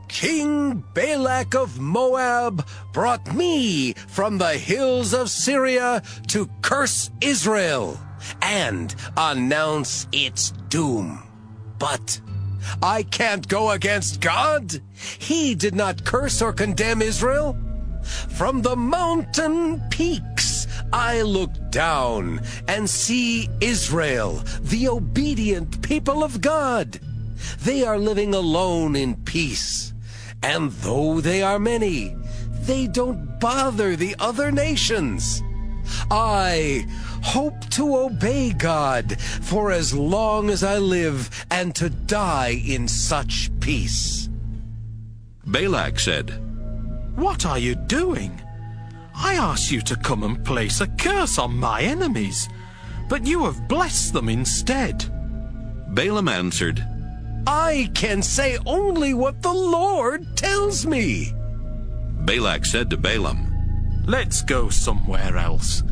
King Balak of Moab brought me from the hills of Syria to curse Israel and announce its doom. But I can't go against God. He did not curse or condemn Israel. From the mountain peaks I look down and see Israel, the obedient people of God. They are living alone in peace. And though they are many, they don't bother the other nations. I hope to obey God for as long as I live and to die in such peace. Balak said, What are you doing? I asked you to come and place a curse on my enemies, but you have blessed them instead. Balaam answered, I can say only what the Lord tells me. Balak said to Balaam, Let's go somewhere else.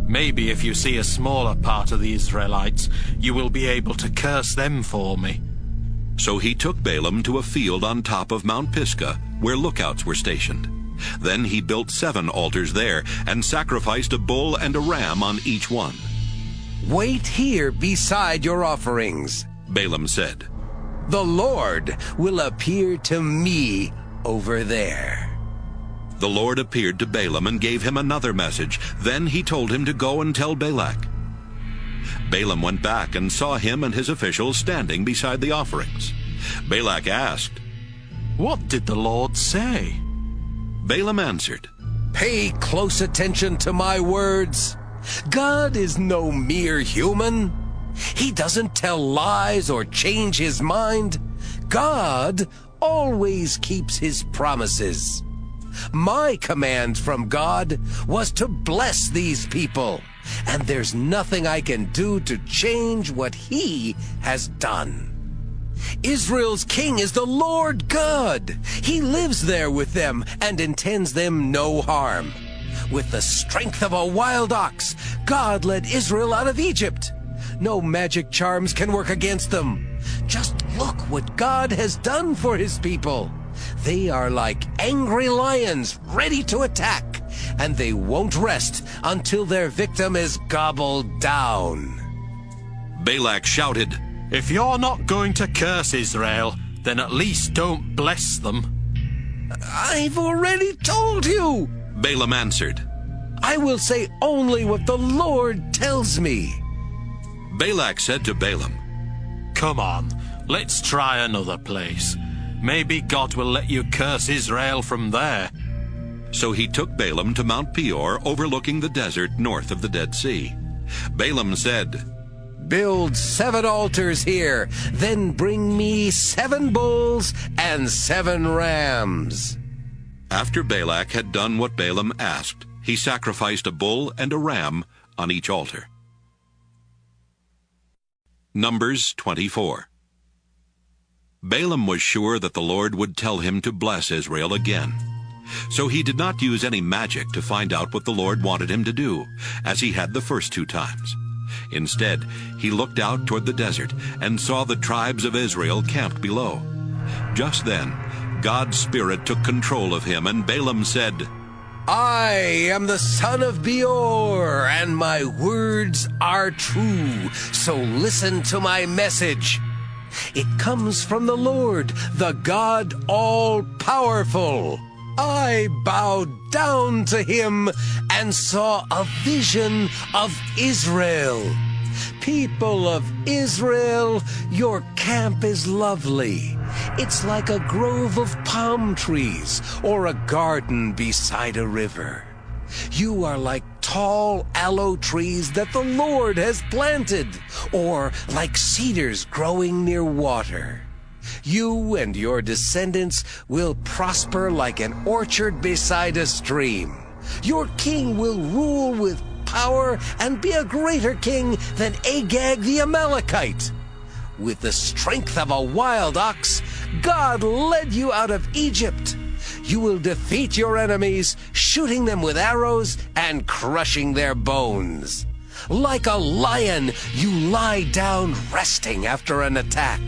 Maybe if you see a smaller part of the Israelites, you will be able to curse them for me. So he took Balaam to a field on top of Mount Pisgah, where lookouts were stationed. Then he built 7 altars there and sacrificed a bull and a ram on each one. Wait here beside your offerings, Balaam said. The Lord will appear to me over there. The Lord appeared to Balaam and gave him another message. Then he told him to go and tell Balak. Balaam went back and saw him and his officials standing beside the offerings. Balak asked, What did the Lord say? Balaam answered, Pay close attention to my words. God is no mere human. He doesn't tell lies or change his mind. God always keeps his promises. My command from God was to bless these people, and there's nothing I can do to change what he has done. Israel's king is the Lord God. He lives there with them and intends them no harm. With the strength of a wild ox, God led Israel out of Egypt. No magic charms can work against them. Just look what God has done for his people. They are like angry lions ready to attack, and they won't rest until their victim is gobbled down. Balak shouted, "If you're not going to curse Israel, then at least don't bless them." "I've already told you," Balaam answered. "I will say only what the Lord tells me." Balak said to Balaam, "Come on, let's try another place. Maybe God will let you curse Israel from there." So he took Balaam to Mount Peor, overlooking the desert north of the Dead Sea. Balaam said, "Build 7 altars here, then bring me 7 bulls and 7 rams." After Balak had done what Balaam asked, he sacrificed a bull and a ram on each altar. Numbers 24. Balaam was sure that the Lord would tell him to bless Israel again. So he did not use any magic to find out what the Lord wanted him to do, as he had the first 2 times. Instead, he looked out toward the desert and saw the tribes of Israel camped below. Just then, God's Spirit took control of him, and Balaam said, "I am the son of Beor, and my words are true, so listen to my message. It comes from the Lord, the God all-powerful. I bowed down to him and saw a vision of Israel. People of Israel, your camp is lovely. It's like a grove of palm trees or a garden beside a river. You are like tall aloe trees that the Lord has planted, or like cedars growing near water. You and your descendants will prosper like an orchard beside a stream. Your king will rule with power and be a greater king than Agag the Amalekite. With the strength of a wild ox, God led you out of Egypt. You will defeat your enemies, shooting them with arrows and crushing their bones. Like a lion, you lie down resting after an attack.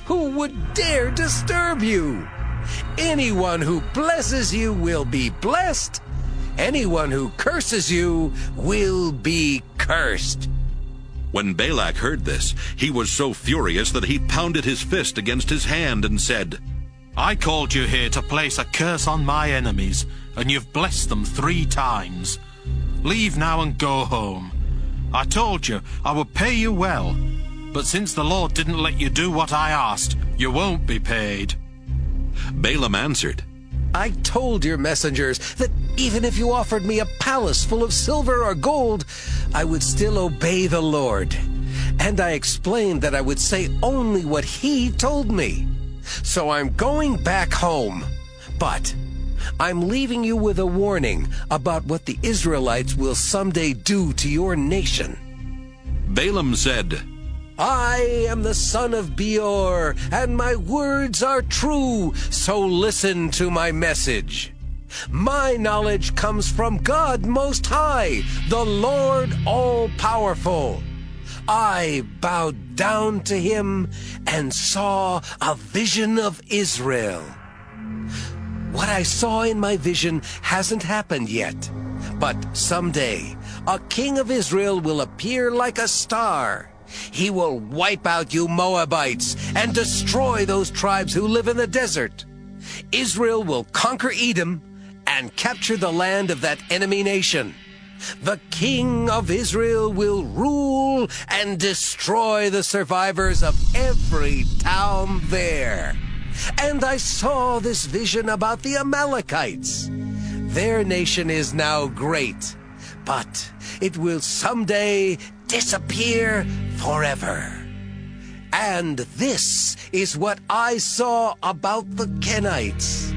Who would dare disturb you? Anyone who blesses you will be blessed. Anyone who curses you will be cursed." When Balak heard this, he was so furious that he pounded his fist against his hand and said, "I called you here to place a curse on my enemies, and you've blessed them 3 times. Leave now and go home. I told you I would pay you well, but since the Lord didn't let you do what I asked, you won't be paid." Balaam answered, "I told your messengers that even if you offered me a palace full of silver or gold, I would still obey the Lord. And I explained that I would say only what he told me. So I'm going back home. But I'm leaving you with a warning about what the Israelites will someday do to your nation." Balaam said, "I am the son of Beor, and my words are true, so listen to my message. My knowledge comes from God Most High, the Lord all-powerful. I bowed down to him and saw a vision of Israel. What I saw in my vision hasn't happened yet, but someday a king of Israel will appear like a star. He will wipe out you Moabites and destroy those tribes who live in the desert. Israel will conquer Edom and capture the land of that enemy nation. The king of Israel will rule and destroy the survivors of every town there. And I saw this vision about the Amalekites. Their nation is now great, but it will someday disappear forever. And this is what I saw about the Kenites.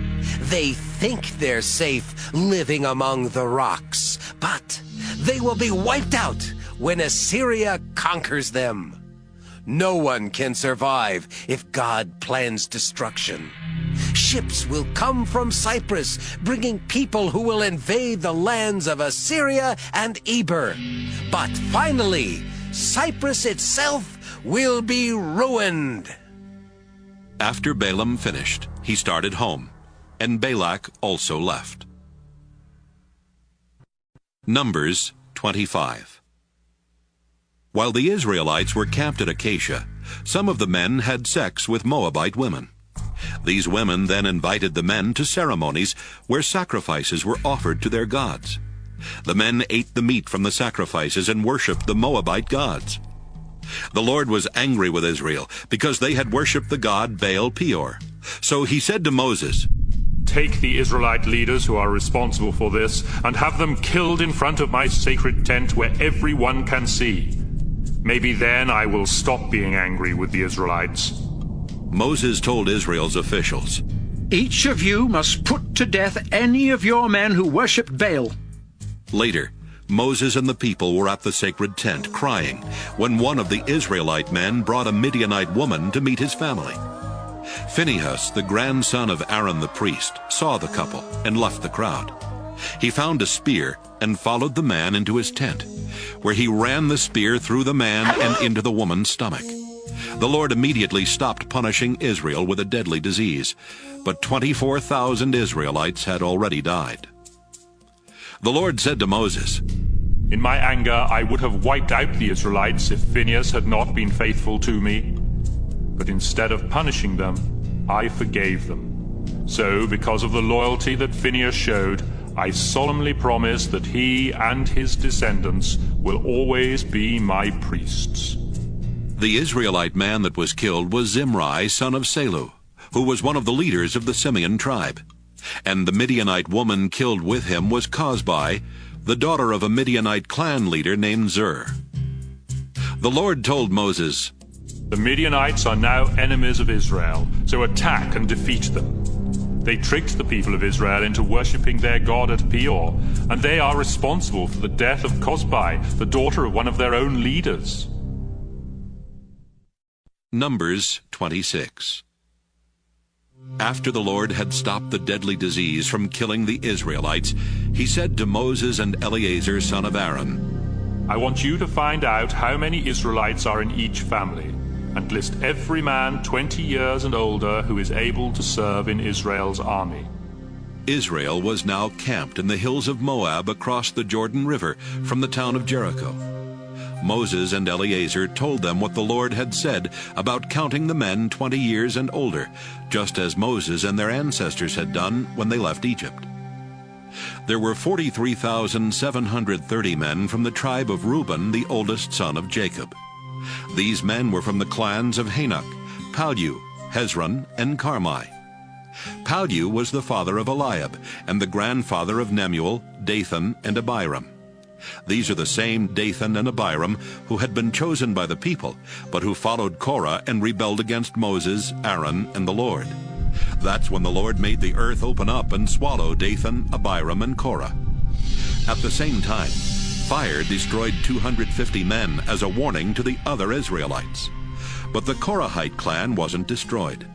They think they're safe living among the rocks, but they will be wiped out when Assyria conquers them. No one can survive if God plans destruction. Ships will come from Cyprus, bringing people who will invade the lands of Assyria and Eber. But finally, Cyprus itself will be ruined. After Balaam finished, he started home, and Balak also left. Numbers 25. While the Israelites were camped at Acacia, some of the men had sex with Moabite women. These women then invited the men to ceremonies where sacrifices were offered to their gods. The men ate the meat from the sacrifices and worshipped the Moabite gods. The Lord was angry with Israel because they had worshipped the god Baal Peor. So he said to Moses, "Take the Israelite leaders who are responsible for this and have them killed in front of my sacred tent where everyone can see. Maybe then I will stop being angry with the Israelites." Moses told Israel's officials, "Each of you must put to death any of your men who worshipped Baal." Later, Moses and the people were at the sacred tent crying when one of the Israelite men brought a Midianite woman to meet his family. Phinehas, the grandson of Aaron the priest, saw the couple and left the crowd. He found a spear and followed the man into his tent, where he ran the spear through the man and into the woman's stomach. The Lord immediately stopped punishing Israel with a deadly disease, but 24,000 Israelites had already died. The Lord said to Moses, "In my anger I would have wiped out the Israelites if Phinehas had not been faithful to me. But instead of punishing them, I forgave them. So, because of the loyalty that Phinehas showed, I solemnly promise that he and his descendants will always be my priests." The Israelite man that was killed was Zimri, son of Salu, who was one of the leaders of the Simeon tribe. And the Midianite woman killed with him was Cosbi, the daughter of a Midianite clan leader named Zur. The Lord told Moses, "The Midianites are now enemies of Israel, so attack and defeat them. They tricked the people of Israel into worshipping their god at Peor, and they are responsible for the death of Cosbi, the daughter of one of their own leaders." Numbers 26. After the Lord had stopped the deadly disease from killing the Israelites, he said to Moses and Eleazar, son of Aaron, "I want you to find out how many Israelites are in each family, and list every man 20 years and older who is able to serve in Israel's army." Israel was now camped in the hills of Moab across the Jordan River from the town of Jericho. Moses and Eleazar told them what the Lord had said about counting the men 20 years and older, just as Moses and their ancestors had done when they left Egypt. There were 43,730 men from the tribe of Reuben, the oldest son of Jacob. These men were from the clans of Hanok, Palu, Hezron, and Carmi. Palu was the father of Eliab, and the grandfather of Nemuel, Dathan, and Abiram. These are the same Dathan and Abiram who had been chosen by the people, but who followed Korah and rebelled against Moses, Aaron, and the Lord. That's when the Lord made the earth open up and swallow Dathan, Abiram, and Korah. At the same time, fire destroyed 250 men as a warning to the other Israelites. But the Korahite clan wasn't destroyed.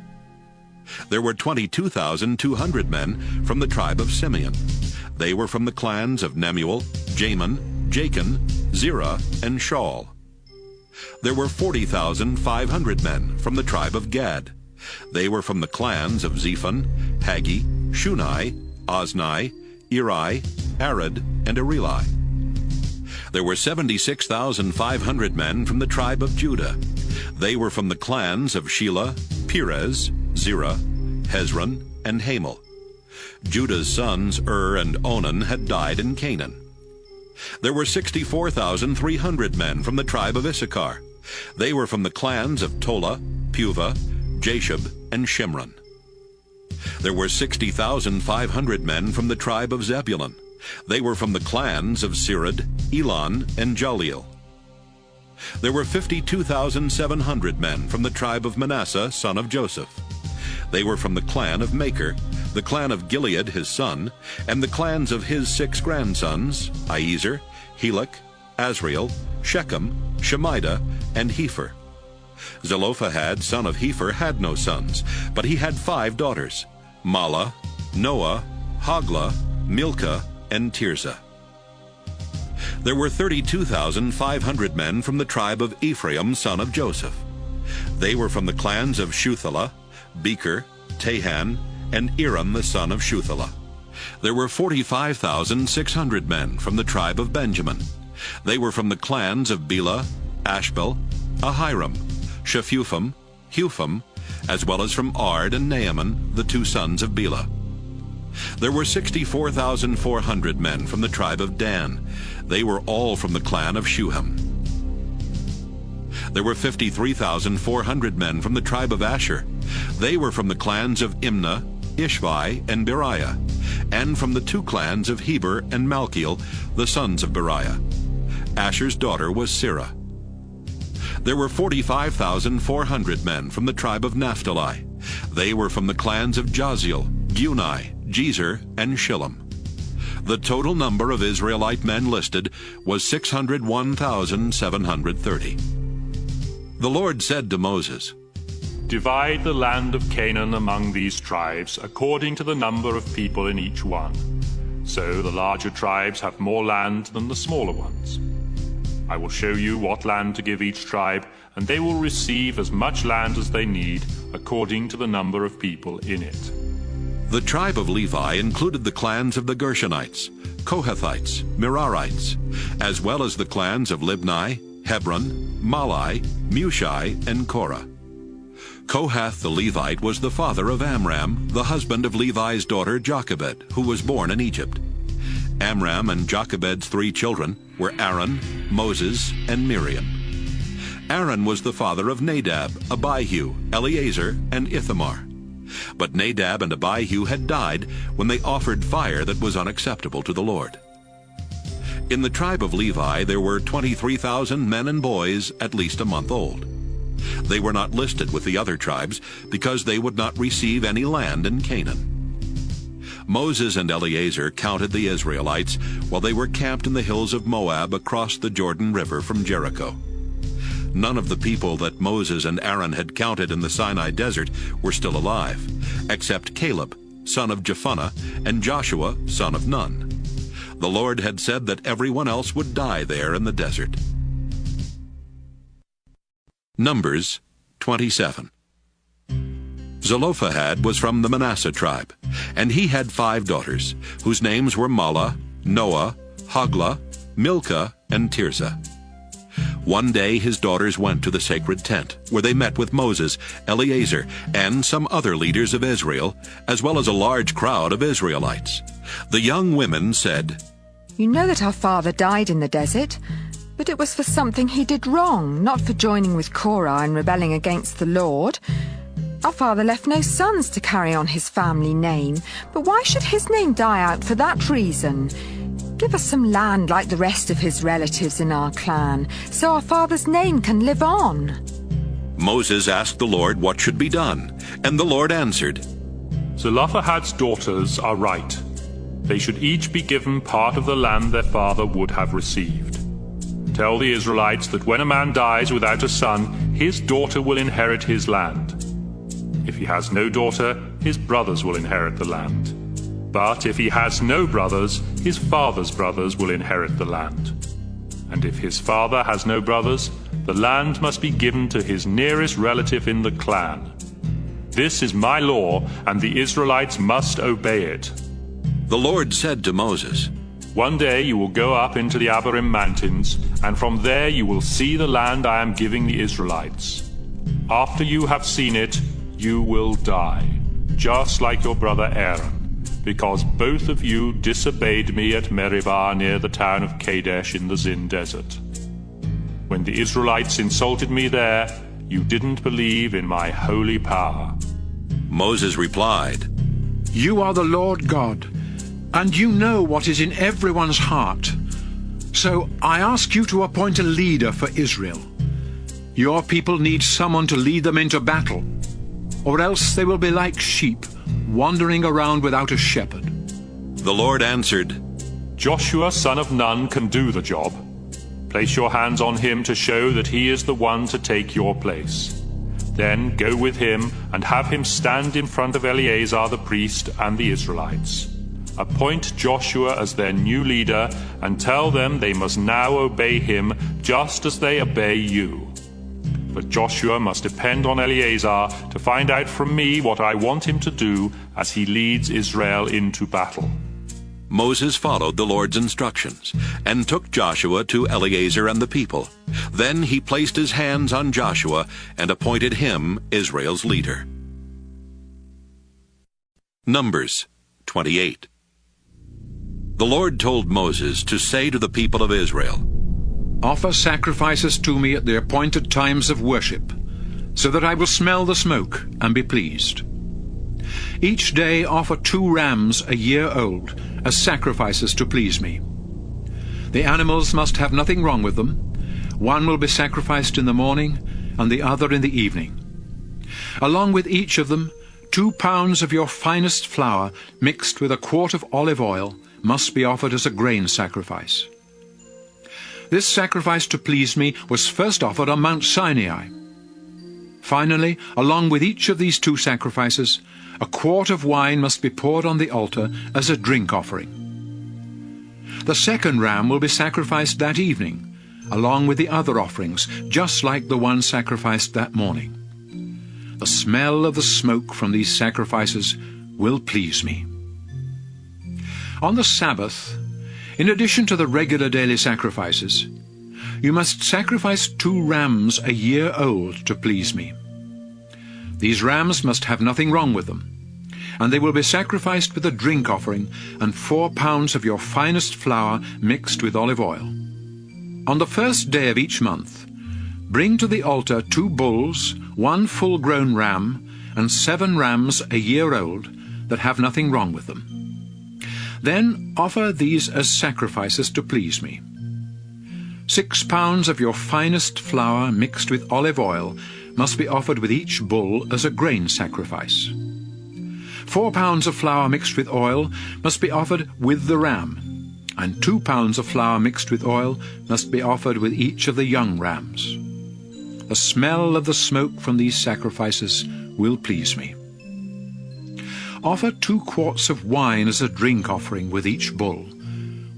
There were 22,200 men from the tribe of Simeon. They were from the clans of Nemuel, Jamin, Jachin, Zerah, and Shaul. There were 40,500 men from the tribe of Gad. They were from the clans of Zephon, Haggi, Shunai, Ozni, Eri, Arad, and Areli. There were 76,500 men from the tribe of Judah. They were from the clans of Shelah, Perez, Zerah, Hezron, and Hamel. Judah's sons and Onan had died in Canaan. There were 64,300 men from the tribe of Issachar. They were from the clans of Tola, Puvah, Jashub, and Shimron. There were 60,500 men from the tribe of Zebulun. They were from the clans of Sirad, Elon, and Jaleel. There were 52,700 men from the tribe of Manasseh, son of Joseph. They were from the clan of Machir, the clan of Gilead his son, and the clans of his 6 grandsons, Iezer, Helek, Azriel, Shechem, Shemida, and Hepher. Zelophehad, son of Hepher, had no sons, but he had 5 daughters, Mahlah, Noah, Hoglah, Milcah, and Tirzah. There were 32,500 men from the tribe of Ephraim, son of Joseph. They were from the clans of Shuthelah, Becher, Tahan, and Iram the son of Shuthelah. There were 45,600 men from the tribe of Benjamin. They were from the clans of Bela, Ashbel, Ahiram, Shephupham, Hupham, as well as from Ard and Naaman, the 2 sons of Bela. There were 64,400 men from the tribe of Dan. They were all from the clan of Shuham. There were 53,400 men from the tribe of Asher. They were from the clans of Imnah, Ishvi, and Beriah, and from the 2 clans of Heber and Malkiel, the sons of Beriah. Asher's daughter was Sirah. There were 45,400 men from the tribe of Naphtali. They were from the clans of Jaziel, Guni, Jezer, and Shillem. The total number of Israelite men listed was 601,730. The Lord said to Moses, "Divide the land of Canaan among these tribes according to the number of people in each one. So the larger tribes have more land than the smaller ones. I will show you what land to give each tribe, and they will receive as much land as they need according to the number of people in it." The tribe of Levi included the clans of the Gershonites, Kohathites, Merarites, as well as the clans of Libni, Hebron, Malai, Mushi, and Korah. Kohath the Levite was the father of Amram, the husband of Levi's daughter Jochebed, who was born in Egypt. Amram and Jochebed's 3 children were Aaron, Moses, and Miriam. Aaron was the father of Nadab, Abihu, Eleazar, and Ithamar. But Nadab and Abihu had died when they offered fire that was unacceptable to the Lord. In the tribe of Levi there were 23,000 men and boys at least a month old. They were not listed with the other tribes because they would not receive any land in Canaan. Moses and Eleazar counted the Israelites while they were camped in the hills of Moab across the Jordan River from Jericho. None of the people that Moses and Aaron had counted in the Sinai desert were still alive, except Caleb, son of Jephunneh, and Joshua, son of Nun. The Lord had said that everyone else would die there in the desert. Numbers 27. Zelophehad was from the Manasseh tribe, and he had 5 daughters, whose names were Mahlah, Noah, Hoglah, Milcah, and Tirzah. One day his daughters went to the sacred tent, where they met with Moses, Eleazar, and some other leaders of Israel, as well as a large crowd of Israelites. The young women said, "You know that our father died in the desert, but it was for something he did wrong, not for joining with Korah and rebelling against the Lord. Our father left no sons to carry on his family name, but why should his name die out for that reason? Give us some land like the rest of his relatives in our clan, so our father's name can live on." Moses asked the Lord what should be done, and the Lord answered, "Zelophehad's daughters are right. They should each be given part of the land their father would have received. Tell the Israelites that when a man dies without a son, his daughter will inherit his land. If he has no daughter, his brothers will inherit the land. But if he has no brothers, his father's brothers will inherit the land. And if his father has no brothers, the land must be given to his nearest relative in the clan. This is my law, and the Israelites must obey it." The Lord said to Moses, "One day you will go up into the Abarim mountains, and from there you will see the land I am giving the Israelites. After you have seen it, you will die, just like your brother Aaron, because both of you disobeyed me at Meribah near the town of Kadesh in the Zin desert. When the Israelites insulted me there, you didn't believe in my holy power." Moses replied, "You are the Lord God, and you know what is in everyone's heart. So I ask you to appoint a leader for Israel. Your people need someone to lead them into battle, or else they will be like sheep, wandering around without a shepherd. The Lord answered, Joshua, son of Nun, can do the job. Place your hands on him to show that he is the one to take your place. Then go with him and have him stand in front of Eleazar the priest and the Israelites. Appoint Joshua as their new leader and tell them they must now obey him just as they obey you. But Joshua must depend on Eleazar to find out from me what I want him to do as he leads Israel into battle. Moses followed the Lord's instructions and took Joshua to Eleazar and the people. Then he placed his hands on Joshua and appointed him Israel's leader. Numbers 28. The Lord told Moses to say to the people of Israel, Offer sacrifices to me at the appointed times of worship, so that I will smell the smoke and be pleased. Each day offer 2 rams a year old as sacrifices to please me. The animals must have nothing wrong with them. One will be sacrificed in the morning and the other in the evening. Along with each of them, 2 pounds of your finest flour mixed with a quart of olive oil must be offered as a grain sacrifice. This sacrifice to please me was first offered on Mount Sinai. Finally, along with each of these 2 sacrifices, a quart of wine must be poured on the altar as a drink offering. The second ram will be sacrificed that evening, along with the other offerings, just like the one sacrificed that morning. The smell of the smoke from these sacrifices will please me. On the Sabbath, in addition to the regular daily sacrifices, you must sacrifice 2 rams a year old to please me. These rams must have nothing wrong with them, and they will be sacrificed with a drink offering and 4 pounds of your finest flour mixed with olive oil. On the first day of each month, bring to the altar 2 bulls, 1 full-grown ram, and 7 rams a year old that have nothing wrong with them. Then offer these as sacrifices to please me. 6 pounds of your finest flour mixed with olive oil must be offered with each bull as a grain sacrifice. 4 pounds of flour mixed with oil must be offered with the ram, and 2 pounds of flour mixed with oil must be offered with each of the young rams. The smell of the smoke from these sacrifices will please me. Offer 2 quarts of wine as a drink offering with each bull,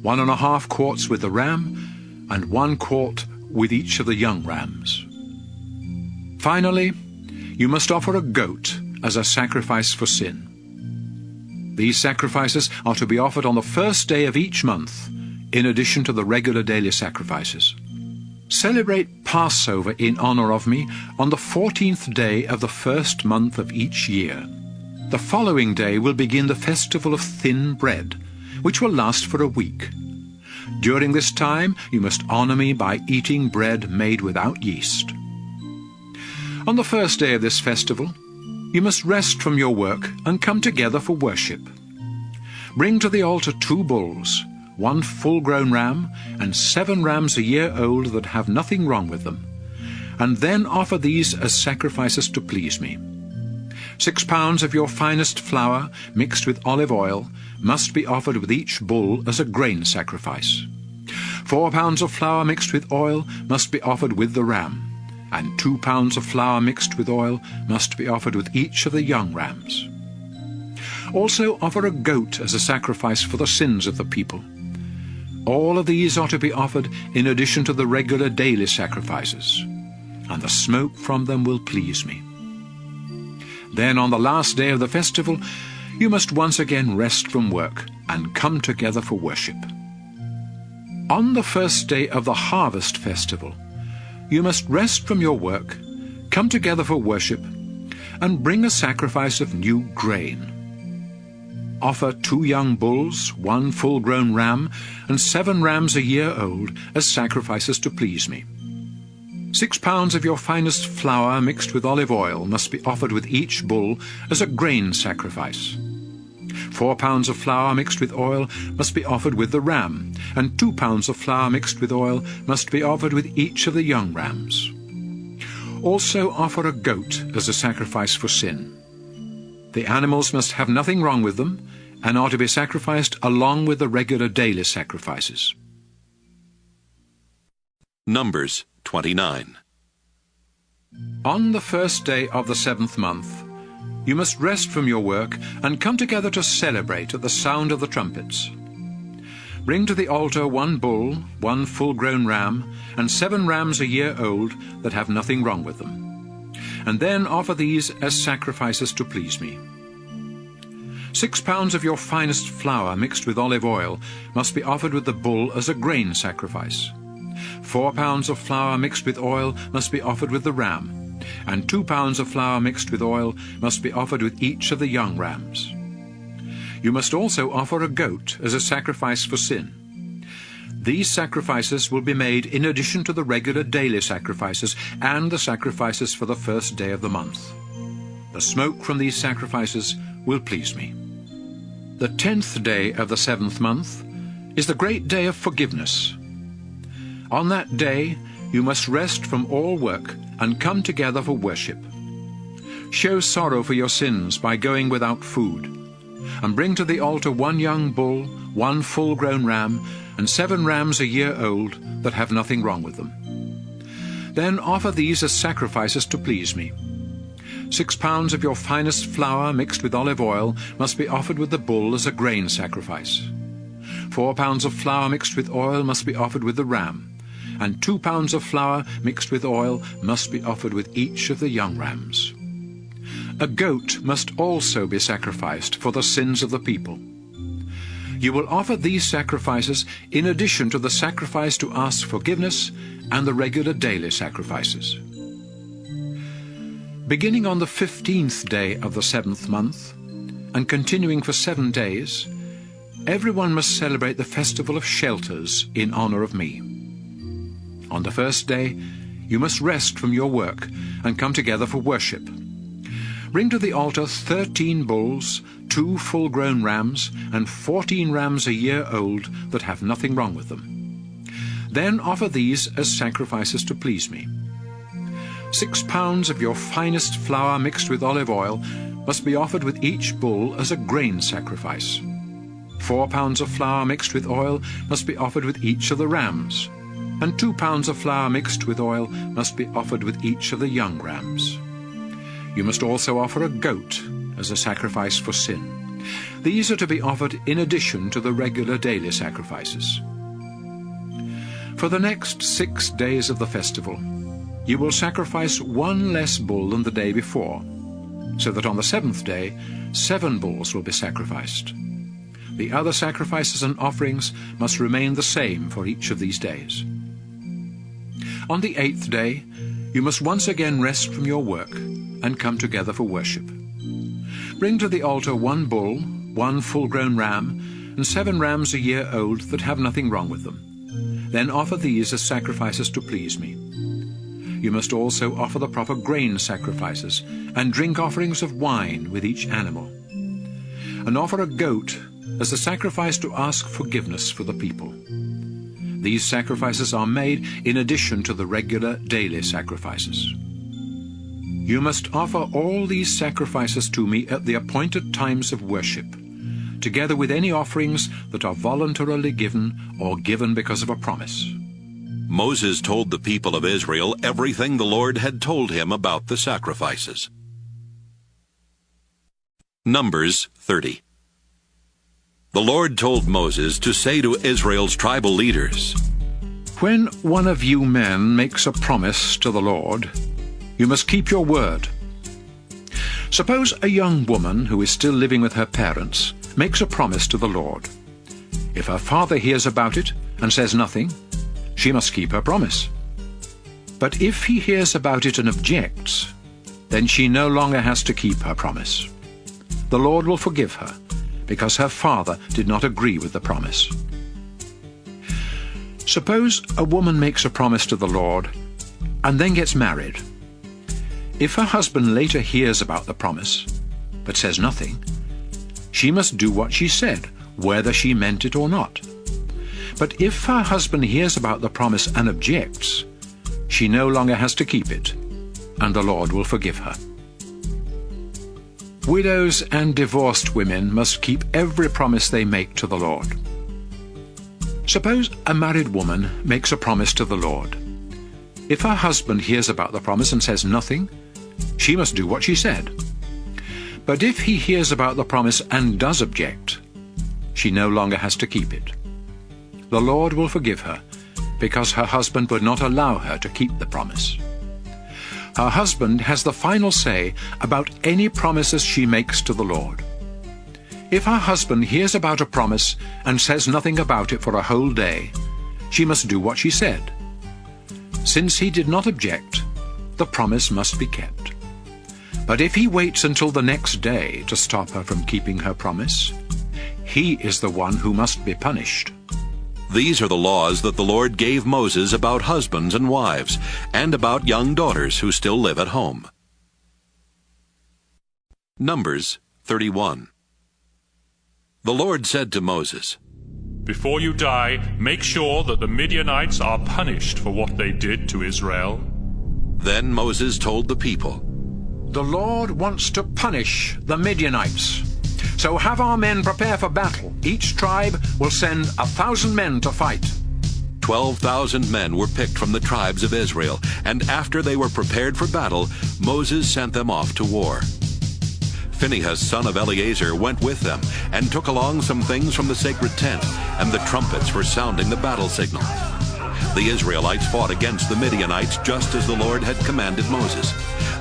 1.5 quarts with the ram, and 1 quart with each of the young rams. Finally, you must offer a goat as a sacrifice for sin. These sacrifices are to be offered on the first day of each month, in addition to the regular daily sacrifices. Celebrate Passover in honor of me on the 14th day of the first month of each year. The following day will begin the festival of thin bread, which will last for a week. During this time you must honor me by eating bread made without yeast. On the first day of this festival, you must rest from your work and come together for worship. Bring to the altar 2 bulls, 1 full-grown ram, and 7 rams a year old that have nothing wrong with them, and then offer these as sacrifices to please me. 6 pounds of your finest flour mixed with olive oil must be offered with each bull as a grain sacrifice. 4 pounds of flour mixed with oil must be offered with the ram, and 2 pounds of flour mixed with oil must be offered with each of the young rams. Also offer a goat as a sacrifice for the sins of the people. All of these are to be offered in addition to the regular daily sacrifices, and the smoke from them will please me. Then on the last day of the festival, you must once again rest from work and come together for worship. On the first day of the harvest festival, you must rest from your work, come together for worship, and bring a sacrifice of new grain. Offer 2 young bulls, 1 full-grown ram, and 7 rams a year old as sacrifices to please me. 6 pounds of your finest flour mixed with olive oil must be offered with each bull as a grain sacrifice. 4 pounds of flour mixed with oil must be offered with the ram, and 2 pounds of flour mixed with oil must be offered with each of the young rams. Also offer a goat as a sacrifice for sin. The animals must have nothing wrong with them, and are to be sacrificed along with the regular daily sacrifices. Numbers 29. On the first day of the 7th month, you must rest from your work and come together to celebrate at the sound of the trumpets. Bring to the altar 1 bull, 1 full-grown ram, and 7 rams a year old that have nothing wrong with them. And then offer these as sacrifices to please me. 6 pounds of your finest flour mixed with olive oil must be offered with the bull as a grain sacrifice. 4 pounds of flour mixed with oil must be offered with the ram, and 2 pounds of flour mixed with oil must be offered with each of the young rams. You must also offer a goat as a sacrifice for sin. These sacrifices will be made in addition to the regular daily sacrifices and the sacrifices for the first day of the month. The smoke from these sacrifices will please me. The 10th day of the 7th month is the great day of forgiveness. On that day you must rest from all work and come together for worship. Show sorrow for your sins by going without food, and bring to the altar 1 young bull, 1 full-grown ram, and 7 rams a year old that have nothing wrong with them. Then offer these as sacrifices to please me. 6 pounds of your finest flour mixed with olive oil must be offered with the bull as a grain sacrifice. 4 pounds of flour mixed with oil must be offered with the ram, and 2 pounds of flour mixed with oil must be offered with each of the young rams. A goat must also be sacrificed for the sins of the people. You will offer these sacrifices in addition to the sacrifice to ask forgiveness and the regular daily sacrifices. Beginning on the 15th day of the 7th month, and continuing for 7 days, everyone must celebrate the festival of shelters in honor of me. On the first day, you must rest from your work and come together for worship. Bring to the altar 13 bulls, 2 full-grown rams, and 14 rams a year old that have nothing wrong with them. Then offer these as sacrifices to please me. 6 pounds of your finest flour mixed with olive oil must be offered with each bull as a grain sacrifice. 4 pounds of flour mixed with oil must be offered with each of the rams, and 2 pounds of flour mixed with oil must be offered with each of the young rams. You must also offer a goat as a sacrifice for sin. These are to be offered in addition to the regular daily sacrifices. For the next 6 days of the festival, you will sacrifice 1 less bull than the day before, so that on the 7th day 7 bulls will be sacrificed. The other sacrifices and offerings must remain the same for each of these days. On the 8th day, you must once again rest from your work and come together for worship. Bring to the altar 1 bull, 1 full-grown ram, and 7 rams a year old that have nothing wrong with them. Then offer these as sacrifices to please me. You must also offer the proper grain sacrifices and drink offerings of wine with each animal. And offer a goat as a sacrifice to ask forgiveness for the people. These sacrifices are made in addition to the regular daily sacrifices. You must offer all these sacrifices to me at the appointed times of worship, together with any offerings that are voluntarily given or given because of a promise. Moses told the people of Israel everything the Lord had told him about the sacrifices. Numbers 30. The Lord told Moses to say to Israel's tribal leaders, "When one of you men makes a promise to the Lord, you must keep your word. Suppose a young woman who is still living with her parents makes a promise to the Lord. If her father hears about it and says nothing, she must keep her promise. But if he hears about it and objects, then she no longer has to keep her promise. The Lord will forgive her, because her father did not agree with the promise." Suppose a woman makes a promise to the Lord and then gets married. If her husband later hears about the promise, but says nothing, she must do what she said, whether she meant it or not. But if her husband hears about the promise and objects, she no longer has to keep it, and the Lord will forgive her. Widows and divorced women must keep every promise they make to the Lord. Suppose a married woman makes a promise to the Lord. If her husband hears about the promise and says nothing, she must do what she said. But if he hears about the promise and does object, she no longer has to keep it. The Lord will forgive her, because her husband would not allow her to keep the promise. Her husband has the final say about any promises she makes to the Lord. If her husband hears about a promise and says nothing about it for a whole day, she must do what she said. Since he did not object, the promise must be kept. But if he waits until the next day to stop her from keeping her promise, he is the one who must be punished. These are the laws that the Lord gave Moses about husbands and wives, and about young daughters who still live at home. Numbers 31. The Lord said to Moses, Before you die, make sure that the Midianites are punished for what they did to Israel. Then Moses told the people, The Lord wants to punish the Midianites. So have our men prepare for battle. Each tribe will send 1,000 men to fight. 12,000 men were picked from the tribes of Israel, and after they were prepared for battle, Moses sent them off to war. Phinehas, son of Eleazar, went with them, and took along some things from the sacred tent, and the trumpets for sounding the battle signal. The Israelites fought against the Midianites just as the Lord had commanded Moses.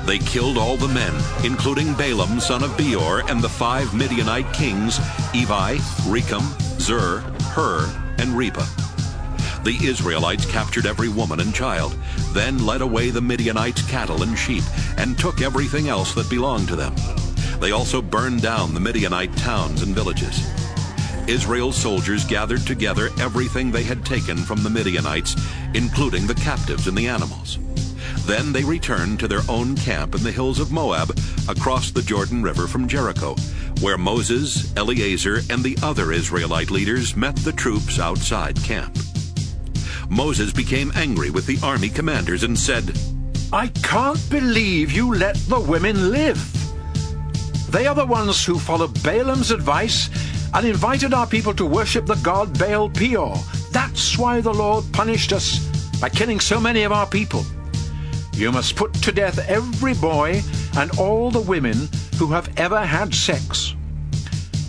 They killed all the men, including Balaam, son of Beor, and the 5 Midianite kings, Evi, Rechem, Zur, Hur, and Reba. The Israelites captured every woman and child, then led away the Midianites' cattle and sheep, and took everything else that belonged to them. They also burned down the Midianite towns and villages. Israel's soldiers gathered together everything they had taken from the Midianites, including the captives and the animals. Then they returned to their own camp in the hills of Moab, across the Jordan River from Jericho, where Moses, Eleazar, and the other Israelite leaders met the troops outside camp. Moses became angry with the army commanders and said, I can't believe you let the women live. They are the ones who followed Balaam's advice and invited our people to worship the god Baal Peor. That's why the Lord punished us by killing so many of our people. You must put to death every boy and all the women who have ever had sex.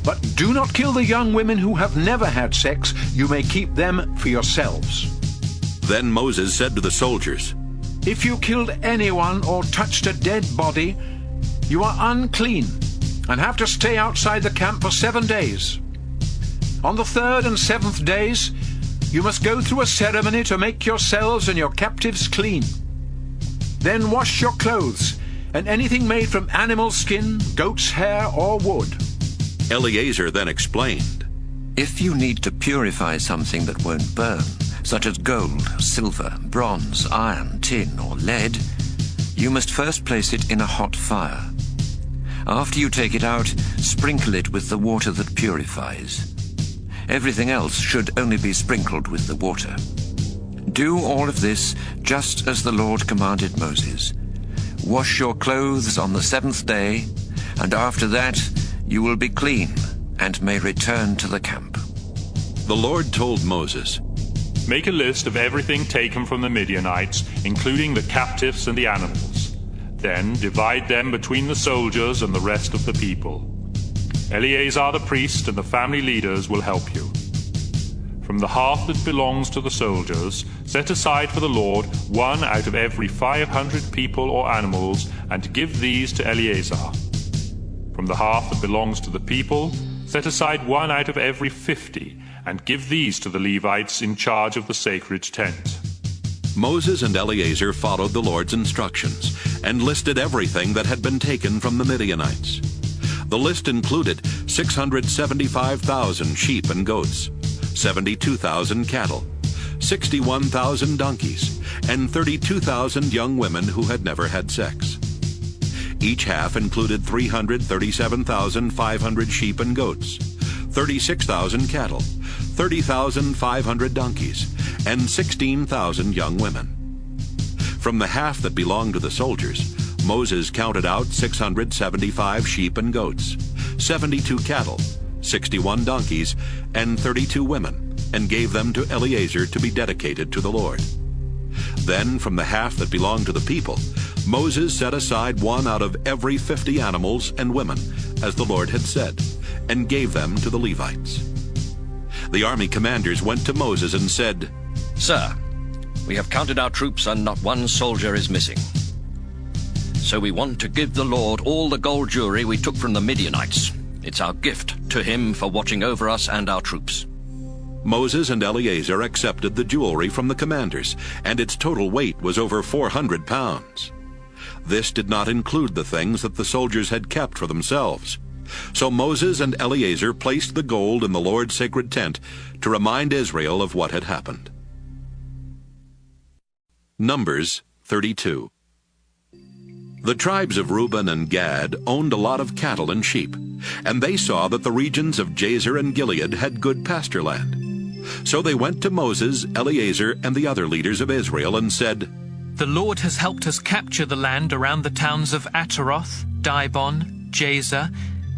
But do not kill the young women who have never had sex. You may keep them for yourselves. Then Moses said to the soldiers, If you killed anyone or touched a dead body, you are unclean and have to stay outside the camp for 7 days. On the 3rd and 7th days, you must go through a ceremony to make yourselves and your captives clean. Then wash your clothes and anything made from animal skin, goat's hair, or wood. Eleazar then explained, If you need to purify something that won't burn, such as gold, silver, bronze, iron, tin, or lead, you must first place it in a hot fire. After you take it out, sprinkle it with the water that purifies. Everything else should only be sprinkled with the water. Do all of this just as the Lord commanded Moses. Wash your clothes on the 7th day, and after that you will be clean and may return to the camp. The Lord told Moses, Make a list of everything taken from the Midianites, including the captives and the animals. Then divide them between the soldiers and the rest of the people. Eleazar the priest and the family leaders will help you. From the half that belongs to the soldiers, set aside for the Lord 1 out of every 500 people or animals, and give these to Eleazar. From the half that belongs to the people, set aside 1 out of every 50, and give these to the Levites in charge of the sacred tent. Moses and Eleazar followed the Lord's instructions and listed everything that had been taken from the Midianites. The list included 675,000 sheep and goats, 72,000 cattle, 61,000 donkeys, and 32,000 young women who had never had sex. Each half included 337,500 sheep and goats, 36,000 cattle, 30,500 donkeys, and 16,000 young women. From the half that belonged to the soldiers, Moses counted out 675 sheep and goats, 72 cattle, 61 donkeys, and 32 women, and gave them to Eleazar to be dedicated to the Lord. Then from the half that belonged to the people, Moses set aside one out of every 50 animals and women, as the Lord had said, and gave them to the Levites. The army commanders went to Moses and said, "Sir, we have counted our troops and not one soldier is missing. So we want to give the Lord all the gold jewelry we took from the Midianites. It's our gift to him for watching over us and our troops." Moses and Eleazar accepted the jewelry from the commanders, and its total weight was over 400 pounds. This did not include the things that the soldiers had kept for themselves. So Moses and Eleazar placed the gold in the Lord's sacred tent to remind Israel of what had happened. Numbers 32. The tribes of Reuben and Gad owned a lot of cattle and sheep, and they saw that the regions of Jazer and Gilead had good pasture land. So they went to Moses, Eleazar, and the other leaders of Israel and said, "The Lord has helped us capture the land around the towns of Ataroth, Dibon, Jazer,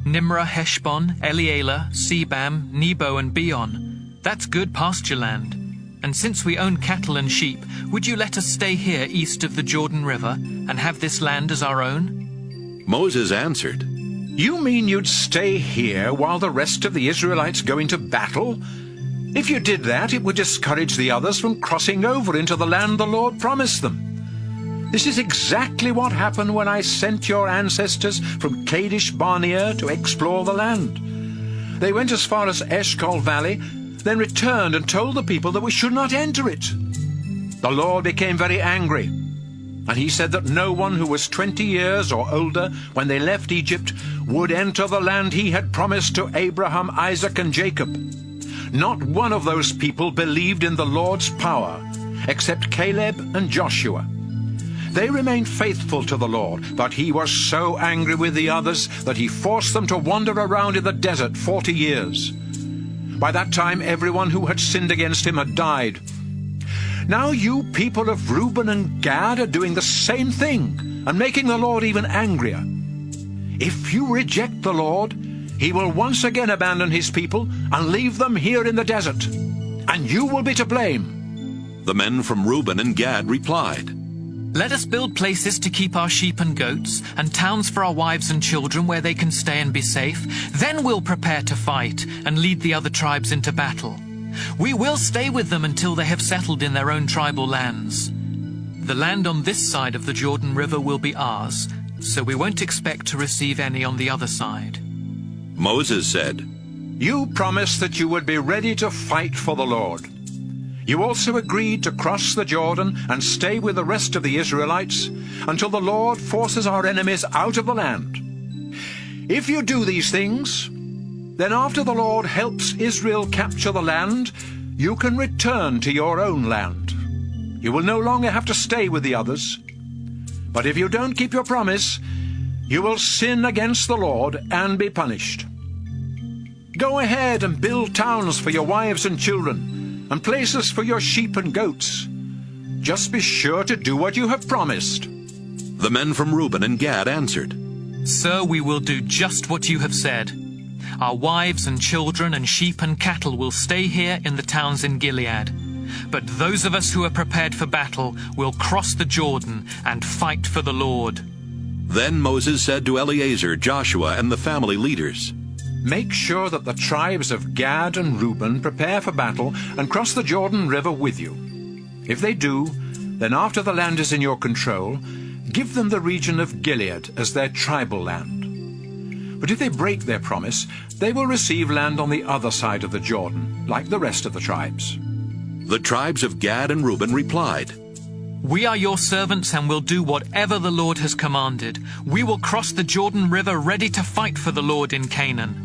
Nimrah, Heshbon, Elealeh, Sebam, Nebo, and Beon. That's good pasture land. And since we own cattle and sheep, would you let us stay here east of the Jordan River and have this land as our own?" Moses answered, "You mean you'd stay here while the rest of the Israelites go into battle? If you did that, it would discourage the others from crossing over into the land the Lord promised them. This is exactly what happened when I sent your ancestors from Kadesh Barnea to explore the land. They went as far as Eshcol Valley, then returned and told the people that we should not enter it. The Lord became very angry, and he said that no one who was 20 years or older when they left Egypt would enter the land he had promised to Abraham, Isaac, and Jacob. Not one of those people believed in the Lord's power, except Caleb and Joshua. They remained faithful to the Lord, but he was so angry with the others that he forced them to wander around in the desert 40 years. By that time, everyone who had sinned against him had died. Now you people of Reuben and Gad are doing the same thing and making the Lord even angrier. If you reject the Lord, he will once again abandon his people and leave them here in the desert, and you will be to blame." The men from Reuben and Gad replied, "Let us build places to keep our sheep and goats, and towns for our wives and children where they can stay and be safe. Then we'll prepare to fight and lead the other tribes into battle. We will stay with them until they have settled in their own tribal lands. The land on this side of the Jordan River will be ours, so we won't expect to receive any on the other side." Moses said, "You promised that you would be ready to fight for the Lord. You also agreed to cross the Jordan and stay with the rest of the Israelites until the Lord forces our enemies out of the land. If you do these things, then after the Lord helps Israel capture the land, you can return to your own land. You will no longer have to stay with the others. But if you don't keep your promise, you will sin against the Lord and be punished. Go ahead and build towns for your wives and children, and places for your sheep and goats. Just be sure to do what you have promised." The men from Reuben and Gad answered, "Sir, we will do just what you have said. Our wives and children and sheep and cattle will stay here in the towns in Gilead. But those of us who are prepared for battle will cross the Jordan and fight for the Lord." Then Moses said to Eleazar, Joshua, and the family leaders, "Make sure that the tribes of Gad and Reuben prepare for battle and cross the Jordan River with you. If they do, then after the land is in your control, give them the region of Gilead as their tribal land. But if they break their promise, they will receive land on the other side of the Jordan, like the rest of the tribes." The tribes of Gad and Reuben replied, "We are your servants and will do whatever the Lord has commanded. We will cross the Jordan River ready to fight for the Lord in Canaan.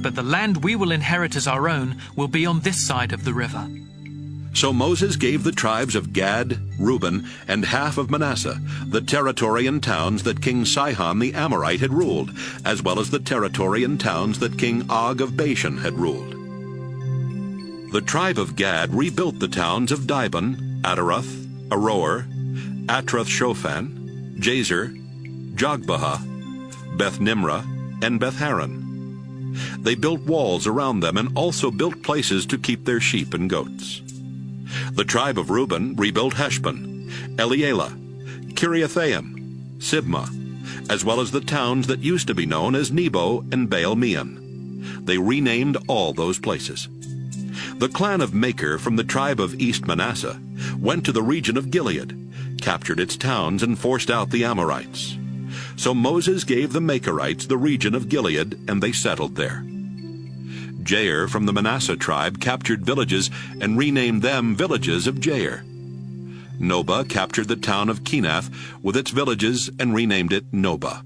But the land we will inherit as our own will be on this side of the river." So Moses gave the tribes of Gad, Reuben, and half of Manasseh the territory and towns that King Sihon the Amorite had ruled, as well as the territory and towns that King Og of Bashan had ruled. The tribe of Gad rebuilt the towns of Dibon, Ataroth, Aroer, Atroth-Shophan, Jazer, Jogbehah, Beth Nimrah, and Beth Haran. They built walls around them and also built places to keep their sheep and goats. The tribe of Reuben rebuilt Heshbon, Elealeh, Kiriathaim, Sibmah, as well as the towns that used to be known as Nebo and Baal-meon. They renamed all those places. The clan of Machir from the tribe of East Manasseh went to the region of Gilead, captured its towns, and forced out the Amorites. So Moses gave the Machirites the region of Gilead, and they settled there. Jair from the Manasseh tribe captured villages and renamed them villages of Jair. Nobah captured the town of Kenath with its villages and renamed it Nobah.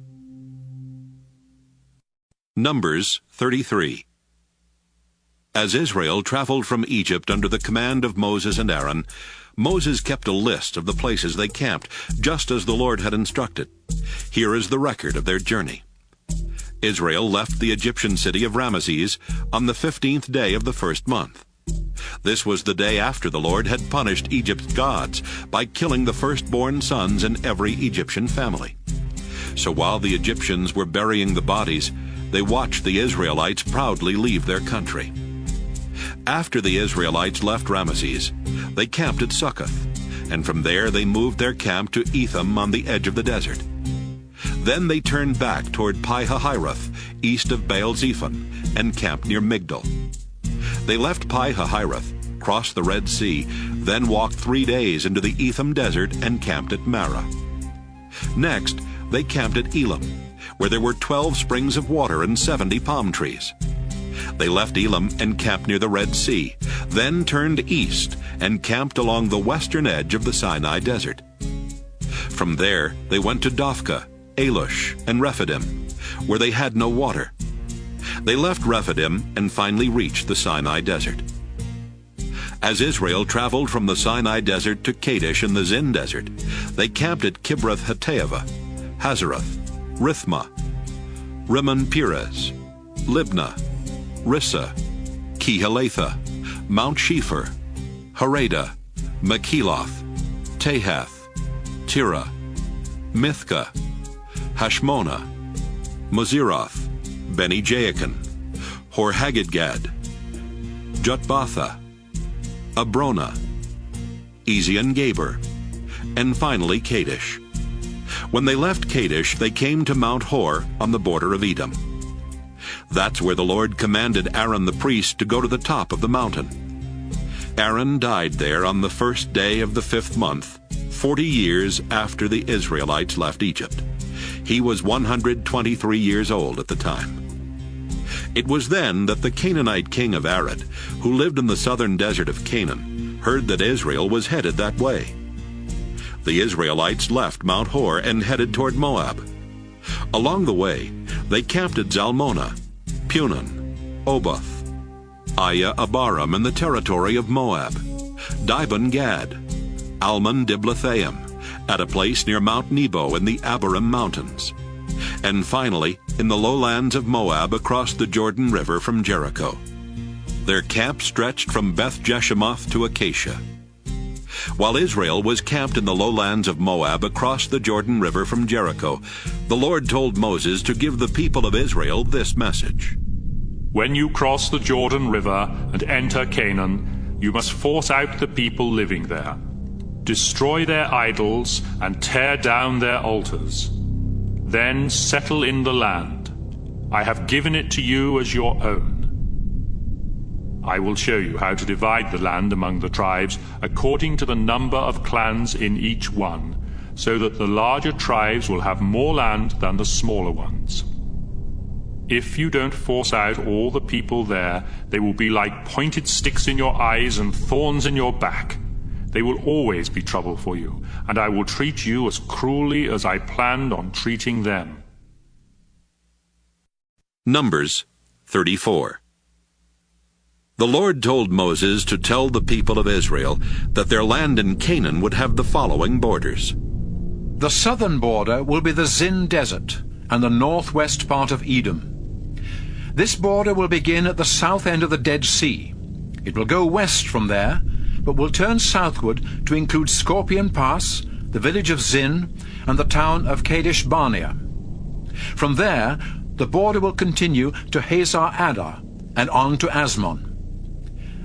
Numbers 33. As Israel traveled from Egypt under the command of Moses and Aaron, Moses kept a list of the places they camped, just as the Lord had instructed. Here is the record of their journey. Israel left the Egyptian city of Ramesses on the 15th day of the first month. This was the day after the Lord had punished Egypt's gods by killing the firstborn sons in every Egyptian family. So while the Egyptians were burying the bodies, they watched the Israelites proudly leave their country. After the Israelites left Ramesses, they camped at Succoth, and from there they moved their camp to Etham on the edge of the desert. Then they turned back toward Pi-hahiroth, east of Baal-zephon, and camped near Migdol. They left Pi-hahiroth, crossed the Red Sea, then walked 3 days into the Etham desert and camped at Marah. Next, they camped at Elim, where there were 12 springs of water and 70 palm trees. They left Elim and camped near the Red Sea, then turned east and camped along the western edge of the Sinai desert. From there, they went to Dophkah, Alush, and Rephidim, where they had no water. They left Rephidim and finally reached the Sinai desert. As Israel traveled from the Sinai desert to Kadesh in the Zin desert, they camped at Kibroth Hattaavah, Hazeroth, Rithmah, Rimmon Perez, Libnah, Rissa, Kehelatha, Mount Shepher, Harada, Makeloth, Tahath, Tira, Mithkah, Hashmonah, Moseroth, Beni Jaakan, Hor-Haggidgad, Jutbatha, Abrona, Ezion-Geber, and finally Kadesh. When they left Kadesh, they came to Mount Hor on the border of Edom. That's where the Lord commanded Aaron the priest to go to the top of the mountain. Aaron died there on the first day of the 5th month, 40 years after the Israelites left Egypt. He was 123 years old at the time. It was then that the Canaanite king of Arad, who lived in the southern desert of Canaan, heard that Israel was headed that way. The Israelites left Mount Hor and headed toward Moab. Along the way, they camped at Zalmonah, Punon, Oboth, Aya Abarim in the territory of Moab, Dibon Gad, Almon Diblathaim, at a place near Mount Nebo in the Abarim Mountains, and finally in the lowlands of Moab across the Jordan River from Jericho. Their camp stretched from Beth Jeshimoth to Acacia. While Israel was camped in the lowlands of Moab across the Jordan River from Jericho, the Lord told Moses to give the people of Israel this message. When you cross the Jordan River and enter Canaan, you must force out the people living there. Destroy their idols and tear down their altars. Then settle in the land. I have given it to you as your own. I will show you how to divide the land among the tribes according to the number of clans in each one, so that the larger tribes will have more land than the smaller ones. If you don't force out all the people there, they will be like pointed sticks in your eyes and thorns in your back. They will always be trouble for you, and I will treat you as cruelly as I planned on treating them. Numbers 34. The Lord told Moses to tell the people of Israel that their land in Canaan would have the following borders. The southern border will be the Zin desert and the northwest part of Edom. This border will begin at the south end of the Dead Sea. It will go west from there, but will turn southward to include Scorpion Pass, the village of Zin, and the town of Kadesh Barnea. From there, the border will continue to Hazar Adar and on to Asmon.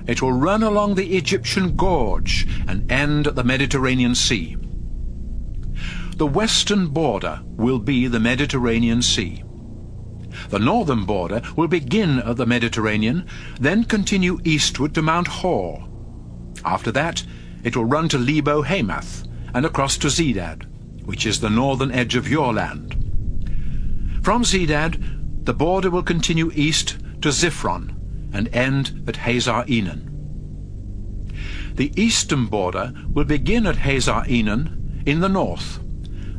It will run along the Egyptian gorge and end at the Mediterranean Sea. The western border will be the Mediterranean Sea. The northern border will begin at the Mediterranean, then continue eastward to Mount Hor. After that, it will run to Lebo Hamath and across to Zedad, which is the northern edge of your land. From Zedad, the border will continue east to Ziphron and end at Hazar Enan. The eastern border will begin at Hazar Enan in the north,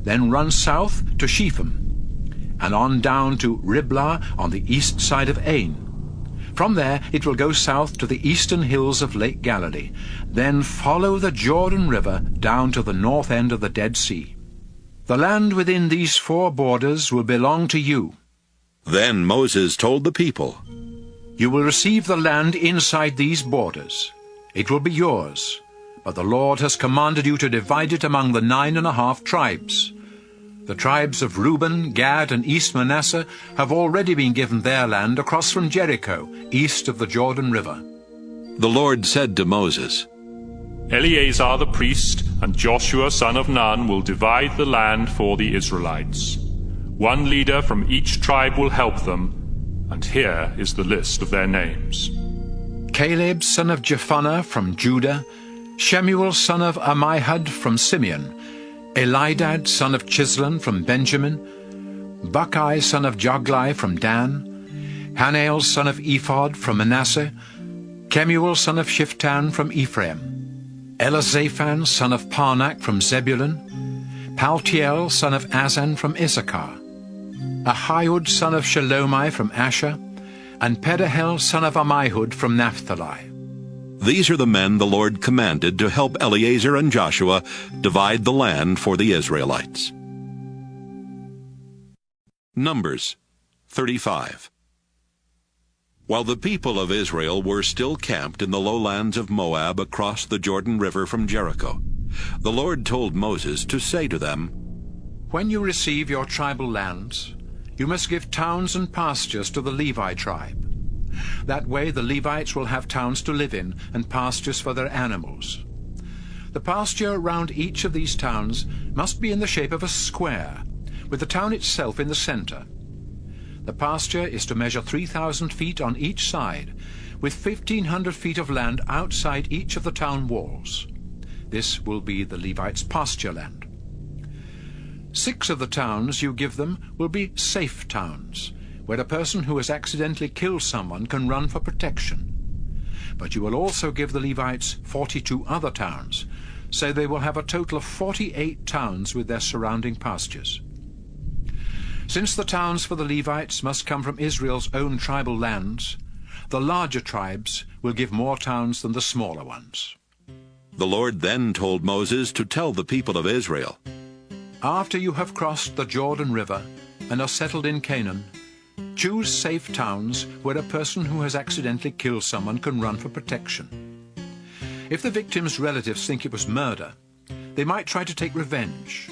then run south to Shepham, and on down to Riblah on the east side of Ain. From there it will go south to the eastern hills of Lake Galilee, then follow the Jordan River down to the north end of the Dead Sea. The land within these four borders will belong to you. Then Moses told the people, You will receive the land inside these borders. It will be yours, but the Lord has commanded you to divide it among the 9.5 tribes. The tribes of Reuben, Gad, and East Manasseh have already been given their land across from Jericho, east of the Jordan River. The Lord said to Moses, Eleazar the priest and Joshua son of Nun will divide the land for the Israelites. One leader from each tribe will help them, and here is the list of their names. Caleb son of Jephunneh from Judah, Shemuel son of Ammihud from Simeon, Elidad son of Chislon from Benjamin, Buckai son of Joglai from Dan, Hanael son of Ephod from Manasseh, Kemuel son of Shiftan from Ephraim, Elizaphan son of Parnak from Zebulun, Paltiel son of Azan from Issachar, Ahiud son of Shalomai from Asher, and Pedahel son of Ammihud from Naphtali. These are the men the Lord commanded to help Eleazar and Joshua divide the land for the Israelites. Numbers 35. While the people of Israel were still camped in the lowlands of Moab across the Jordan River from Jericho, the Lord told Moses to say to them, When you receive your tribal lands, you must give towns and pastures to the Levi tribe. That way the Levites will have towns to live in and pastures for their animals. The pasture around each of these towns must be in the shape of a square, with the town itself in the center. The pasture is to measure 3,000 feet on each side, with 1,500 feet of land outside each of the town walls. This will be the Levites' pasture land. 6 of the towns you give them will be safe towns, where a person who has accidentally killed someone can run for protection. But you will also give the Levites 42 other towns, so they will have a total of 48 towns with their surrounding pastures. Since the towns for the Levites must come from Israel's own tribal lands, the larger tribes will give more towns than the smaller ones. The Lord then told Moses to tell the people of Israel, After you have crossed the Jordan River and are settled in Canaan, choose safe towns where a person who has accidentally killed someone can run for protection. If the victim's relatives think it was murder, they might try to take revenge.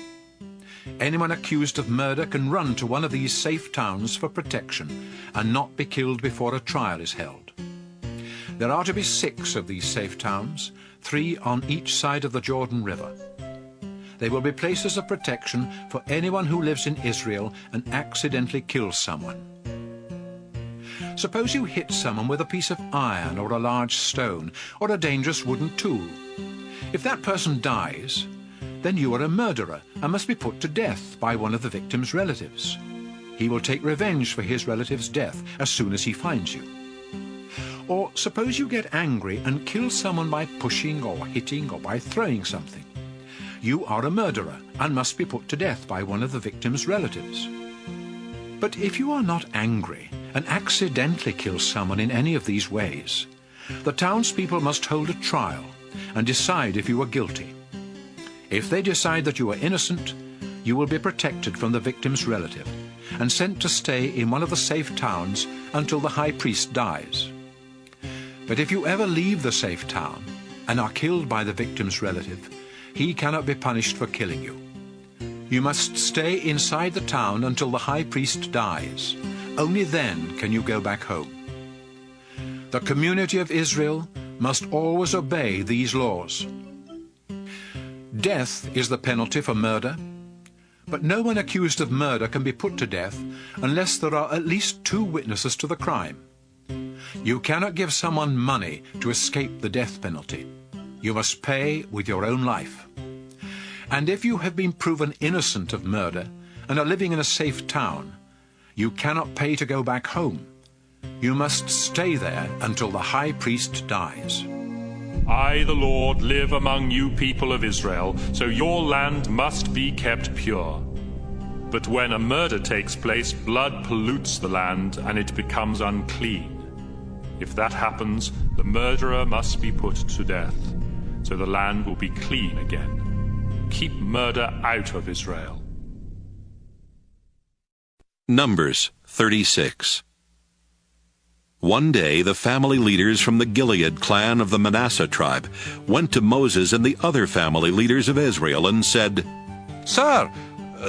Anyone accused of murder can run to one of these safe towns for protection and not be killed before a trial is held. There are to be 6 of these safe towns, 3 on each side of the Jordan River. They will be places of protection for anyone who lives in Israel and accidentally kills someone. Suppose you hit someone with a piece of iron or a large stone or a dangerous wooden tool. If that person dies, then you are a murderer and must be put to death by one of the victim's relatives. He will take revenge for his relative's death as soon as he finds you. Or suppose you get angry and kill someone by pushing or hitting or by throwing something. You are a murderer and must be put to death by one of the victim's relatives. But if you are not angry and accidentally kill someone in any of these ways, the townspeople must hold a trial and decide if you are guilty. If they decide that you are innocent, you will be protected from the victim's relative and sent to stay in one of the safe towns until the high priest dies. But if you ever leave the safe town and are killed by the victim's relative, he cannot be punished for killing you. You must stay inside the town until the high priest dies. Only then can you go back home. The community of Israel must always obey these laws. Death is the penalty for murder, but no one accused of murder can be put to death unless there are at least 2 witnesses to the crime. You cannot give someone money to escape the death penalty. You must pay with your own life. And if you have been proven innocent of murder and are living in a safe town, you cannot pay to go back home. You must stay there until the high priest dies. I, the Lord, live among you people of Israel, so your land must be kept pure. But when a murder takes place, blood pollutes the land and it becomes unclean. If that happens, the murderer must be put to death, so the land will be clean again. Keep murder out of Israel. Numbers 36. One day the family leaders from the Gilead clan of the Manasseh tribe went to Moses and the other family leaders of Israel and said, Sir,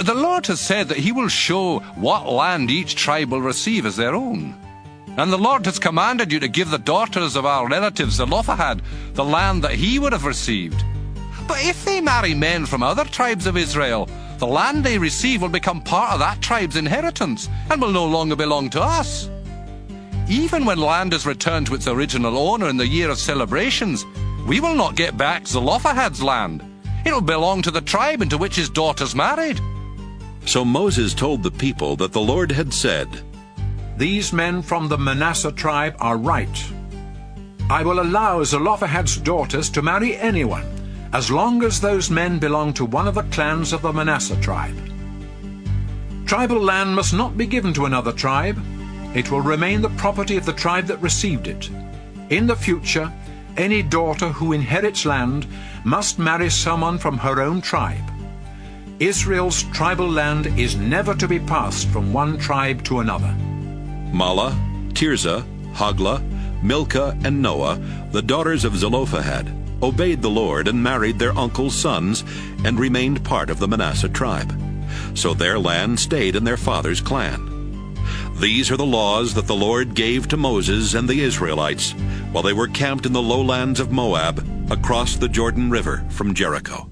the Lord has said that he will show what land each tribe will receive as their own. And the Lord has commanded you to give the daughters of our relatives Zelophehad the land that he would have received. But if they marry men from other tribes of Israel, the land they receive will become part of that tribe's inheritance and will no longer belong to us. Even when land is returned to its original owner in the year of celebrations, we will not get back Zelophehad's land. It will belong to the tribe into which his daughters married. So Moses told the people that the Lord had said, These men from the Manasseh tribe are right. I will allow Zelophehad's daughters to marry anyone, as long as those men belong to one of the clans of the Manasseh tribe. Tribal land must not be given to another tribe. It will remain the property of the tribe that received it. In the future, any daughter who inherits land must marry someone from her own tribe. Israel's tribal land is never to be passed from one tribe to another. Mahlah, Tirzah, Hoglah, Milcah, and Noah, the daughters of Zelophehad, obeyed the Lord and married their uncle's sons and remained part of the Manasseh tribe. So their land stayed in their father's clan. These are the laws that the Lord gave to Moses and the Israelites while they were camped in the lowlands of Moab across the Jordan River from Jericho.